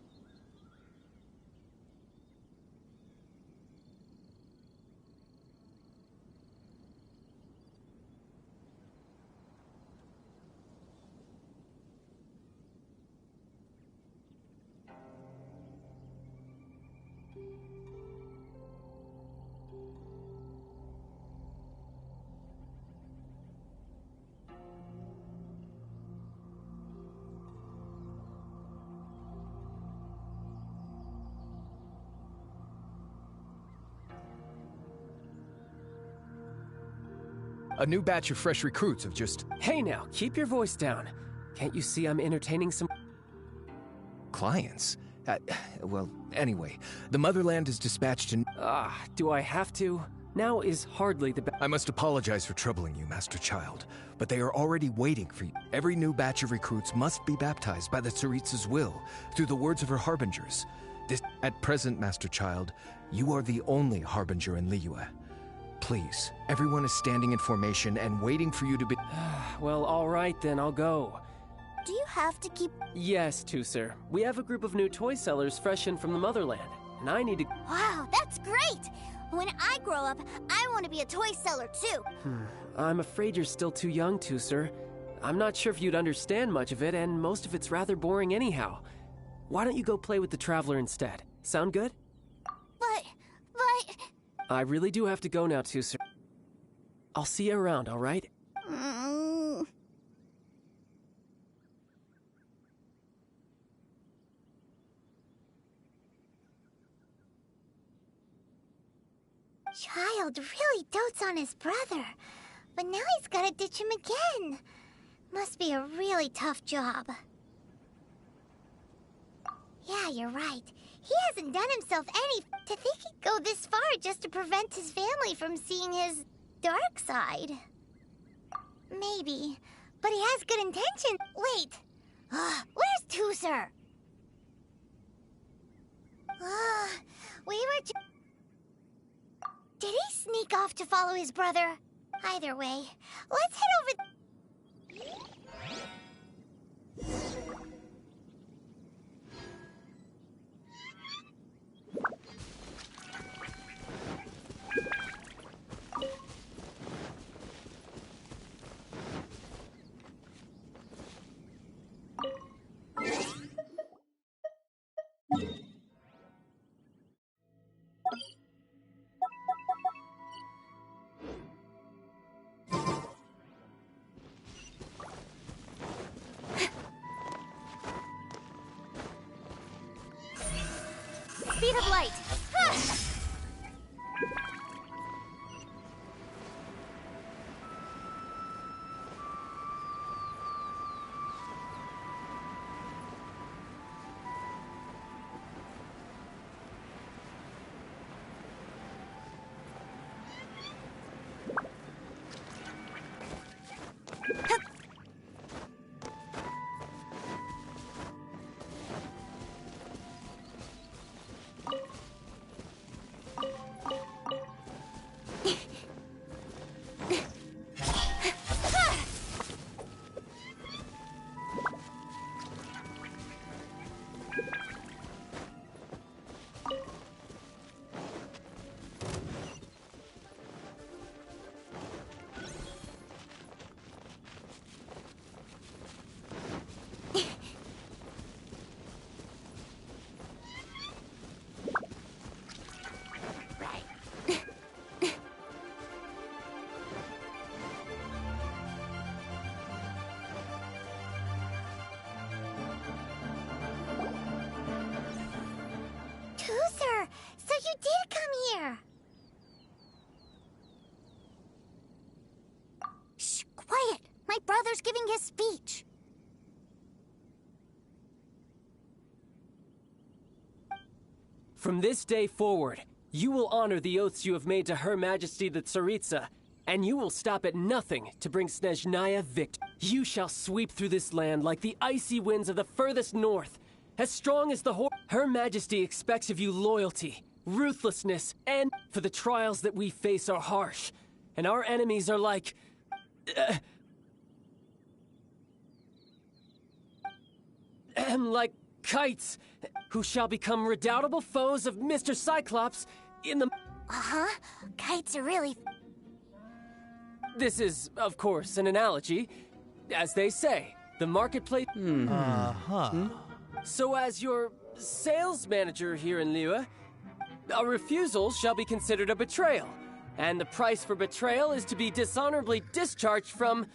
A new batch of fresh recruits have just... Hey now, keep your voice down. Can't you see I'm entertaining some... clients? Well, anyway, the motherland is dispatched in... do I have to? Now is hardly the I must apologize for troubling you, Master Child, but they are already waiting for you. Every new batch of recruits must be baptized by the Tsaritsa's will, through the words of her harbingers. At present, Master Child, you are the only harbinger in Liyue. Please, everyone is standing in formation and waiting for you to be... Well, all right then, I'll go. Do you have to keep... Yes, Tusser. We have a group of new toy sellers fresh in from the motherland, and I need to... Wow, that's great! When I grow up, I want to be a toy seller too. I'm afraid you're still too young, Tusser. I'm not sure if you'd understand much of it, and most of it's rather boring anyhow. Why don't you go play with the Traveler instead? Sound good? But... I really do have to go now, Tusser. I'll see you around, all right? Child really dotes on his brother, but now he's gotta ditch him again. Must be a really tough job. Yeah, you're right. He hasn't done himself any... To think he'd go this far just to prevent his family from seeing his dark side. Maybe, but he has good intention. Wait, where's Tusser? We were... Did he sneak off to follow his brother? Either way, let's head over... Speed of light! here. Shh, quiet. My brother's giving his speech. From this day forward, you will honor the oaths you have made to Her Majesty the Tsaritsa, and you will stop at nothing to bring Snezhnaya victory. You shall sweep through this land like the icy winds of the furthest north, as strong as the Her Majesty expects of you loyalty, ruthlessness, and for the trials that we face are harsh, and our enemies are like... like kites, who shall become redoubtable foes of Mr. Cyclops in the... Uh-huh. Kites are really... This is, of course, an analogy. As they say, the marketplace... So as your sales manager here in Liyue, a refusal shall be considered a betrayal, and the price for betrayal is to be dishonorably discharged from...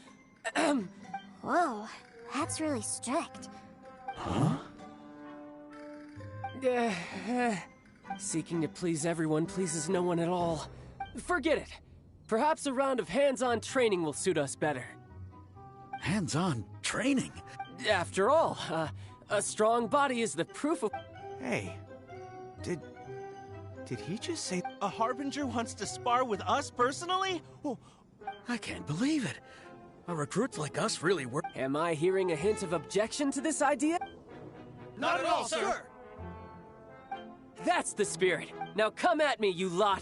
Whoa, that's really strict. Huh? Seeking to please everyone pleases no one at all. Forget it. Perhaps a round of hands-on training will suit us better. Hands-on training? After all, a strong body is the proof of... Hey, did he just say a Harbinger wants to spar with us personally? Oh, I can't believe it. A recruits like us really work. Am I hearing a hint of objection to this idea? Not at all, sir! That's the spirit. Now come at me, you lot!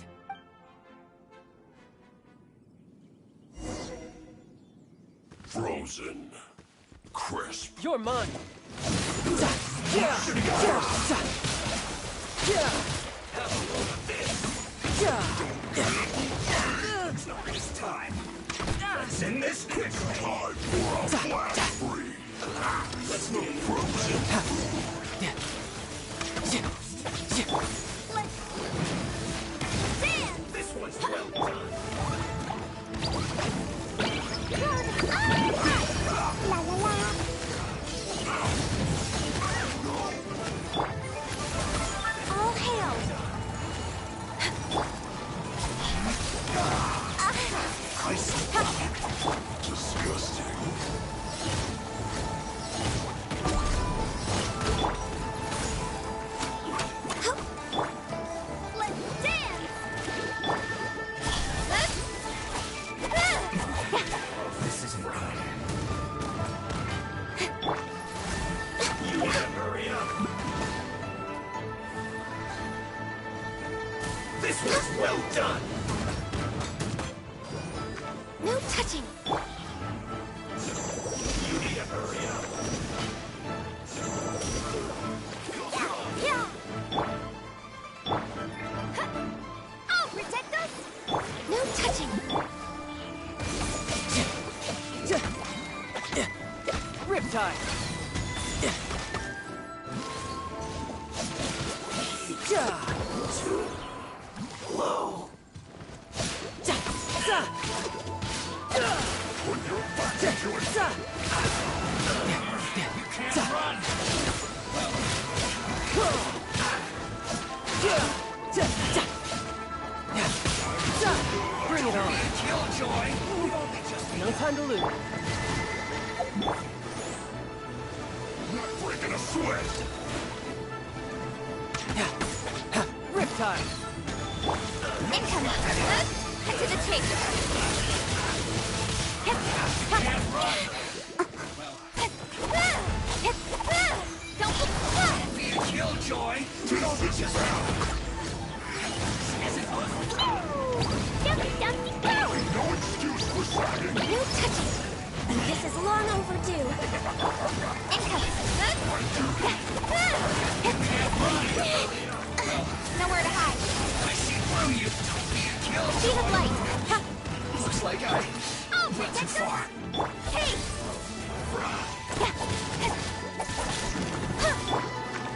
Frozen. Crisp. You're mine! It's not his time. Let's end this quick. Time for a blast free. Let's go, Frozen. This one's well done. La la la. All hail. Disgusting. This isn't good. You better hurry up. This was well done. No touching. You need to hurry up. I'll protect us. No touching. Riptide! Low. Put your back into it. You can't run. Bring it on! Killjoy. No time to lose. Not breaking a sweat. Riptide! Incoming. Cut to the chase. Can't run. Don't Be a killjoy. This is out. No excuse for sagging. No touching. This is long overdue. Incoming. Nowhere to hide. I see through you. Don't be a killjoy. Speed of light. Looks like I went too far. Hey!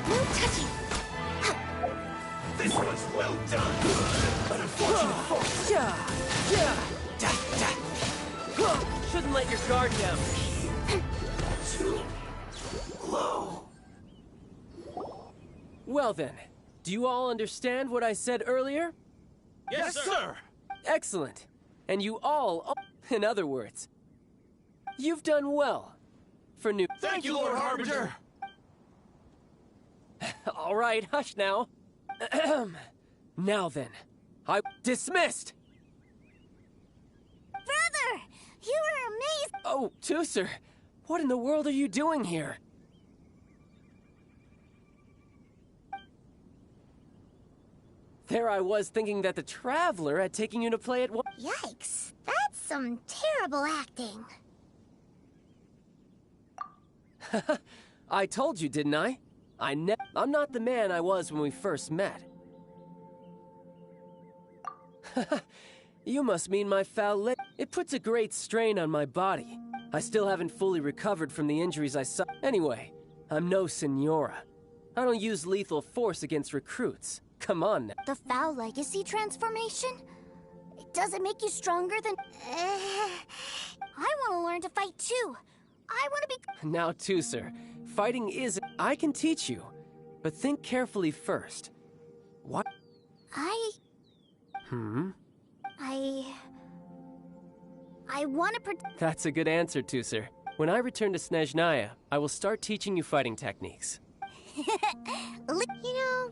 No touching. This one's well done. An unfortunate fault. Shouldn't let your guard down. Too low. Well then, do you all understand what I said earlier? Yes, sir! Excellent. And you all, in other words, you've done well for new. Thank you, Lord Harbinger! All right, hush now. Now then, dismissed! Brother! You were amazing! Oh, Tooser, what in the world are you doing here? There I was thinking that the Traveler had taken you to play at one. Yikes, that's some terrible acting. I told you, didn't I? I'm not the man I was when we first met. You must mean my foul leg. It puts a great strain on my body. I still haven't fully recovered from the injuries I suffered. Anyway, I'm no Senora. I don't use lethal force against recruits. Come on now. The foul legacy transformation? Does it make you stronger than... I want to learn to fight too. I want to be... Now, Tooser, fighting is... I can teach you. But think carefully first. What? I want to That's a good answer, Tooser. When I return to Snezhnaya, I will start teaching you fighting techniques. You know,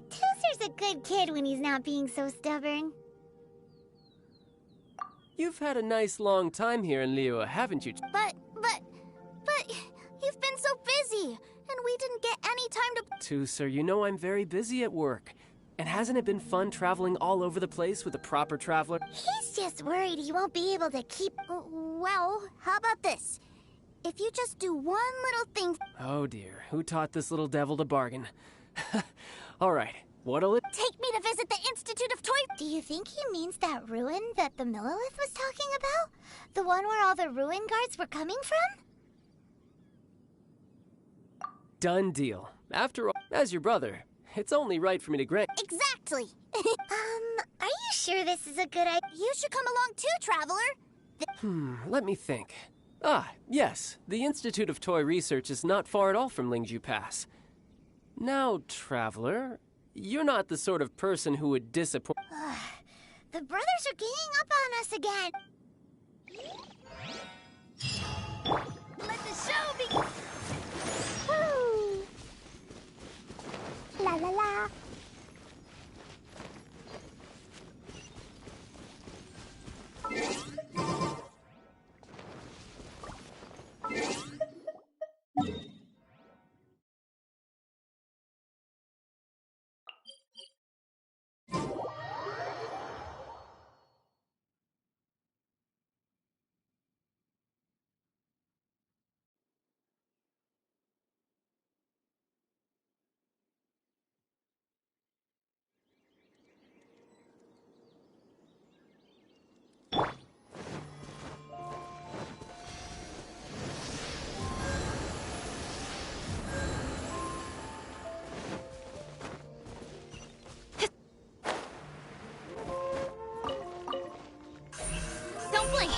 Tooser's a good kid when he's not being so stubborn. You've had a nice long time here in Liyue, haven't you? But, you've been so busy, and we didn't get any time to... Tooser, you know I'm very busy at work. And hasn't it been fun traveling all over the place with a proper traveler? He's just worried he won't be able to keep... Well, how about this? If you just do one little thing... Oh dear, who taught this little devil to bargain? Alright, what'll it... Take me to visit the Institute of Toy... Do you think he means that ruin that the Millelith was talking about? The one where all the ruin guards were coming from? Done deal. After all, as your brother, it's only right for me to grant... Exactly! Are you sure this is a good idea? You should come along too, Traveler! Let me think. Ah, yes, the Institute of Toy Research is not far at all from Lingju Pass. Now, Traveler, you're not the sort of person who would disappoint... The brothers are ganging up on us again. Let the show begin! Woo! La la la. Don't blink.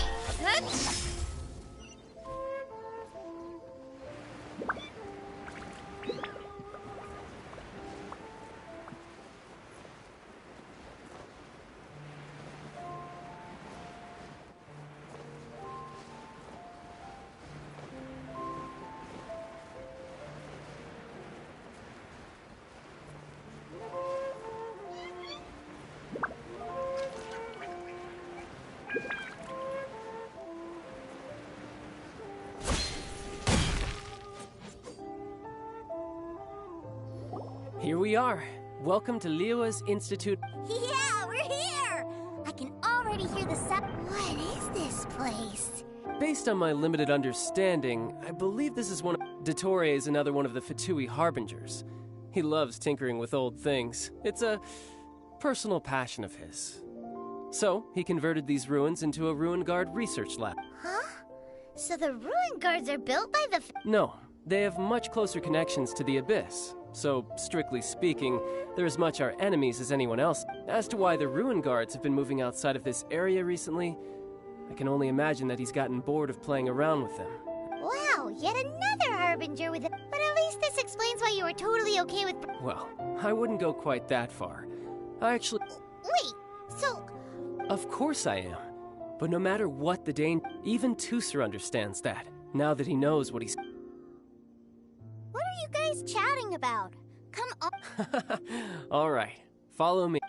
Here we are. Welcome to Liyue's Institute. Yeah, we're here! I can already hear the sound. What is this place? Based on my limited understanding, I believe this is one of... Dottore is another one of the Fatui Harbingers. He loves tinkering with old things. It's a personal passion of his. So, he converted these ruins into a Ruin Guard research lab. Huh? So the ruin guards are built by the... No, they have much closer connections to the Abyss. So, strictly speaking, they're as much our enemies as anyone else. As to why the Ruin Guards have been moving outside of this area recently, I can only imagine that he's gotten bored of playing around with them. Wow, yet another Harbinger with it. But at least this explains why you were totally okay with... Well, I wouldn't go quite that far. I actually... Wait, So... Of course I am. But no matter what the danger, even Tooser understands that, now that he knows what he's... What are you guys chatting about? Come on. All right, follow me.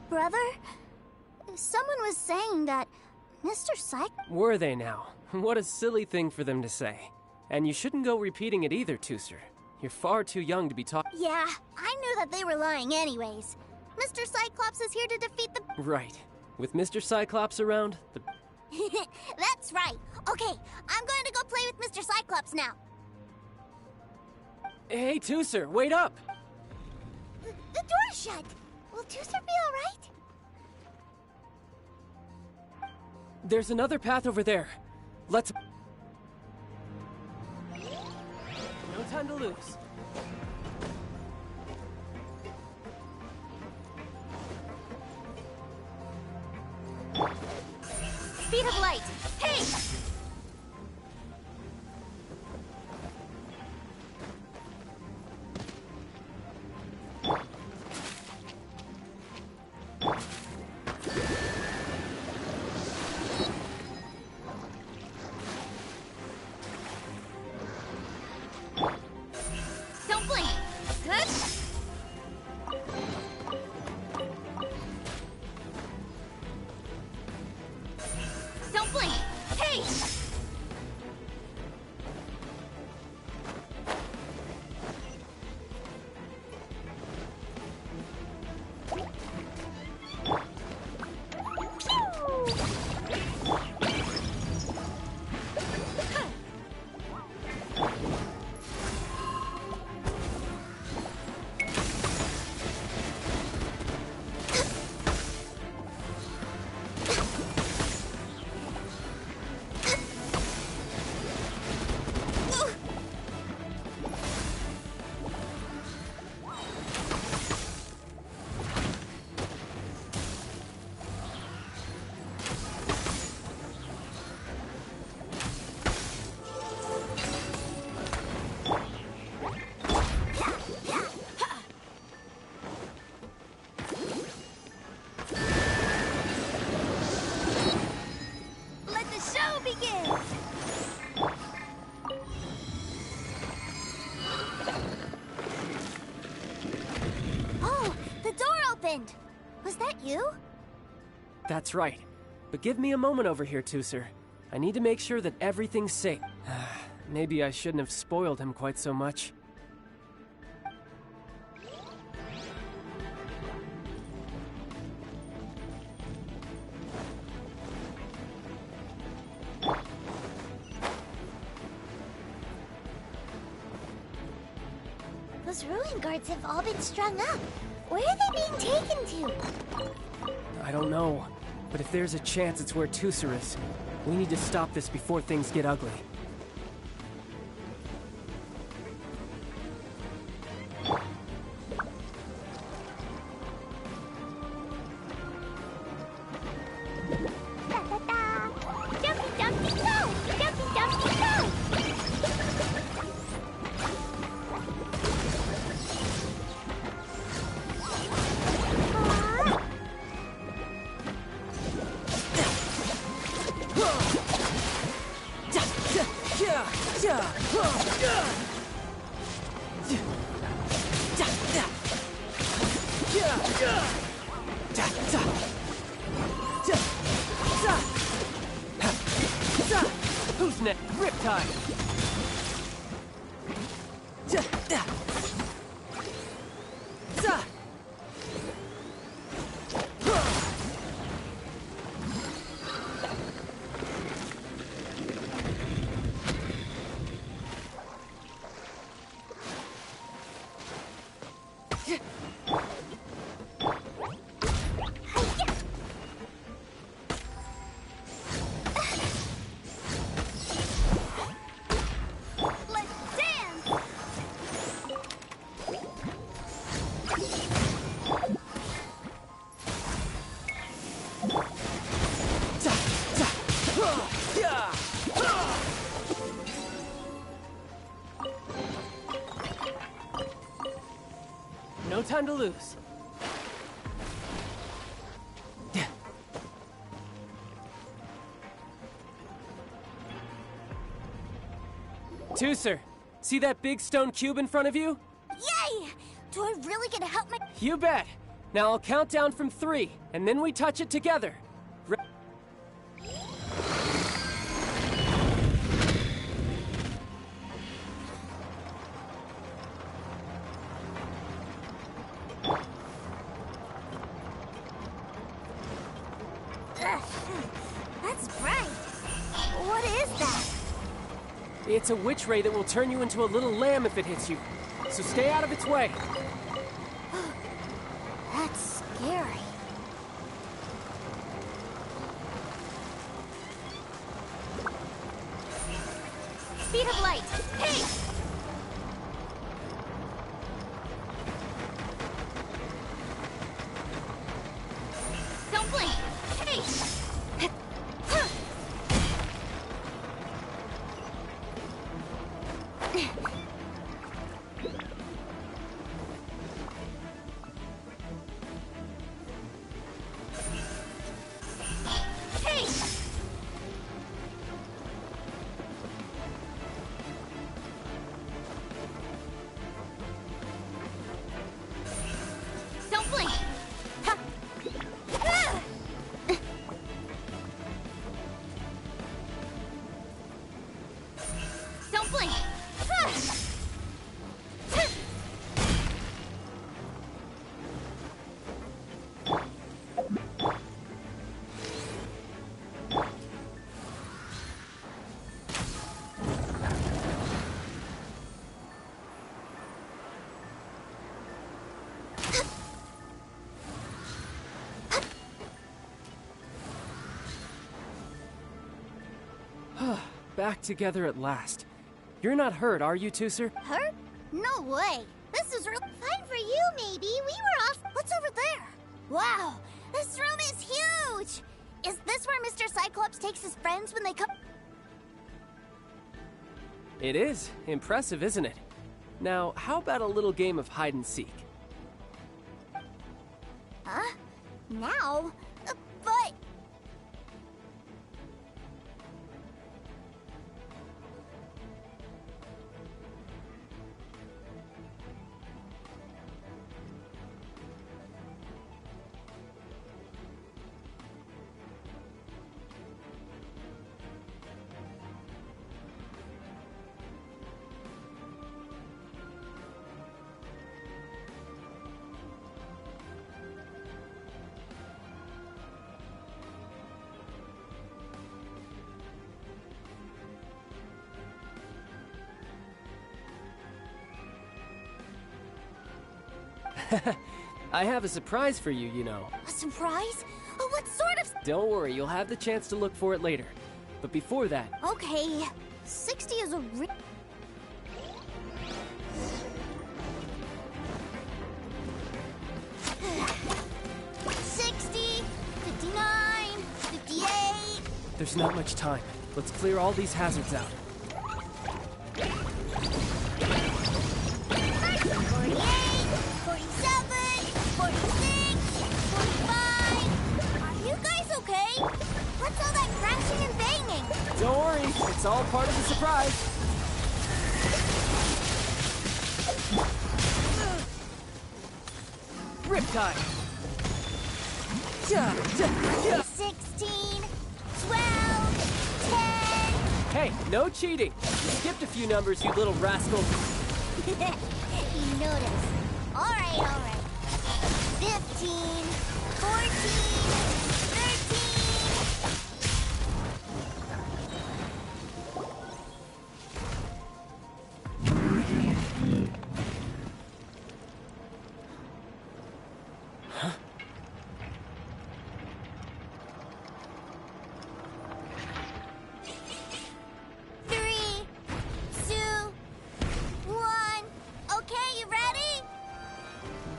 Brother? Someone was saying that Mr. Were they now? What a silly thing for them to say. And you shouldn't go repeating it either, Tooser. You're far too young to be taught. Yeah, I knew that they were lying anyways. Mr. Cyclops is here to defeat the... Right. With Mr. Cyclops around, the... That's right. Okay, I'm going to go play with Mr. Cyclops now. Hey, Tooser, wait up! The door's shut. Will Tooser be alright? There's another path over there. Let's... No time to lose. Speed of light. Hey! Don't blink. Good. Don't blink. Hey! Let the show begin! Oh, the door opened! Was that you? That's right. But give me a moment over here, Tooser. I need to make sure that everything's safe. Maybe I shouldn't have spoiled him quite so much. Those ruin guards have all been strung up. Where are they being taken to? I don't know, but if there's a chance it's where Tooser is, we need to stop this before things get ugly. Da-da-da! Jumpy-dumpy-go! Jumpy-dumpy-go! Who's next? Riptide! No time to lose. Tooser, see that big stone cube in front of you? Yay! Do I really get to help my... You bet. Now I'll count down from 3, and then we touch it together. That's bright. What is that? It's a witch ray that will turn you into a little lamb if it hits you. So stay out of its way. That's scary. Speed of light. Hey! Don't blink. Hey! Don't blink. Ha. Ah. Don't blink. Ah. Back together at last. You're not hurt, are you, Tooser? Hurt? No way. This is real fine for you, maybe. We were off. What's over there? Wow, this room is huge. Is this where Mr. Cyclops takes his friends when they come? It is. Impressive, isn't it? Now, how about a little game of hide and seek? Huh? Now? But... I have a surprise for you, you know. A surprise? Oh, what sort of... Don't worry, you'll have the chance to look for it later. But before that... Okay, 60 is a 60, 59, 58... There's not much time. Let's clear all these hazards out. 45. Are you guys okay? What's all that crashing and banging? Don't worry, it's all part of the surprise. Riptide. 16, 12, 10. Hey, no cheating. You skipped a few numbers, you little rascal. You noticed. All right. 15, 14, 13. Huh?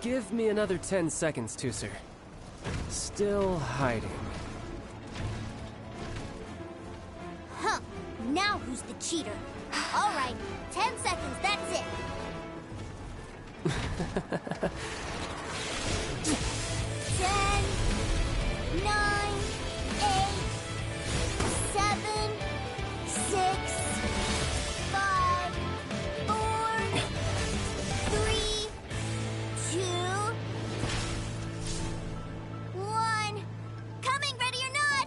Give me another 10 seconds, Tooser. Still hiding. Now who's the cheater? All right, 10 seconds, that's it. 10, 9, 8, 7, 6, 5, 4, 3, 2, 1. Coming, ready or not.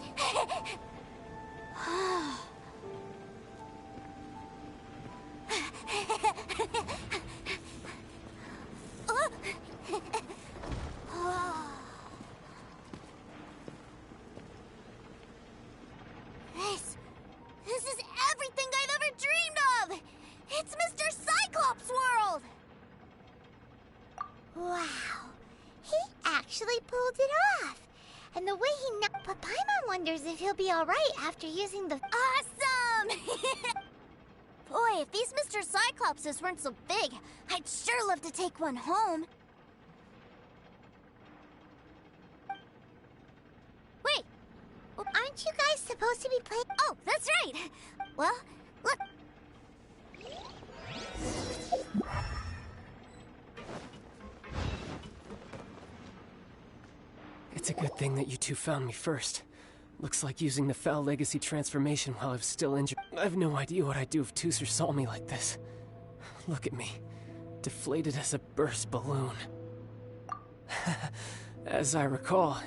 This is everything I've ever dreamed of! It's Mr. Cyclops' world! Wow. He actually pulled it off. And the way he But Paimon wonders if he'll be alright after using the... Awesome! Boy, if these Mr. Cyclopses weren't so big, I'd sure love to take one home. Wait! Aren't you guys supposed to be playing... Oh, that's right! Well, look... It's a good thing that you two found me first. Looks like using the Foul Legacy transformation while I was still injured. I have no idea what I'd do if Tooser saw me like this. Look at me. Deflated as a burst balloon. As I recall,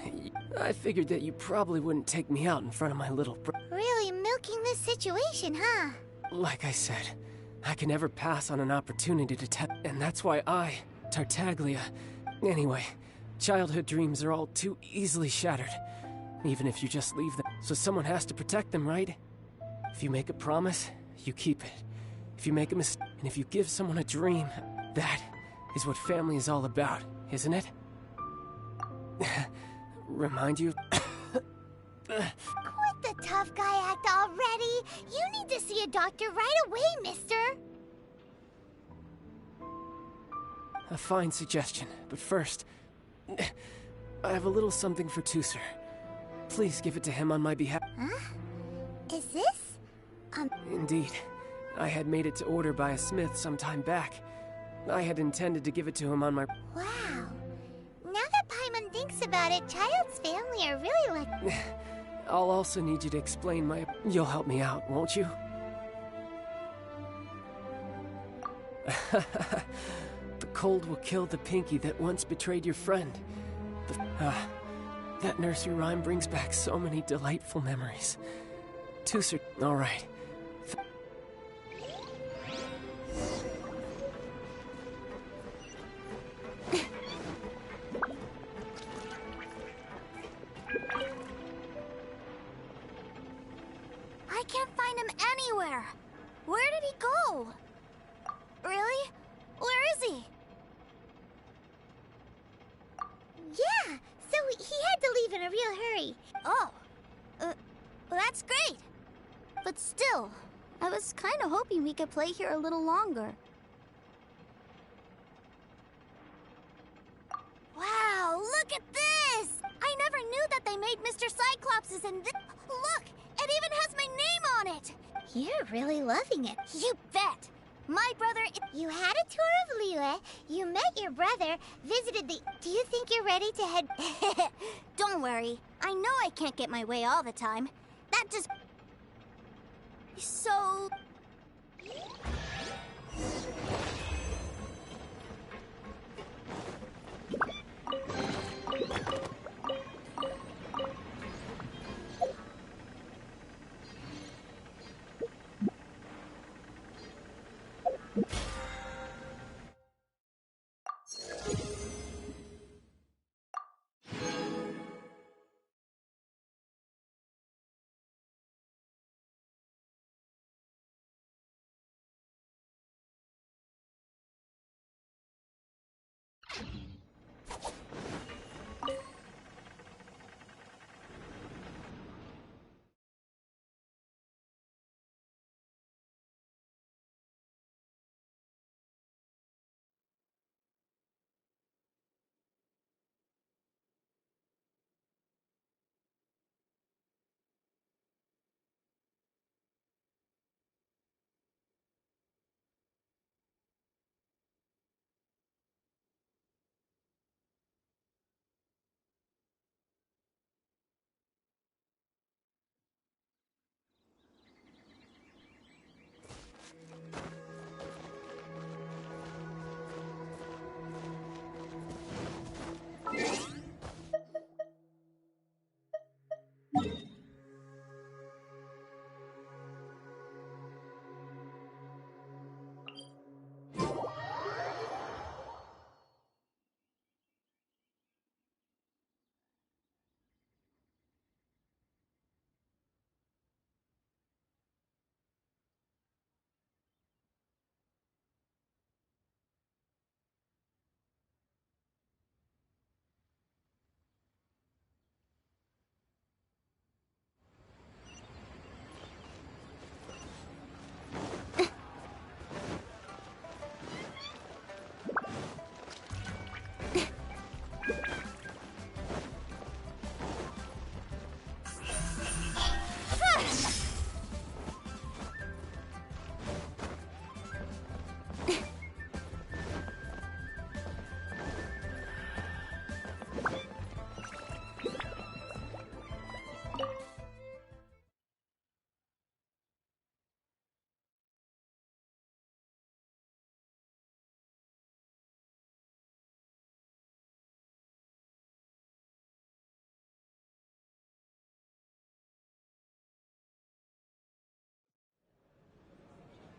I figured that you probably wouldn't take me out in front of my little Really milking this situation, huh? Like I said, I can never pass on an opportunity to test, and that's why I, Tartaglia... Anyway, childhood dreams are all too easily shattered, even if you just leave them. So someone has to protect them, right? If you make a promise, you keep it. If you make a mistake, and if you give someone a dream, that is what family is all about, isn't it? Remind you... Quit the tough guy act already! You need to see a doctor right away, mister! A fine suggestion, but first... I have a little something for Tooser. Please give it to him on my behalf. Huh? Is this? Indeed. I had made it to order by a smith some time back. I had intended to give it to him on my... Wow. Now that Paimon thinks about it, Child's family are really like... I'll also need you to explain my... You'll help me out, won't you? The cold will kill the pinky that once betrayed your friend. That nursery rhyme brings back so many delightful memories. Tooser... All right. I can't find him anywhere. Where did he go? Really? Where is he? Yeah, so he had to leave in a real hurry. Oh. That's great. But still, I was kind of hoping we could play here a little longer. Wow, look at this! I never knew that they made Mr. Cyclopses in this. Look, it even has my name on it! You're really loving it. You bet! My brother... You had a tour of Liyue, you met your brother, visited the... Do you think you're ready to head... Don't worry. I know I can't get my way all the time. That just... So...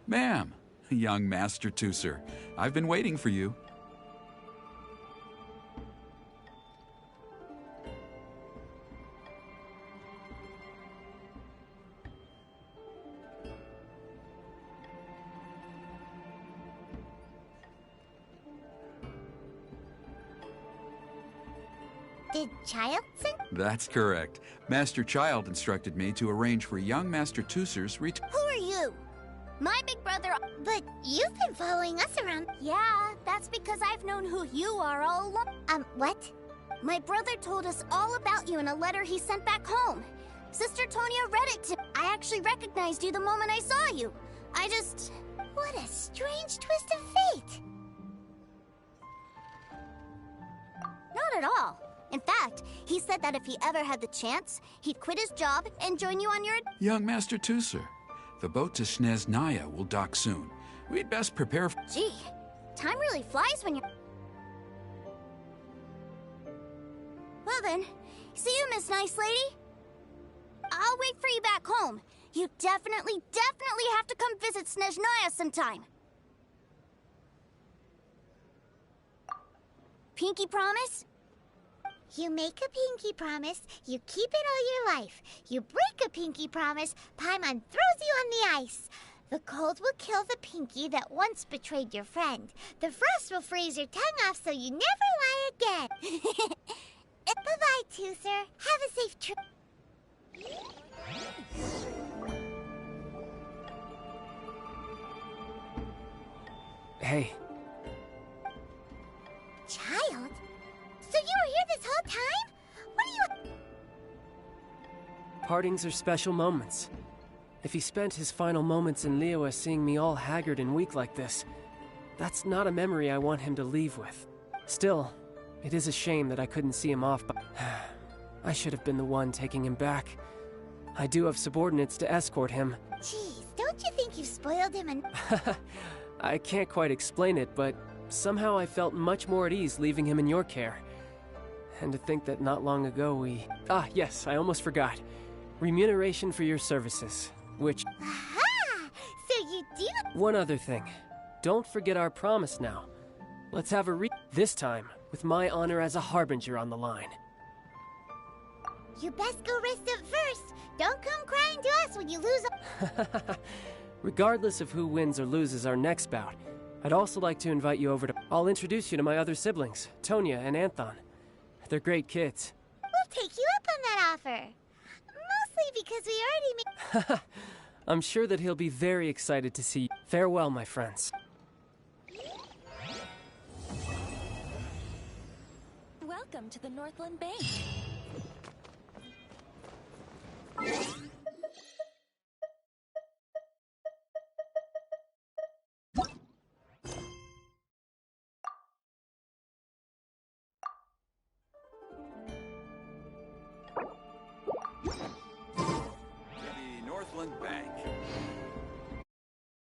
Ma'am, young Master Tooser, I've been waiting for you. Did Child sing? That's correct. Master Child instructed me to arrange for young Master Tooser's return. Who are you? My big brother... But you've been following us around. Yeah, that's because I've known who you are all along. What? My brother told us all about you in a letter he sent back home. Sister Tonya read it to... I actually recognized you the moment I saw you. I just... What a strange twist of fate. Not at all. In fact, he said that if he ever had the chance, he'd quit his job and join you on your... Young Master Tooser, the boat to Snezhnaya will dock soon. We'd best prepare for... Gee, time really flies when you're... Well then, see you, Miss Nice Lady. I'll wait for you back home. You definitely have to come visit Snezhnaya sometime. Pinky promise? You make a pinky promise, you keep it all your life. You break a pinky promise, Paimon throws you on the ice. The cold will kill the pinky that once betrayed your friend. The frost will freeze your tongue off so you never lie again. Bye-bye, Tooser. Have a safe trip. Hey. Child? So you were here this whole time? What are you... Partings are special moments. If he spent his final moments in Liyue seeing me all haggard and weak like this, that's not a memory I want him to leave with. Still, it is a shame that I couldn't see him off, but I should have been the one taking him back. I do have subordinates to escort him. Jeez, don't you think you've spoiled him and... I can't quite explain it, but somehow I felt much more at ease leaving him in your care. And to think that not long ago we... Ah, yes, I almost forgot. Remuneration for your services, which... Aha! So you do... One other thing. Don't forget our promise now. Let's have a this time, with my honor as a harbinger on the line. You best go rest up first. Don't come crying to us when you lose a... Regardless of who wins or loses our next bout, I'd also like to invite you over to... I'll introduce you to my other siblings, Tonya and Anthon. They're great kids. We'll take you up on that offer. Mostly because we already made... I'm sure that he'll be very excited to see you. Farewell, my friends. Welcome to the Northland Bank.